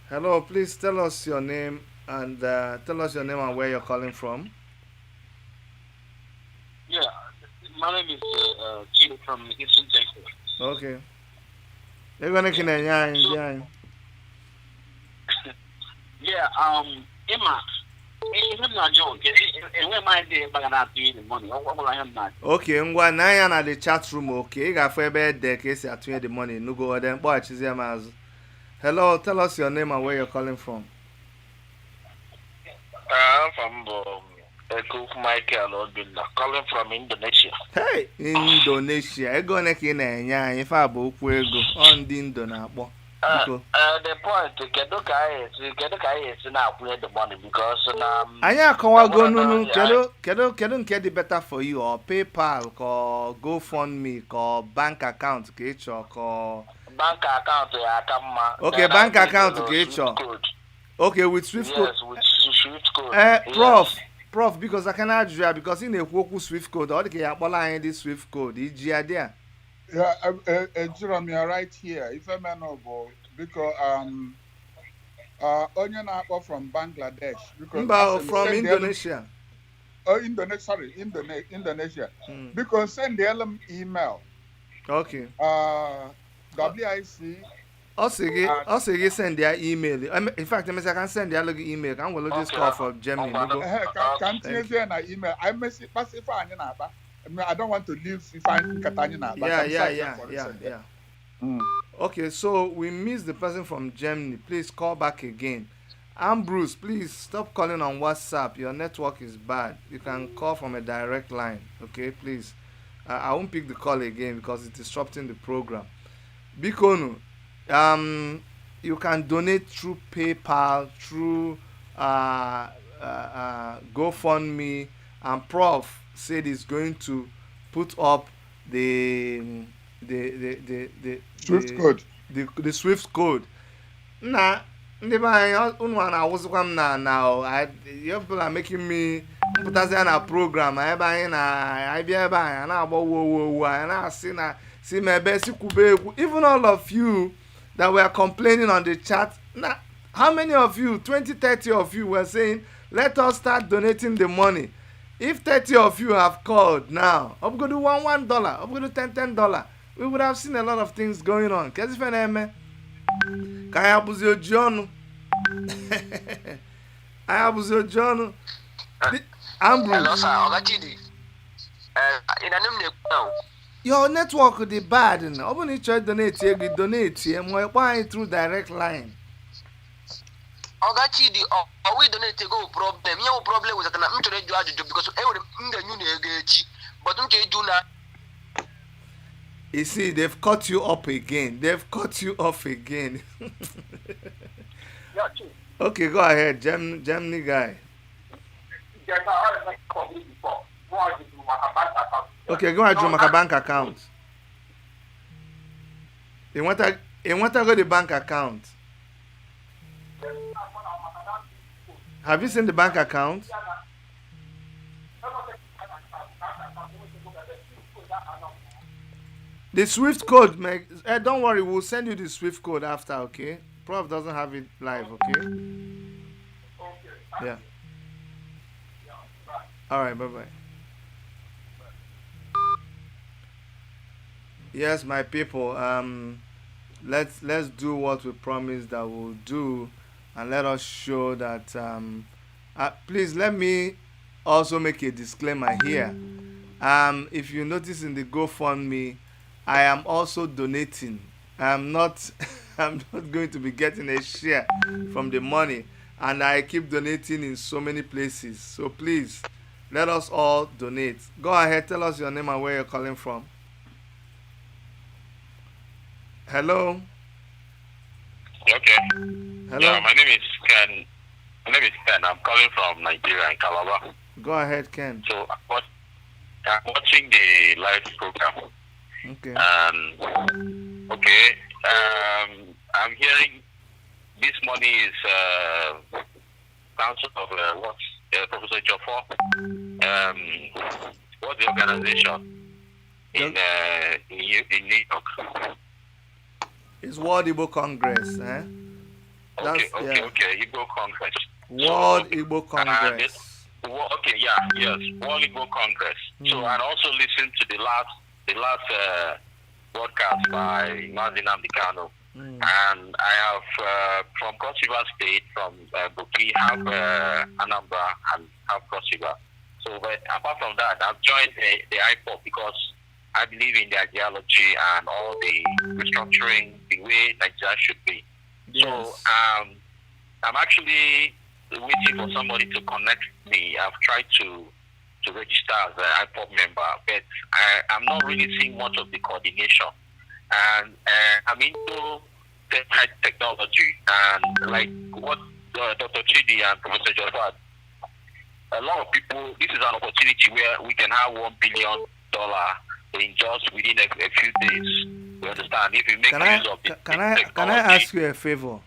Hello, please tell us your name and where you're calling from. My name is Chido from Eastern Texas. Okay. They're gonna kill a Yeah, Emma, I'm not joking. And when my day, but I'm not doing the money. What I am not. Okay, ngwa na ya na the chat room. Okay, ị ga-afụ ebe ede ka esi atụnye the money. Nugo then kpọghachizi ya mazụ. Hello, tell us your name and where you're calling from. I'm from Michael Odbilla, calling from Indonesia. Hey, Indonesia. Ego one ka ị na-enye anyị ife a bụ okwu ego. Ọ ndị Indo na-akpọ. The point, kedu ka anyị esi na-akwụnye the money because anyị akọwago nunu kedu nke dị better for you or PayPal ka GoFundMe ka bank account ka ị chọọ ka bank account ya aka mma. Okay, bank account ka ị chọọ. Okay, with Swift code. Yes, with Swift code. Prof, because I can ajụ ya because ị na-ekwu okwu Swift code, ọ dị ka ya akpọla anyị dị Swift code iji ya dị a. Yeah, Jerome, you're right here. If I'm because onye na-akpọ from Bangladesh. Because from Indonesia. Indonesia. Because send them email. Okay. WIC. Also, send their email. In fact, I can send their email. I'm going to just call for Germany. Can't you send an email? I mess it. I don't want to leave if I'm Catania. Yeah. Okay, so we missed the person from Germany. Please call back again. Bruce, please stop calling on WhatsApp. Your network is bad. You can call from a direct line. Okay, please. I won't pick the call again because it's disrupting the program. Bikonu, you can donate through PayPal, through GoFundMe, and Prof said he's going to put up the Swift code. The Swift code. Nah, ndị be anyị unu na-awụzikwa m na you people are making me mpụtazi na program ebe anyị na-abịa ebe anyị na-agba wo anyị na-asị na si ma ebe si kwube egwu. Even all of you that were complaining on the chat, now how many of you, 20-30 of you were saying let us start donating the money? If 30 of you have called now, I'm going to do $1, I'm going to $10, we would have seen a lot of things going on. Kezi feneme? Kaya buzi ojionu. Aya buzi ojionu. Hello, sir. Ogachidi. Your network is bad. Open each other donate, you donate. I'm buying through direct line. Ogachidi, we donate to go problem. You have problem with that. I'm trying to judge because every but I'm trying to na. You see, they've cut you up again. Okay, go ahead, Germany guy. Okay, go ahead, do my bank account. You want to go the bank account? Have you seen the bank account? The Swift code, don't worry, we'll send you the Swift code after, okay? Prof doesn't have it live, okay? Yeah. All right, bye-bye. Yes, my people, let's do what we promised that we'll do, and let us show that, please let me also make a disclaimer here. If you notice in the GoFundMe, I am also donating. I'm not going to be getting a share from the money, and I keep donating in so many places. So please, let us all donate. Go ahead, tell us your name and where you're calling from. Hello. Okay. Hello. Yeah, my name is Ken. I'm calling from Nigeria in Calabar. Go ahead, Ken. So I'm watching the live program. Okay. I'm hearing this money is council of Professor EJIOFOR. What's the organization in New York? It's World Igbo Congress, Okay, Igbo Congress. World Igbo Congress. Well, okay, yeah, yes, World Igbo Congress. So, and also listen to the last broadcast by Mazin Amdekano. And I have from Cross River State, from Buki, have Anambra, and have Cross River. So, but apart from that, I've joined the IPOP because I believe in the ideology and all the restructuring, the way Nigeria should be. Yes. So, I'm actually waiting for somebody to connect me. I've tried to register as an IPOP member, but I'm not really seeing much of the coordination. And I'm into technology, and like what Dr. Chidi and Professor Joseph, a lot of people, this is an opportunity where we can have $1 billion in just within a few days. You understand? If you make use of the technology. Can I ask you a favor?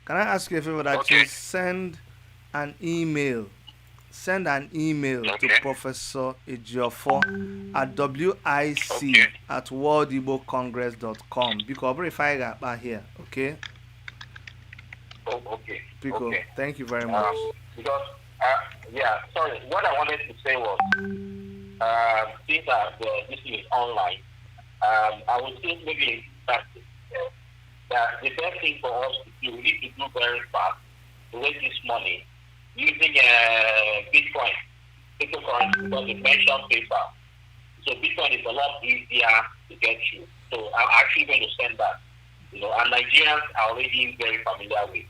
Can I ask you a favor that you send an email? Send an email to Professor EJIOFOR at WIC at worldigbocongress.com. Because if I got back here, okay? Oh, okay. Pico, okay. Thank you very much. Because, yeah, sorry. What I wanted to say was, since this is online, I would think maybe that the best thing for us to do, we need to do very fast to raise this money using Bitcoin, cryptocurrency, because it mentions paper. So Bitcoin is a lot easier to get you. So I'm actually going to send that. And Nigerians are already very familiar with,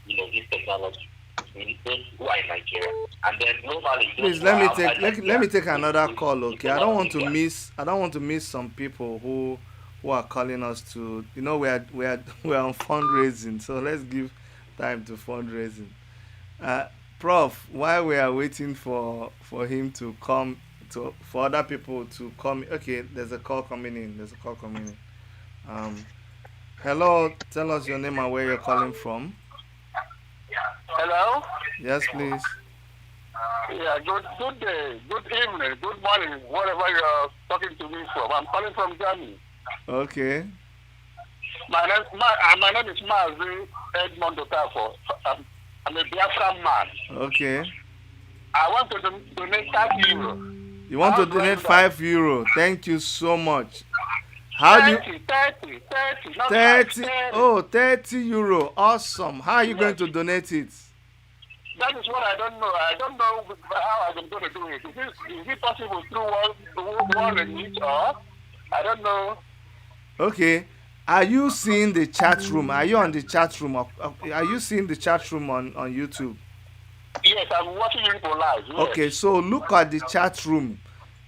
this technology. Those who are in Nigeria, and then globally. Please let me take another call, okay? I don't want to miss some people who are calling us to. We are on fundraising, so let's give time to fundraising. Prof, while we are waiting for him to come, for other people to come. Okay, there's a call coming in. Hello, tell us your name and where you're calling from. Hello? Yes, please. Yeah, good day, good evening, good morning, whatever you're talking to me from. I'm calling from Germany. Okay. My name is Mazi Edmond Otafo. I'm a Biafran man. Okay. I want to donate €5. You want to donate €5? Thank you so much. How 30? Oh, €30. Awesome. How are you going to donate it? That is what I don't know. I don't know how I'm going to do it. Is it possible through one and each, or I don't know. Okay. Are you seeing the chat room? Are you on the chat room? Are you seeing the chat room on YouTube? Yes, I'm watching it live. Yes. Okay, so look at the chat room.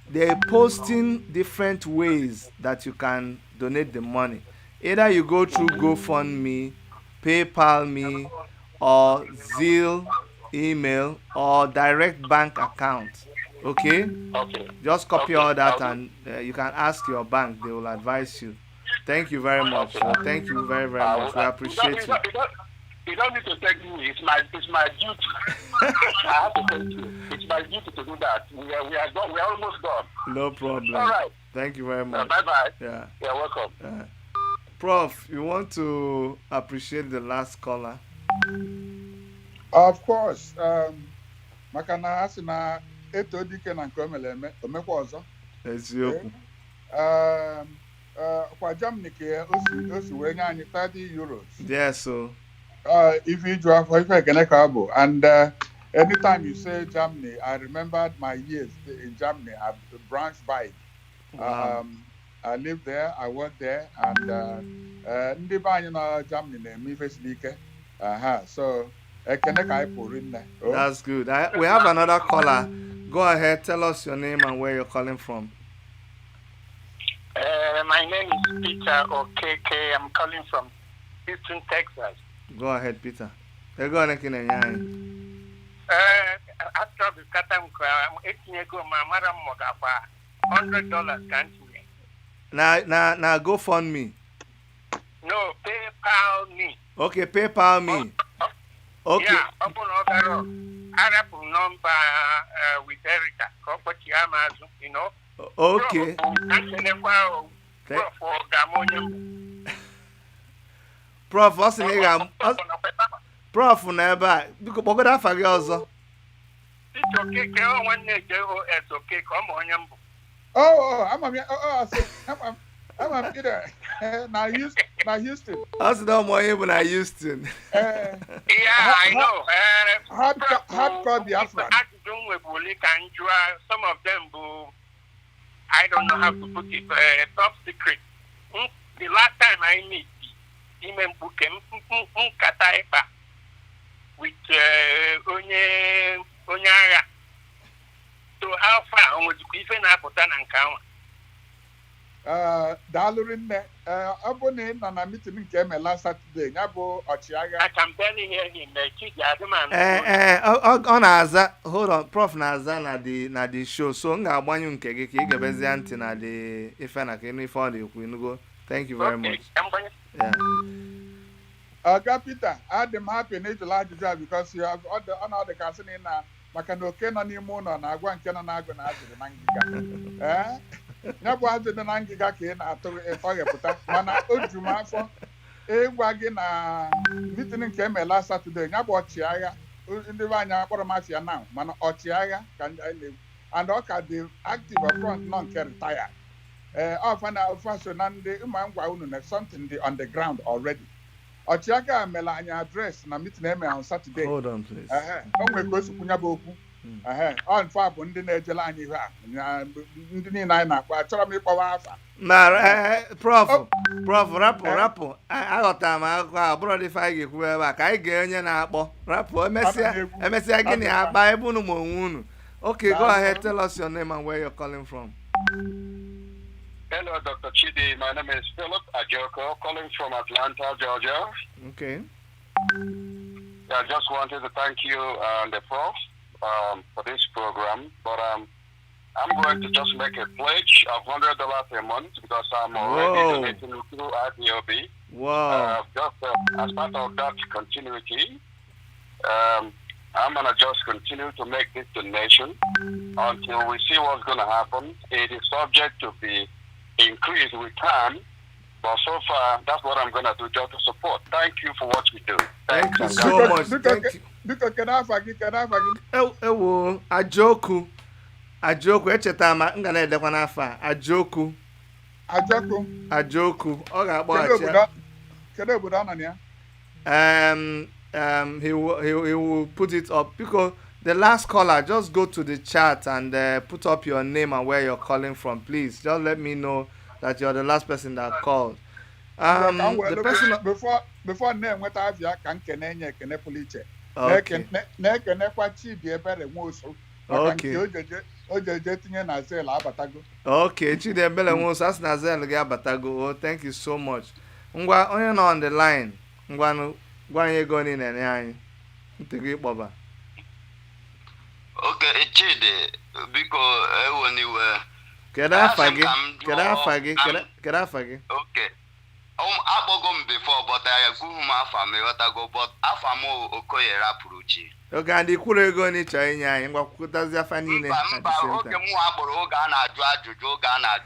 They're posting different ways that you can donate the money. Either you go through GoFundMe, PayPal me, or Zelle, email, or direct bank account. Okay? Just copy all that and you can ask your bank. They will advise you. Thank you very much. So thank you very, very much. We appreciate you. You don't need to thank me. It's my duty. I have to thank you. It's my duty to do that. We are done. We are almost done. No problem. All right. Thank you very much. Bye-bye. Yeah. You're welcome. Prof, you want to appreciate the last caller? Of course. Makana asina eto dike na nkomele omekwa ọzọ. Eziokwu. Kwa Germany ke osi wee nye anyị €30. Yes, so. If you drive for Ifekenekabo, and anytime you say Germany, I remembered my years in Germany at Braunschweig. Wow. I lived there, I worked there, and ndị be anyị na Germany na-eme ife siri ike. So that's good. We have another caller. Go ahead, tell us your name and where you're calling from. My name is Peter Okeke. I'm calling from Houston, Texas. Go ahead, Peter. Go on, after the Katam, $100 can't me. Now, go fund me. No, PayPal me. Okay, PayPal me. Okay. Yeah, open overall. Arab number with Erica. You know. Okay. Prof, what's the name? Prof, never. Because what got for you also? It's okay, one it's okay, come on, Yambo. I'm either. Now Houston. That's not more even I Houston. Yeah, I know. Hardcore Biafran. Some of them, I don't know how to put it, top secret. The last time I meet him and book him, with Onyara. So how far would you even have put an encounter? Dalurin, Abone, and I'm meeting him last Saturday. Nabo Ochiaga. I can barely hear him. On Aza, hold on, Prof Naza na the show. So nga agbanyu nke gị ka ị ga-ebezi ntị na the ife na ka ife ọ na-ekwu go. Thank you very much. Yeah. Peter, I'm happy na ijula ajụjụ because you have all the casting in maka na oke nọ n'ime ụlọ na-agwa nke nọ na-agụ na ajụrụ na ngịga. Ya bụ ajụjụ na ngịga ka ị na-atụ ọghepụta mana o ju m afọ ịgwa gị na meeting nke emela Saturday ya bụ ọchịagha ndị be anyị akpọrọ mafia now mana ọchịagha ka anyị na-egwu and ọ ka dị active front nọ nke retire ọfa na ofe so na ndị ịma ngwa unu na something dị on the ground already. Ọchịagha mela anyị address na meeting eme on Saturday. Hold on please. O nwere ka o si kwunya bụ okwu. Ọ bụ ndị na-ejela anyị ihe a ndị niile anyị na-akpọ achọrọ m ịkpọwa afa. Prof rapụ aghọtara m akụkọ a bụrụ dị anyị ga-ekwu ebe a ka anyị ga onye na-akpọ rapụ emesịa gịnị akpa ebe unu ma onwe unu. Okay, go ahead, tell us your name and where you're calling from. Hello, Dr. Chidi. My name is Philip Ajoko, calling from Atlanta, Georgia. Okay. I just wanted to thank you and the prof for this program, but I'm going to just make a pledge of $100 a month because I'm already donating through IPOB. Wow. Just as part of that continuity, I'm going to just continue to make this donation until we see what's going to happen. It is subject to be increased with time, but so far, that's what I'm going to do just to support. Thank you for what you do. Thank you so much. Can I forgive? Ewo, Ajoku, echeta ma nga na-edekwa n'afa Ajoku. Ọ ga-akpọ Kedu obodo ọ nọ ya? He will put it up because the last caller, just go to the chat and put up your name and where you're calling from, please. Just let me know that you're the last person that called. The person before name nweta avia ka nkene nye ekene puliche. Na-ekene kwa Chidi Ebere Nwosu. Okay. Ojeje tinye na zel abatago. Okay, Chidi Ebere Nwosu as na zel gị abatago. Oh, thank you so much. Ngwa onye nọ on the line. Ngwa anyị ego ni na anyị. Ntị kpọba. Okay, Chidi, biko ewoniwe. Kedu afa gị? Okay. Akpọgo m before, but I kwughị m afa m ịghọtago, but afa m Okoye rapụrụ chi. Oge ndị kwuru ego n'ịchọ inye anyị ngwakwụtazi afa niile. Mba, oge mụnwa akpọrọ oge a na-ajụ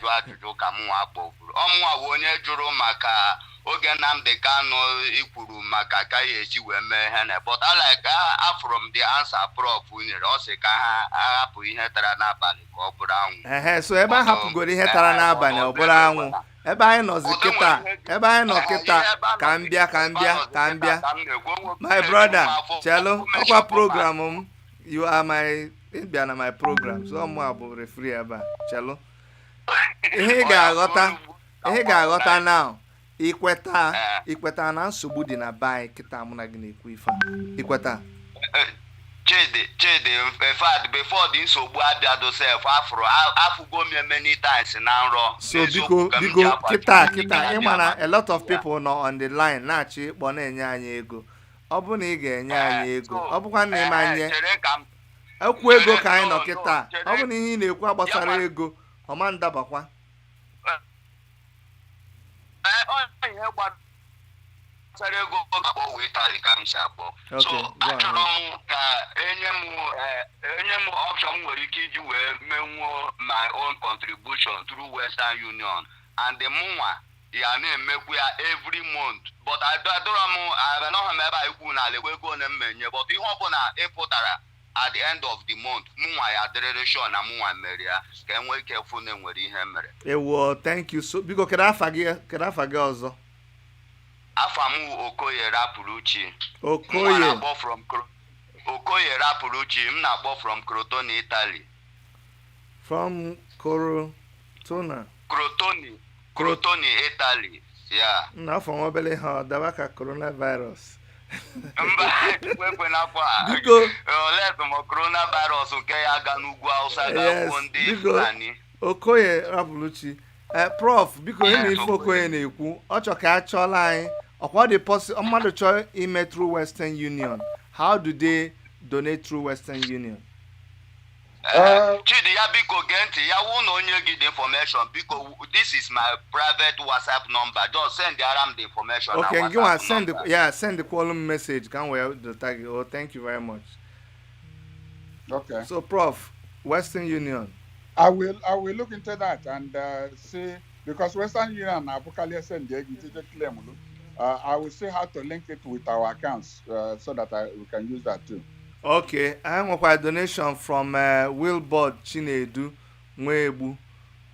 ajụjụ ka mụnwa akpọkwuru. Ọmụnwa bụ onye jụrụ maka oge Nnamdi Kanu ikwuru maka ka ya eji wee mee ihe na but afụrụ m the answer prof nyere ọ sị ka ha ahapụ ihe tara n'abalị ka ọ bụrụ anwụ. So ebe a hapụgoro ihe tara n'abalị ọ bụrụ anwụ. Ebe anyị nọzi kịta ka m bịa. My brother, Chelo, ọkwa program m. You are my bịa na my program. So mụ abụ referee ebe a. Chelo. Ihe ị ga-aghọta now. Ikweta na nsogbu dị na bai kịta mụ na gị na-ekwu ife. Ikweta. Chidi, in fact, before the nsogbu abịado sef afụgo m many times na nrọ. So biko kịta ịma na a lot of people nọ on the line na-achị ịkpọ na-enye anyị ego. Ọ bụ na ị ga-enye anyị ego. Ọ bụkwa na ịma anyị ekwu ego ka anyị nọ kịta. Ọ bụ na ihe ị na-ekwu gbasara ego ọma ndabakwa. Ego akpọ wee tali ka m si akpọ. So achọrọ m ka enye m option nwere ike iji wee menwuo my own contribution through Western Union and the mụnwa ya na-emekwu ya every month but adọrọ m anọghị m ebe a ikwu na ala ego one m menye but ihe ọbụla ịpụtara at the end of the month mụnwa ya dịrịrị sure na mụnwa mere ya ka enwee ike fụ na enwere ihe mere. Ewo, thank you so. Biko kedu afa gị ọzọ? Afa m Okoye Rapụrụchi. Okoye. Okoye Rapụrụchi, m na-akpọ from Crotone, Italy. From Crotone, Italy. Yeah. Na from obele ha dawa ka coronavirus. Mba, Biko. Let mo coronavirus nke ya ga n'ugwu Hausa ga ndị Fulani. Okoye Rapụrụchi. Prof, biko ihe ife Okoye na-ekwu, ọ chọ ka a chọọla anyị. Ọkwa dị mmadụ chọọ ime through Western Union. How do they donate through Western Union? Chidi ya biko genti ya wụ na onye gị the information biko this is my private WhatsApp number, just send the aram the information. Okay, give us send the column message. Can we the tag? Oh, thank you very much. Okay. So, Prof, Western Union. I will look into that and see, because Western Union Abukali send the claim. I will see how to link it with our accounts so that we can use that too. Okay, I have a donation from Wilbord Chinedu Mwebu.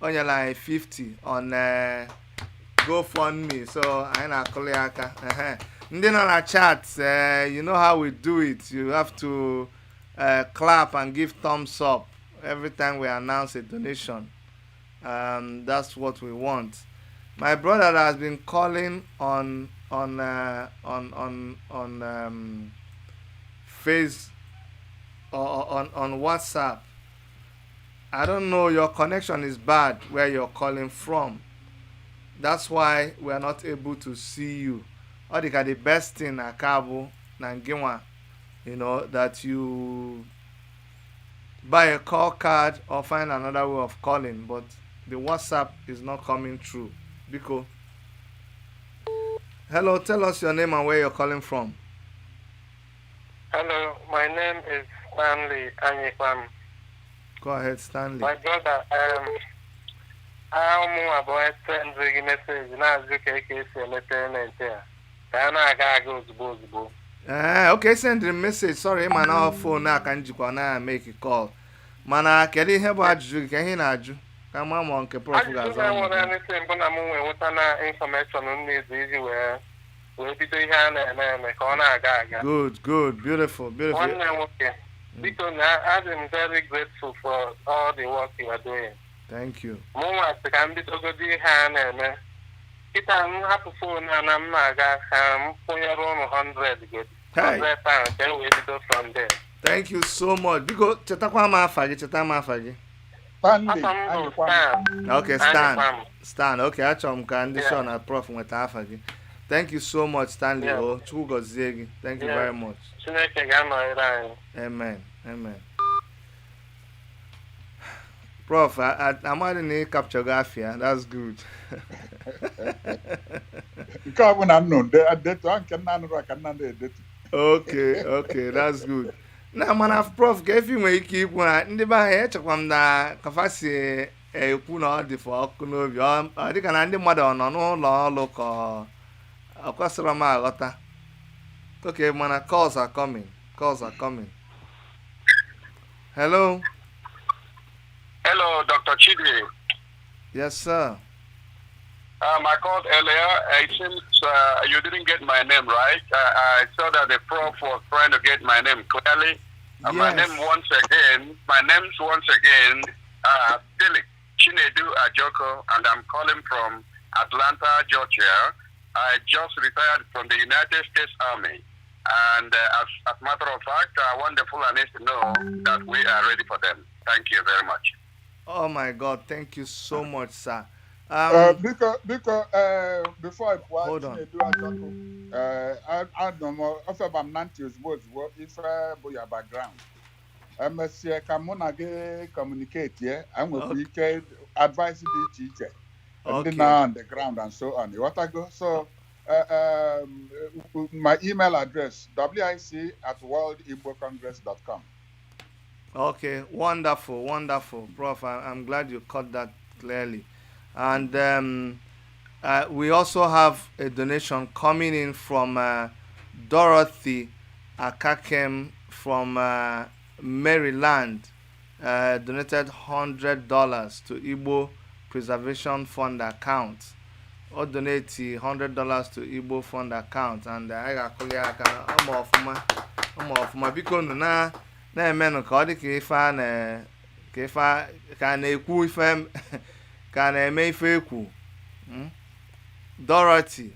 Only like 50 on GoFundMe. So I na Koleaka. Then on our chat, you know how we do it. You have to clap and give thumbs up every time we announce a donation. That's what we want. My brother has been calling on Face or on WhatsApp. I don't know, your connection is bad where you're calling from. That's why we are not able to see you. Or the best thing Akabu Nangiwa, that you buy a call card or find another way of calling, but the WhatsApp is not coming through. Biko. Hello, tell us your name and where you're calling from. Hello, my name is Stanley Anyekwan. Go ahead, Stanley. My brother, I'm about to send a message. Now, okay, send the message. Sorry, man, our phone now can't make a call. Mana, can you help you? Can you not? Come on, Prof. I don't want anything, but I'm with information on this easy where we'll be doing Good, beautiful. Because I'm very grateful for all the work you are doing. Thank you. Mama, can be to go to hand and it I'm happy for and I'm not for your own 100 good. 100 pounds, then we go from there. Thank you so much. Because Chetakwa Mafagi. Okay, Stan. Okay, actually, I'm condition at Prof with Afagi. Thank you so much, Stanley. Oh, thank you very much. Amen. Prof, I'm adding a capture Gafia. That's good. Okay, that's good. Now, man, Prof, gave you my keep when I didn't buy a chakam na Kafasi a Puna for Kunovi. I think an mother on all local. Okay, man, calls are coming. Hello, Dr. Chidi. Yes, sir. I called earlier. It seems you didn't get my name right. I saw that the prof was trying to get my name clearly. Yes. My name's once again, Philip Chinedu Ajoko, and I'm calling from Atlanta, Georgia. I just retired from the United States Army. And as a matter of fact, I want the Fulanis to know that we are ready for them. Thank you very much. Oh, my God. Thank you so much, sir. Because before I hold on. I don't know if I'm not used if your background. MSC Kamunage communicate, yeah, and will be advise the teacher. And now on the ground and so on. What I go? So my email address wic@worldigbocongress.com. Okay, wonderful, Prof. I'm glad you caught that clearly. And we also have a donation coming in from Dorothy Akakem from Maryland, donated $100 to Igbo Preservation Fund account. Or donate $100 to Igbo Fund account, and I got I'm off my because na emenu ka ọ dị ka ife a na ka ife ka na-ekwu ife ka na-eme ife ekwu. Dorothy,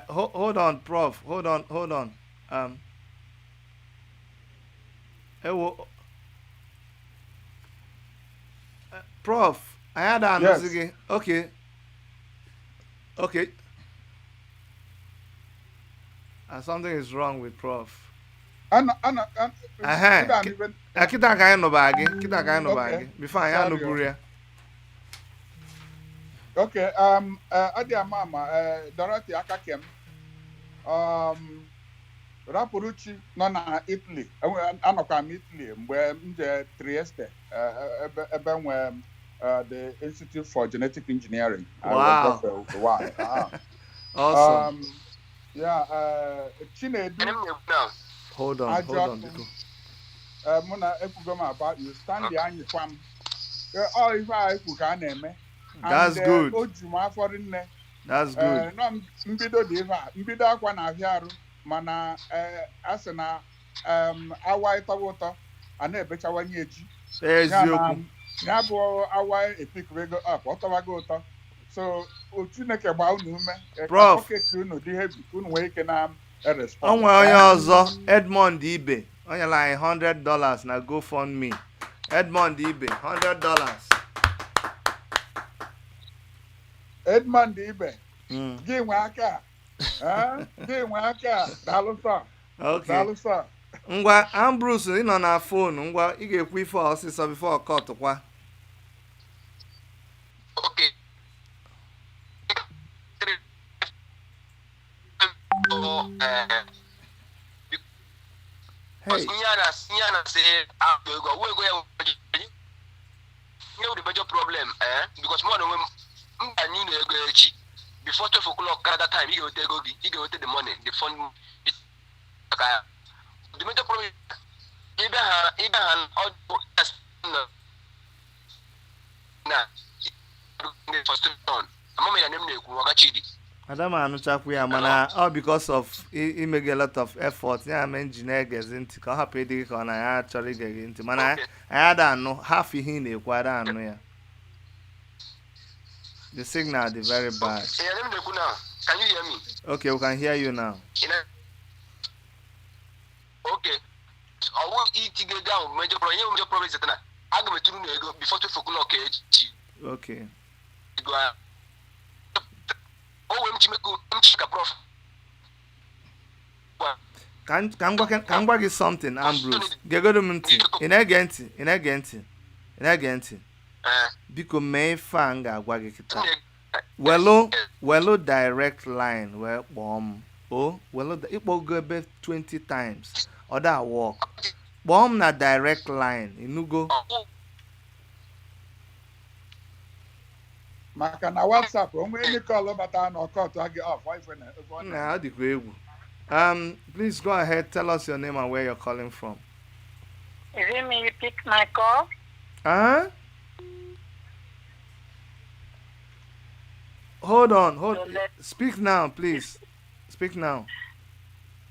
hold on, Prof. Hold on. Prof, I had an Yes. Okay. Something is wrong with Prof. Kita ka anyị nụba gị. Before anyị anụburu ya. Okay, Adi Amama, Dorothy Akakem, Rapuruchi, nọ na Italy, anọkwa m Italy mgbe m je Trieste, ebe nwe the Institute for Genetic Engineering. Wow. Awesome. Chinedu. Hold on. Mụ na ekwugo m about you, Stanley Anyịkwam. Ọ ife a ekwu ka a na-eme. That's good. That's good. No, mbido akwa na ahịa arụ mana asị na awa ịtọwa ụtọ a na-ebechawanye eji. Eziokwu. Ya bụ awa epikirego up ọtọwago ụtọ. So Chineke gbaa unu ume. Prof. Unu dị heavy unu nwee ike na respond. O nwere onye ọzọ Edmond Ibe. Onye like $100 na GoFundMe. Edmond Ibe, $100. Edmond Ibe. Gị nwe aka. Gị nwe aka. Daalụ sir. Okay. Daalụ sir. Ngwa Ambrose ị nọ na phone ngwa ị ga-ekwu ife ọsịsọ before cut kwa. Okay. Hey. Nyana say we go the major problem because more than when you go before 12 o'clock Canada time you go take the money the fund the major problem Ibahan Adam anụchakwu ya mana all because of imege a lot of effort ya ma engineer gezi ntị ka ọ hapụ ịdị ka ọ na ya chọrọ ige gị ntị mana anyị ada anụ half ihe ị na-ekwu ada anụ ya. The signal is very bad. Can you hear me? Okay, we can hear you now. Okay. I will eat to get down. Major problem is that I go to before 12 o'clock. Okay. Prof. Can I get something, Ambrose? Gegodo ntị. Ị na-ege ntị. Biko mee fa nga agwa gị kịta. Welo direct line wee kpọọ m. Welo ịkpọgo ebe 20 times. Ọ da work. Kpọọ m na direct line. Inugo. Maka na WhatsApp, onwe any call bata na ọkọt agi off. Nah, dịkwa egwu. Please go ahead. Tell us your name and where you're calling from. Is it me you pick my call? Hold on. Speak now, please. Speak now.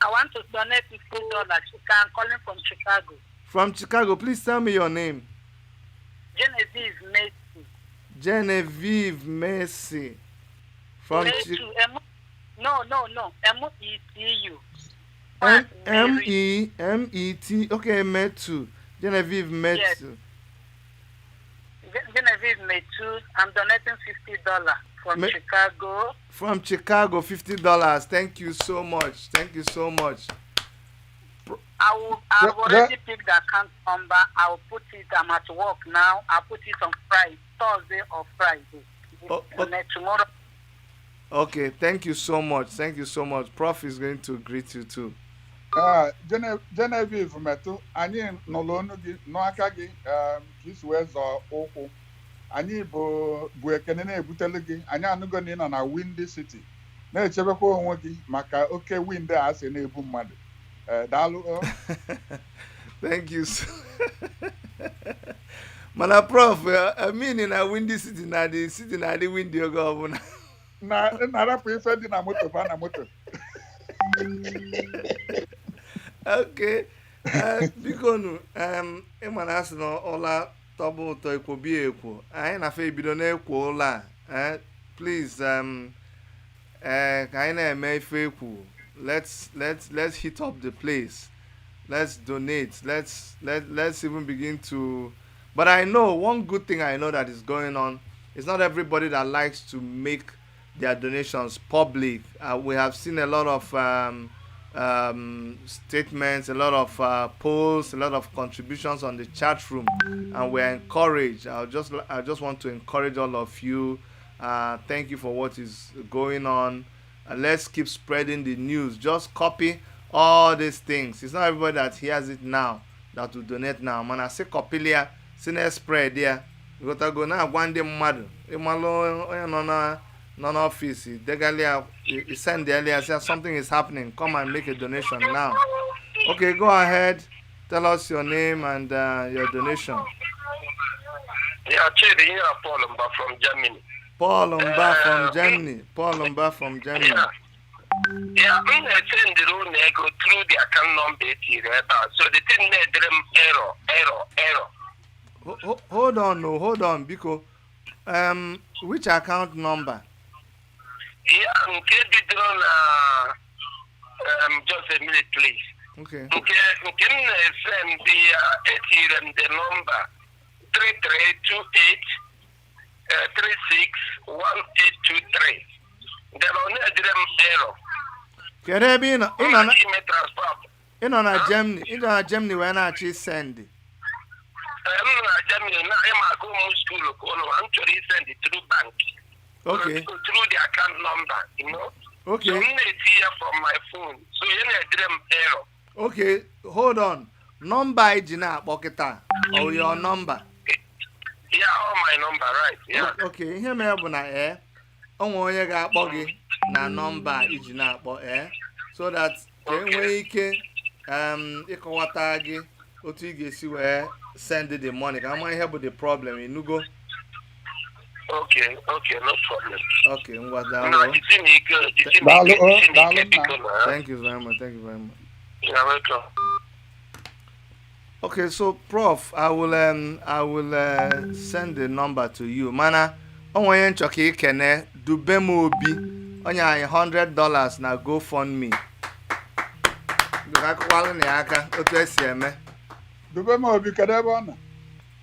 I want to donate $50. I'm calling from Chicago. From Chicago, please tell me your name. Genevieve Messi. Genevieve Messi. From No. M-E-T-U. M-E-T. Okay, Metu. Genevieve Metu. Yes. Genevieve Metu. I'm donating $50 from Chicago. From Chicago, $50. Thank you so much. I've already picked the account number. I'll put it. I'm at work now. I'll put it on Friday, Thursday or Friday. Tomorrow. Okay, thank you so much. Prof is going to greet you too. Genevieve Metu, anyị nọlụ ọnụ gị n'aka gị ka isi wee zọọ ụkwụ. Anyị bụ ekene na-ebutelu gị. Anyị anụgo na ị nọ na Windy City. Na-echebekwa onwe gị maka oke wind a sị na-ebu mmadụ. Daalụ. Thank you. Mana Prof, I mean in a windy city na the windy governor. Na rapu ife dị na moto ba na moto. Okay. Biko nu ịma na asị na ọla tọbụ ụtọ ekwo bi ekwo. Anyị na-afe ebido na-ekwo ụla. Please ka anyị na-eme ife ekwo. Let's hit up the place. Let's donate. Let's even begin to. But I know one good thing I know that is going on. It's not everybody that likes to make their donations public. We have seen a lot of statements, a lot of polls, a lot of contributions on the chat room, and we're encouraged. I just want to encourage all of you. Thank you for what is going on. Let's keep spreading the news. Just copy all these things. It's not everybody that hears it now that will donate now. Man, I say copy there, say spread there. You got to go now. One day, mad. Non-office. You send the earlier. Say something is happening. Come and make a donation now. Okay, go ahead. Tell us your name and your donation. Yeah, Chidi, you are Paul Umba from Germany. Paul Umba from Germany. Paul Umba from Germany. Yeah. Yeah, I'm going to send the room go through the account number so the thing made them error. Hold on, because which account number? Yeah, I'm just a minute, please. Okay. Okay, send the ATM the number 3328 361823. There are no error. Kerebe in on Germany when I actually send it. Germany now I'm going to school. I'm actually send it through bank. Okay. Through the account number, you know. Okay. So I'm here from my phone. So you need error. Okay, hold on. Number ijina akpọkịta or your number? Yeah, all my number, right? Yeah. Okay, ihe mere bụ na onwe onye ga-akpọ gị na nọmba iji na-akpọ so that ka enwee ike ịkọwata gị otu ị ga-esi wee send the money ka ama ihe bụ the problem inugo. Okay, no problem. Okay, ngwa daalụ. Thank you very much. You're welcome. Okay, so Prof, I will send the number to you. Mana onwe nchoka ikene dube m obi onye anyị $100 na GoFundMe. Akwụkwalụ na aka otu esi eme. Dube m obi kedụ ebe ọ nọ?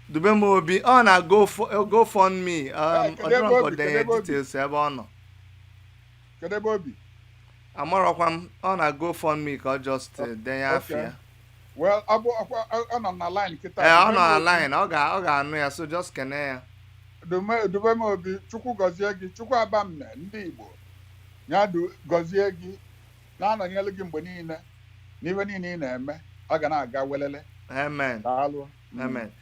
Dube m obi ọ na GoFundMe. Ọ dịrọ nkodenye details ebe ọ nọ. Kedụ ebe obi? Amarọkwa m ọ na GoFundMe ka ọ just denye afịa. Well, ọ nọ na line kịta. Ọ nọ na line, ọ ga-anụ ya, so just kene ya. Dube m obi, Chukwu gọzie gị, Chukwu abamne ndị Igbo. Ya gọzie gị, na-anọnyelu gị mgbe niile, n'ife niile ị na-eme, ọ ga na-aga welele. Amen. Daalụ. Amen.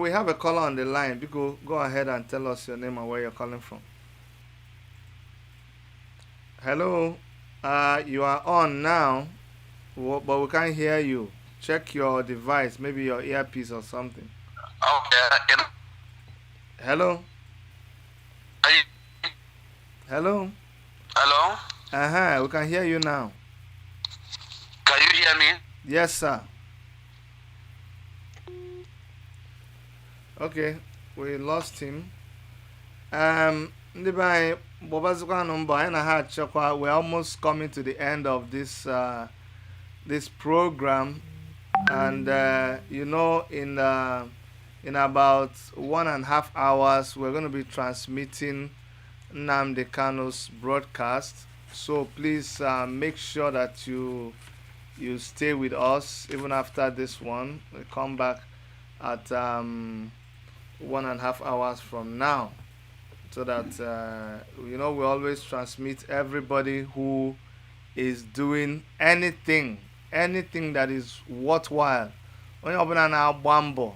We have a caller on the line. Go ahead and tell us your name and where you're calling from. Hello. You are on now, but we can't hear you. Check your device, maybe your earpiece or something. Okay. Hello. Hello. Hello. We can hear you now. Can you hear me? Yes, sir. Okay, we lost him. Ndị be anyị gbọbazikwanụ mbọ anyị na ha achọkwa. We're almost coming to the end of this program, and you know, in about 1.5 hours we're going to be transmitting Nnamdi Kanu's broadcast. So please make sure that you stay with us even after this one. We'll come back at 1.5 hours from now, so that we always transmit everybody who is doing anything that is worthwhile, onye ọbụla na-agba mbọ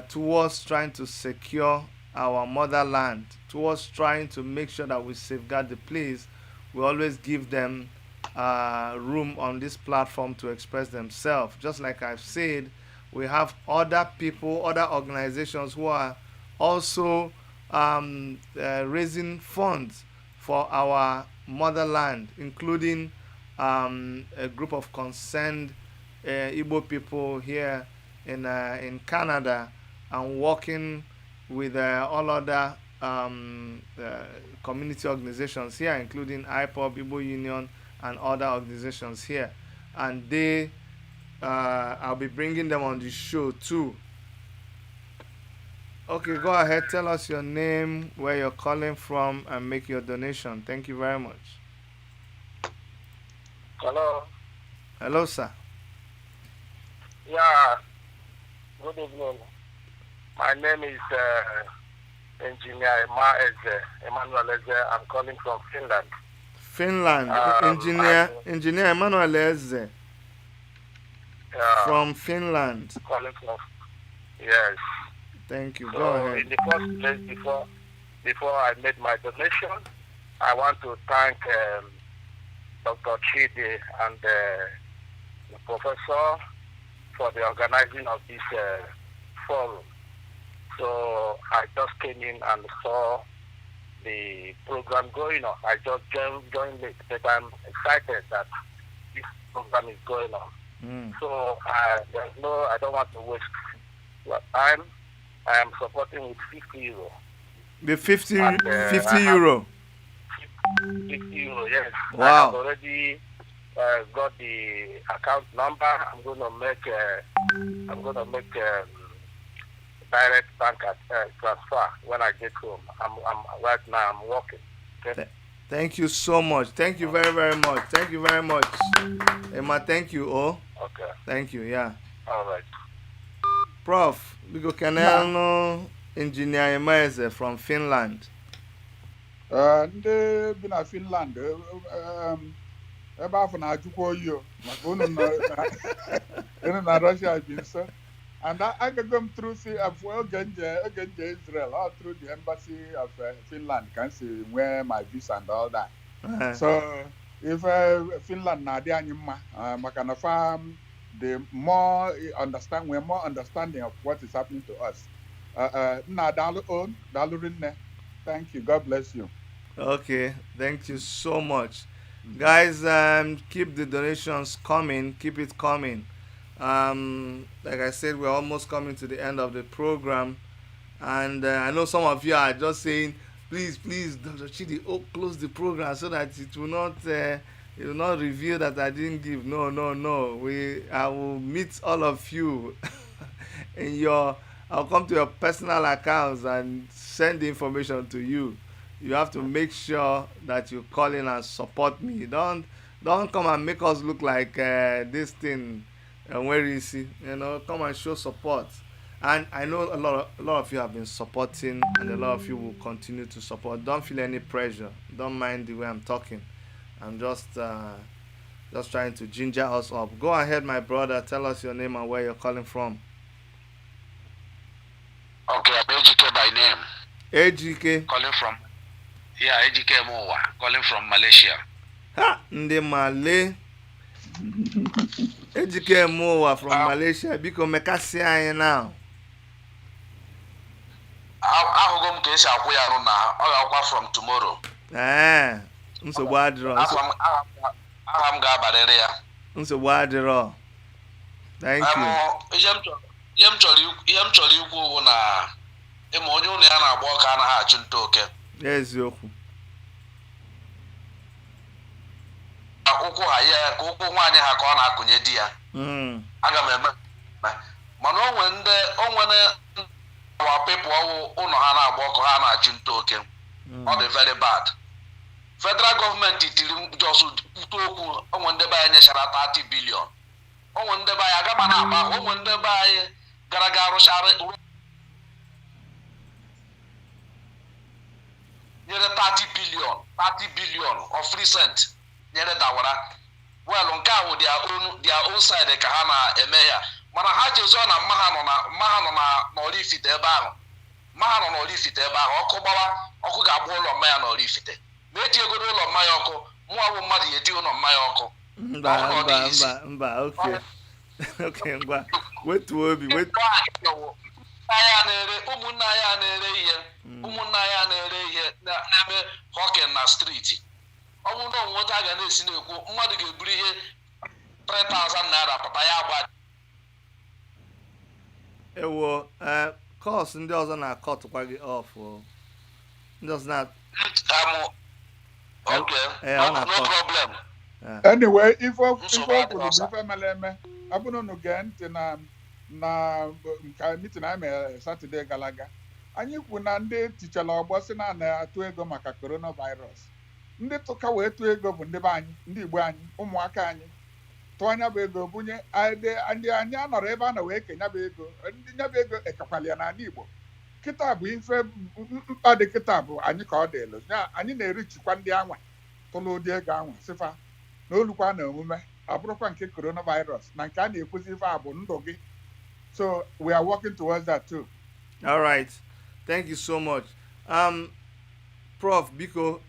towards trying to secure our motherland, towards trying to make sure that we safeguard the place. We always give them room on this platform to express themselves. Just like I've said, we have other people, other organizations who are also raising funds for our motherland, including a group of concerned Igbo people here in Canada, and working with all other community organizations here, including IPOB, Igbo Union, and other organizations here. And they, I'll be bringing them on the show too. Okay, go ahead, tell us your name, where you're calling from, and make your donation. Thank you very much. Hello. Hello, sir. Yeah. Good evening. My name is Engineer Emmanuel Eze. I'm calling from Finland. Finland. Engineer Emmanuel Eze. From Finland. Calling from. Yes. Thank you. So Go ahead. In the first place, before I made my donation, I want to thank Dr. Chidi and the professor for the organizing of this forum. So I just came in and saw the program going on. I just joined it, but I'm excited that this program is going on. So I don't want to waste your time. I am supporting with 50 euro. The 50 euro? 50 euro, yes. Wow. I have already got the account number. I'm going to make direct bank transfer when I get home. I'm right now. I'm working. Okay? Thank you so much. Thank you very, very much. Thank you very much, Emma. Thank you. Oh. Okay. Thank you. Yeah. All right. Prof, we go Canal Engineer Emma from Finland. Ndị bi na Finland ebe afọ na-ajụkwa oyi o maka unu na Russia bi nso, and I go through oge nje Israel, all through the embassy of Finland can see where my visa and all that. So if Finland na-adị anyị mma maka na farm, the more we're more understanding of what is happening to us. Thank you. God bless you. Okay, thank you so much. Guys, keep the donations coming. Keep it coming. Like I said, we're almost coming to the end of the program. And I know some of you are just saying, please, Dr. Chidi, close the program so that it will not reveal that I didn't give. No. I will meet all of you I'll come to your personal accounts and send the information to you. You have to make sure that you call in and support me. Don't come and make us look like this thing. Where is he? Come and show support. And I know a lot of you have been supporting, and a lot of you will continue to support. Don't feel any pressure. Don't mind the way I'm talking. I'm just trying to ginger us up. Go ahead, my brother. Tell us your name and where you're calling from. Okay, I'm Ejike by name. Ejike. Calling from. Yeah, Ejike Mowa. Calling from Malaysia. Ha! Ndị Malay. Ejike Mowa from Malaysia. Biko mekasi anyị now. Ahụgo m ka esi akwụ ya arụ na ọ ga-akwa from tomorrow. Nsogbu adịrọ. Aha m ga-abarịrị ya. Nsogbu adịrọ. Thank you. Ihe m chọrọ ikwu bụ na ịma onye ụlọ ya na-agba ọka anaghị achụ nta oke. Eziokwu. Akwụkwọ ha ya ka ụkwụ nwaanyị ha ka ọ na-akụnye di ya. Aga m eme mana o nwere our people ụlọ ha na-agba ọkụ ha na-achụ nta oke. Ọ dị very bad. Federal government tiri just kwute okwu onwe ndị be anyị nyechara 30 billion. Onwe ndị be anyị agaba na-akpa onwe ndị be anyị gara ga arụchara nyere 30 billion of recent nyere dawara. Well, nke ahụ their own side ka ha na-eme ya, mana ha chezo na mma ha nọ na Oraifite ebe ahụ. Mma ha nọ na Oraifite ebe ahụ, ọkụ ga-agba ụlọ mmanya na Oraifite. Ma etinyegoro ụlọ mmanya ọkụ, mụnwa bụ mmadụ ya edi ụlọ mmanya ọkụ mba okay okay ngwa wetuo obi ụmụnna ya na-ere ihe na-eme hawking na streeti. Ọ bụrụ na nwoke a ga na-esi na-ekwu mmadụ ga-eburu ihe 3,000 naira papa ya agba ewo kọs ndị ọzọ na-akọtụkwa gị ọf ndị ọzọ na no problem. Anyway, if I meleme abụrụ unu gee ntị na nka meeting anyị mere Saturday galaga anyị kwu na ndị tichala ọgbọ si na-atụ ego maka coronavirus. Ndị tụka wee tụọ ego bụ ndị be anyị, ndị Igbo anyị, ụmụaka anyị tụọ anya bụ ego bunye ndị anyị anọrọ ebe a na wee kenya bụ ego ndị nya bụ ego ekakwala ya n'ala Igbo. Kịta bụ ife mkpa dị kịta bụ anyị ka ọ dị elu anyị na-erichikwa ndị anwa tụlụ ụdị ego anwa sifa na olukwa na omume abụrụkwa nke coronavirus na nke a na-ekwuzi ife a bụ ndụ gị. So we are working towards that too. All right, thank you so much. Prof biko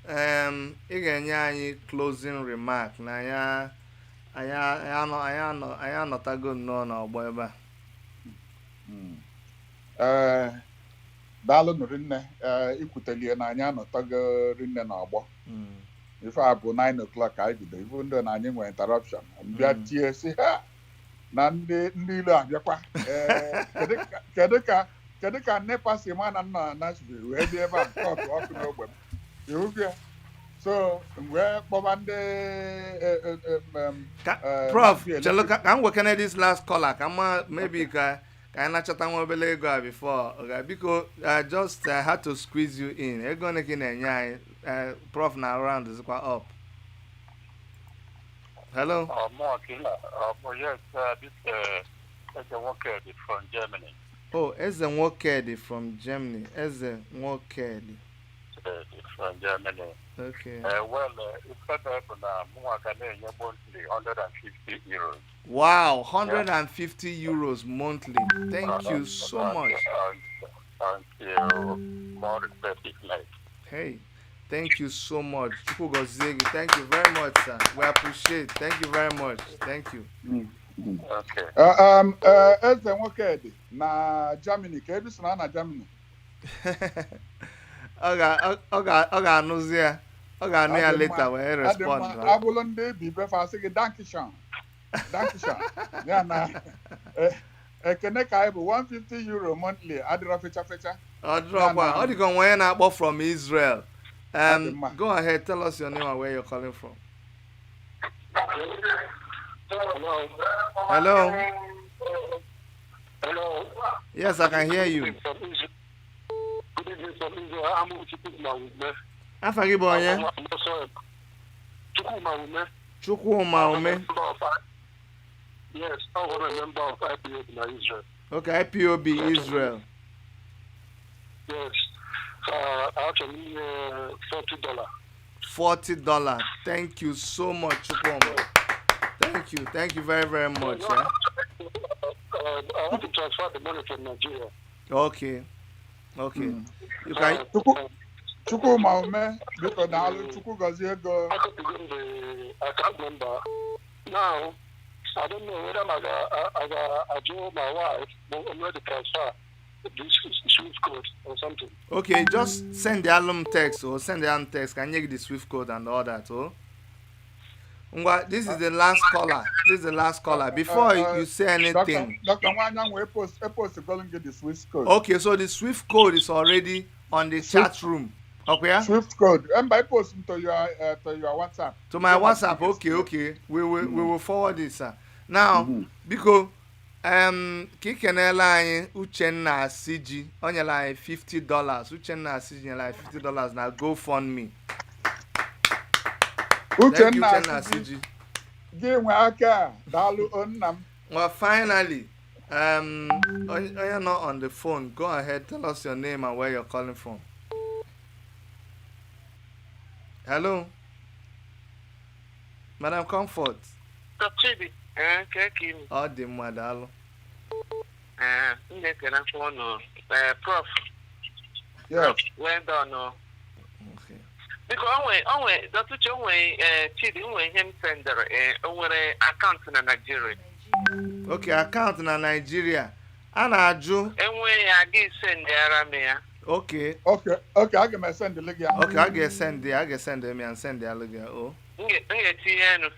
ị ga-enye anyị closing remark na anyị anọtago nnọọ n'ọgbọ ebe a. Daalụ nụ rinne ikwutelie na anyị anọtago rinne n'ọgbọ. Ife a bụ 9 o'clock anyị bido ife ndị na anyị nwere interruption mbịa tie si ha na ndị ilu abịakwa. Kedu ka NEPA si ma na nna Nashville wee dị ebe a kọtụ ọkụ n'ogbe m ịhụbịa. So wee kpọba ndị Prof chelo ka m nwekene this last caller ka ma maybe ka anyị nachọta nwa obere ego a before biko just had to squeeze you in. Ego ole ka ị na-enye anyị Prof na round zikwa up. Hello. Yes, this Eze Nwokedi from Germany. Oh, Eze Nwokedi from Germany. Eze Nwokedi. From Germany. Okay. It's better monthly 150 euros. Wow, 150 euros monthly. Thank you so much. Until more respective life. Hey, thank you so much. Thank you very much, sir. We appreciate. Thank you very much. Thank you. Okay. Eze Nwokedi na Germany ka ebi sona na Germany. Ọ ga-anụzi ya. Ọ ga-anụ ya later wee respond. Abụlụ ndị bi befa sị gị Dankishan. Ya na ekene ka anyị bụ 150 euro monthly adịrọ fecha. Ọ dịka onwe onye na-akpọ from Israel. Go ahead, tell us your name and where you're calling from. Hello. Yes, I can hear you. Afa gị bụ onye? Chukwuma Ume. Yes, I was a member of IPOB in Israel. Okay, IPOB Israel. Yes. Actually, $40. $40. Thank you so much, Chukwuma. Thank you very, very much. I want to transfer the money from Nigeria. Okay. You can. Chukwuma Ume, because now Chukwu gozie ego. I got to give the account number. Now, I don't know whether I do my wife, but I'm ready to transfer this Swift code or something. Okay, just send the alum text or send the alum text. Can you get the Swift code and all that? Oh, this is the last caller. Before you say anything, Dr. Wanyang will post to go and get the Swift code. Okay, so the Swift code is already on the chat room. Okay. Swift code. And by posting to your WhatsApp. To my WhatsApp. Okay. We will forward this, sir. Now, because kikenela anyị Uchenna Asiji onyela anyị $50. Uchenna Asiji nyela anyị $50 na GoFundMe. Uchenna Asiji. Gị nwe aka daalụ onnam. Well, finally, you're not on the phone. Go ahead, tell us your name and where you're calling from. Hello, Madam Comfort. Ọ dị mma daalụ. Prof. Yes. Well done. Okay. Because onwe Chidi onwe him sender onwere account na Nigeria. Okay, account na Nigeria. Ana aju. Enwe ya gi send ara me ya. Okay. Okay, I can send the link. Okay, I can send me and send the link. Oh. Nge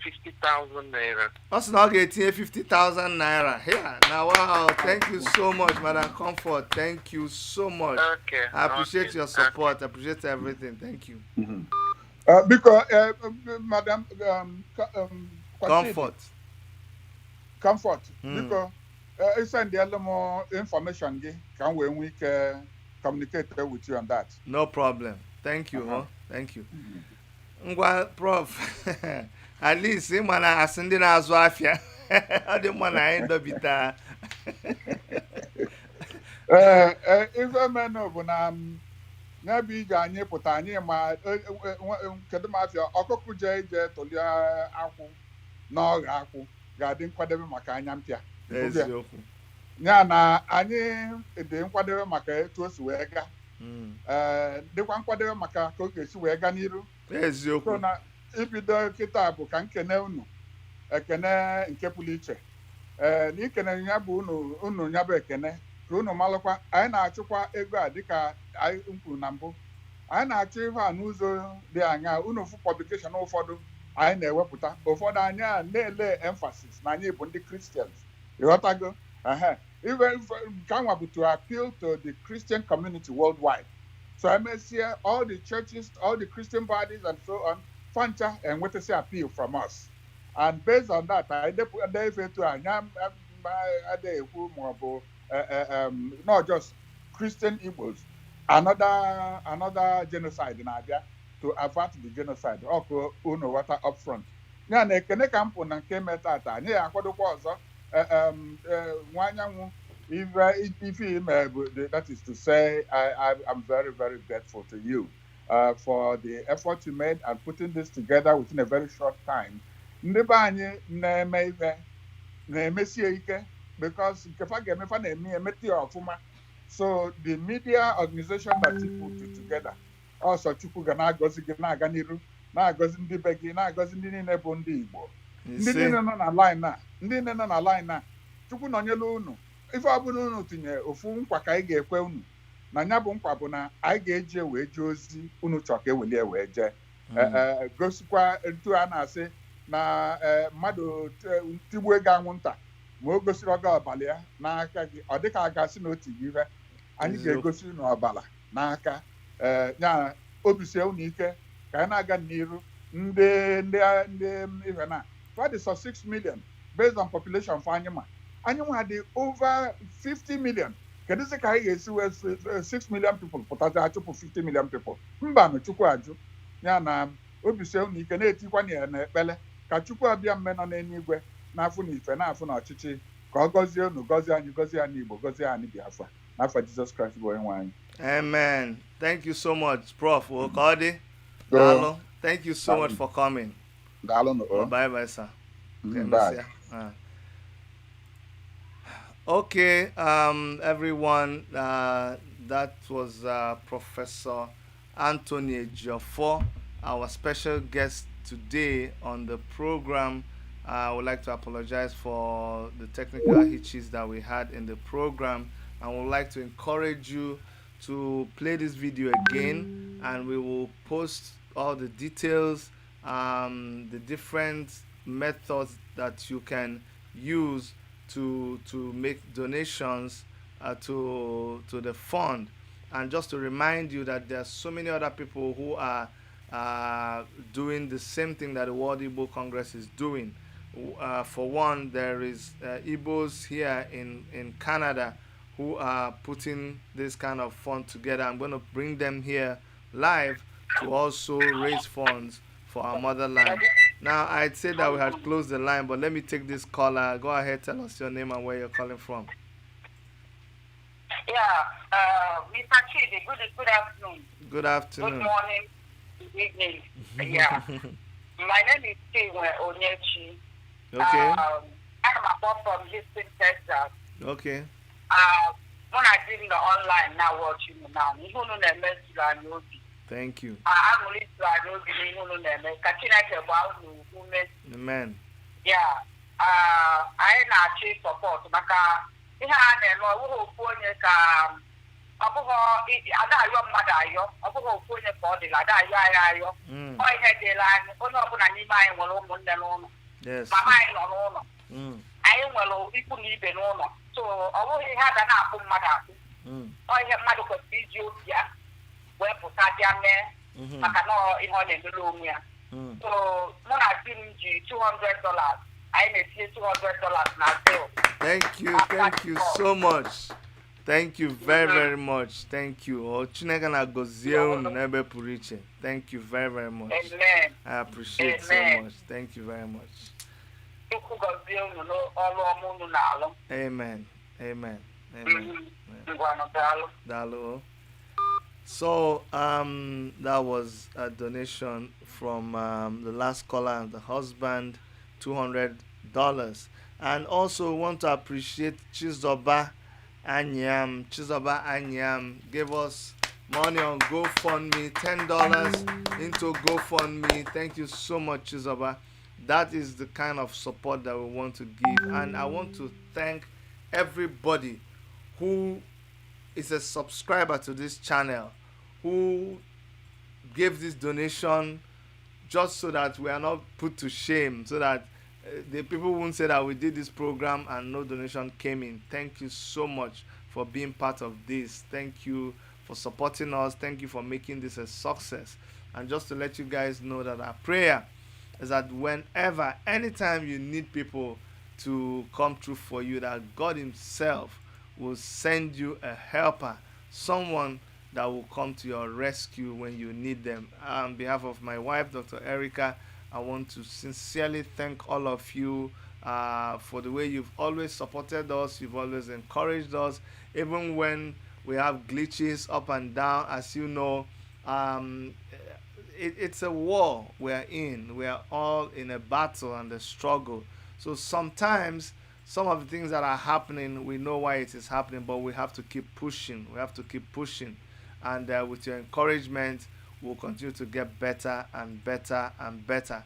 50,000 naira. Also now get 50,000 naira. Here. Now wow, thank you so much, Madam Comfort. Thank you so much. Okay. I appreciate your support. I appreciate everything. Thank you. Because Madam Comfort. Because send the more information can we communicate with you on that. No problem. Thank you. Thank you. Ngwa Prof. At least mana asindi na azu afia. Adi mana anyị dobita. Ife menu bụ na n'ebe ije anyị pụta anyị ma kedu m afia ọkụkụ je tolia akwụ n'ọgha akwụ ga-adị nkwadebe maka anya mpịa. Eziokwu. Ya na anyị dị nkwadebe maka etu o si wee gaa. Dịkwa nkwadebe maka ka ọ ga-esi wee gaa n'iru. Eziokwu. So na ibido kịta bụ ka nkene unu ekene nke pụrụ iche. Na ikene ya bụ unu ya bụ ekene ka unu malụkwa anyị na-achụkwa ego a dịka anyị kwuru na mbụ. Anyị na-achụ ihe a n'ụzọ dị anya unu fụ publication ụfọdụ anyị na-ewepụta ụfọdụ anyị a na-ele emphasis na anyị bụ ndị Christians. Ịghọtago? Even Kanwa to appeal to the Christian community worldwide. So I may see all the churches, all the Christian bodies and so on, Fancha and what to say appeal from us. And based on that, I not just Christian Igbos, another genocide in Abia to avert the genocide. Oko uno water up front. Nya na ekene kampu na nke metata. Nya akwadokwa ọzọ. That is to say, I'm very, very grateful to you for the effort you made and putting this together within a very short time. Because so the media organization that you put together, also Chukwu gana gozi gana ganiru, na gozi ndi begi, na gozi ndi nine bụ ndị Igbo. Ndị niile nọ na line na Chukwu nọnyelu unu ife ọbụla unu tinye ofu nkwa ka anyị ga-ekwe unu na nya bụ nkwa bụ na anyị ga-eji wee jee ozi unu chọ ka ewelie wee jee gosikwa etu a na-asị na mmadụ tigbuo ego anwụnta ma o gosiri ọga ọbala ya n'aka gị ọ dịka a ga-asị na otu gị ihe anyị ga-egosi unu ọbala n'aka ya obisie unu ike ka anyị na-aga n'iru ndị ihe na for the 6 million based on population for Anyama had over 50 million. Can you say 6 million people? Potential 50 million people. Mbano chukwu aju. Ya na obise uni kene etikwa na ekpele ka chukwu abịa mmeno n'enigwe n'afọ na ife n'afọ na ọchịchị ka ọ gọzie unu gọzie anyị Igbo gọzie anyị Biafra n'afọ Jesus Christ bụ onye nwe anyị. Amen. Thank you so much, Prof. Okodi. Dalo. Thank you so much for coming. Dalo no. Bye, sir. Okay, bye. Okay, everyone, that was Professor Anthony EJIOFOR, our special guest today on the program. I would like to apologize for the technical hitches that we had in the program. I would like to encourage you to play this video again, and we will post all the details, the different methods that you can use to make donations to the fund. And just to remind you that there are so many other people who are doing the same thing that the World Igbo Congress is doing. For one, there is Igbos here in Canada who are putting this kind of fund together. I'm going to bring them here live to also raise funds for our motherland. Now, I'd say that we had closed the line, but let me take this caller. Go ahead, tell us your name and where you're calling from. Yeah, Mr. Chidi, good afternoon. Good afternoon. Good morning, good evening. Yeah. My name is Tiwe Onyechi. Okay. I'm from Houston, Texas. Okay. When I did the online now watching now, Thank you. Amen. Yeah. I na-achị support maka ihe a na-eme ọ bụghị ofu onye ka ọ bụghị ada ayọ mmadụ ayọ ọ bụghị ofu onye ka ọ dịla ada ayọ anyị ayọ ọ ihe dịla anyị onye ọbụla n'ime anyị nwere ụmụnne n'ụlọ mama anyị nọ n'ụlọ anyị nwere ikwu na ibe n'ụlọ so ọ bụghị ihe a ga na-akpụ mmadụ akpụ ọ ihe mmadụ kwesịrị iji obi ya wee pụta bịa mee maka na ihe ọ na-emere onwe ya so mụ na di m ji $200 I may see $200 now too. Thank you so much. Thank you very much. Thank you. Oh, Chineke na gozie unu n'ebe pụrụ iche. Thank you very much. Amen. I appreciate so much. Thank you very much. Amen. Dalo. So that was a donation from the last caller and the husband. $200, and also want to appreciate Chizoba Anyam. Chizoba Anyam gave us money on GoFundMe, $10 into GoFundMe. Thank you so much, Chizoba. That is the kind of support that we want to give, and I want to thank everybody who is a subscriber to this channel, who gave this donation just so that we are not put to shame, so that the people won't say that we did this program and no donation came in. Thank you so much for being part of this. Thank you for supporting us. Thank you for making this a success. And just to let you guys know that our prayer is that whenever, anytime you need people to come through for you, that God himself will send you a helper, someone that will come to your rescue when you need them. On behalf of my wife, Dr. Erica, I want to sincerely thank all of you for the way you've always supported us, you've always encouraged us, even when we have glitches up and down. As you know, it's a war we're in. We are all in a battle and a struggle. So sometimes some of the things that are happening, we know why it is happening, but we have to keep pushing. We have to keep pushing. And with your encouragement, we'll continue to get better and better and better.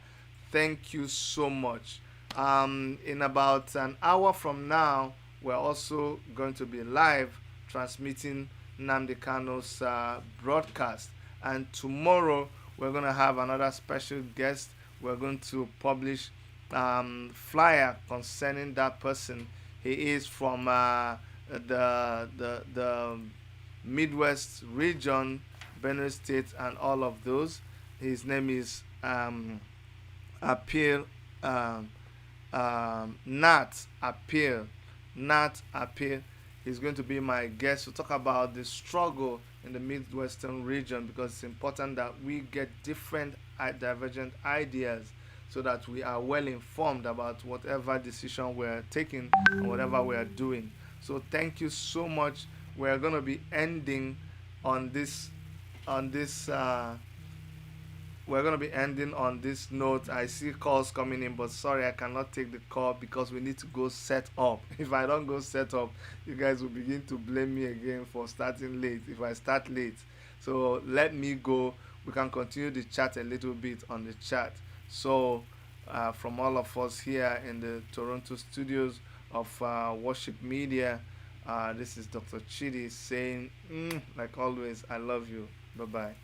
Thank you so much. In about an hour from now, we're also going to be live transmitting Nnamdi Kano's broadcast. And tomorrow, we're going to have another special guest. We're going to publish flyer concerning that person. He is from the Midwest region, Benue State, and all of those. His name is Nat Appeal. He's going to be my guest to talk about the struggle in the Midwestern region, because it's important that we get different divergent ideas so that we are well informed about whatever decision we're taking and whatever we're doing. So thank you so much. We're going to be ending on this we're going to be ending on this note. I see calls coming in, but sorry, I cannot take the call because we need to go set up. If I don't go set up, you guys will begin to blame me again for starting late if I start late. So let me go. We can continue the chat a little bit on the chat. So from all of us here in the Toronto studios of Worship Media, this is Dr. Chidi saying, like always, I love you. Bye-bye.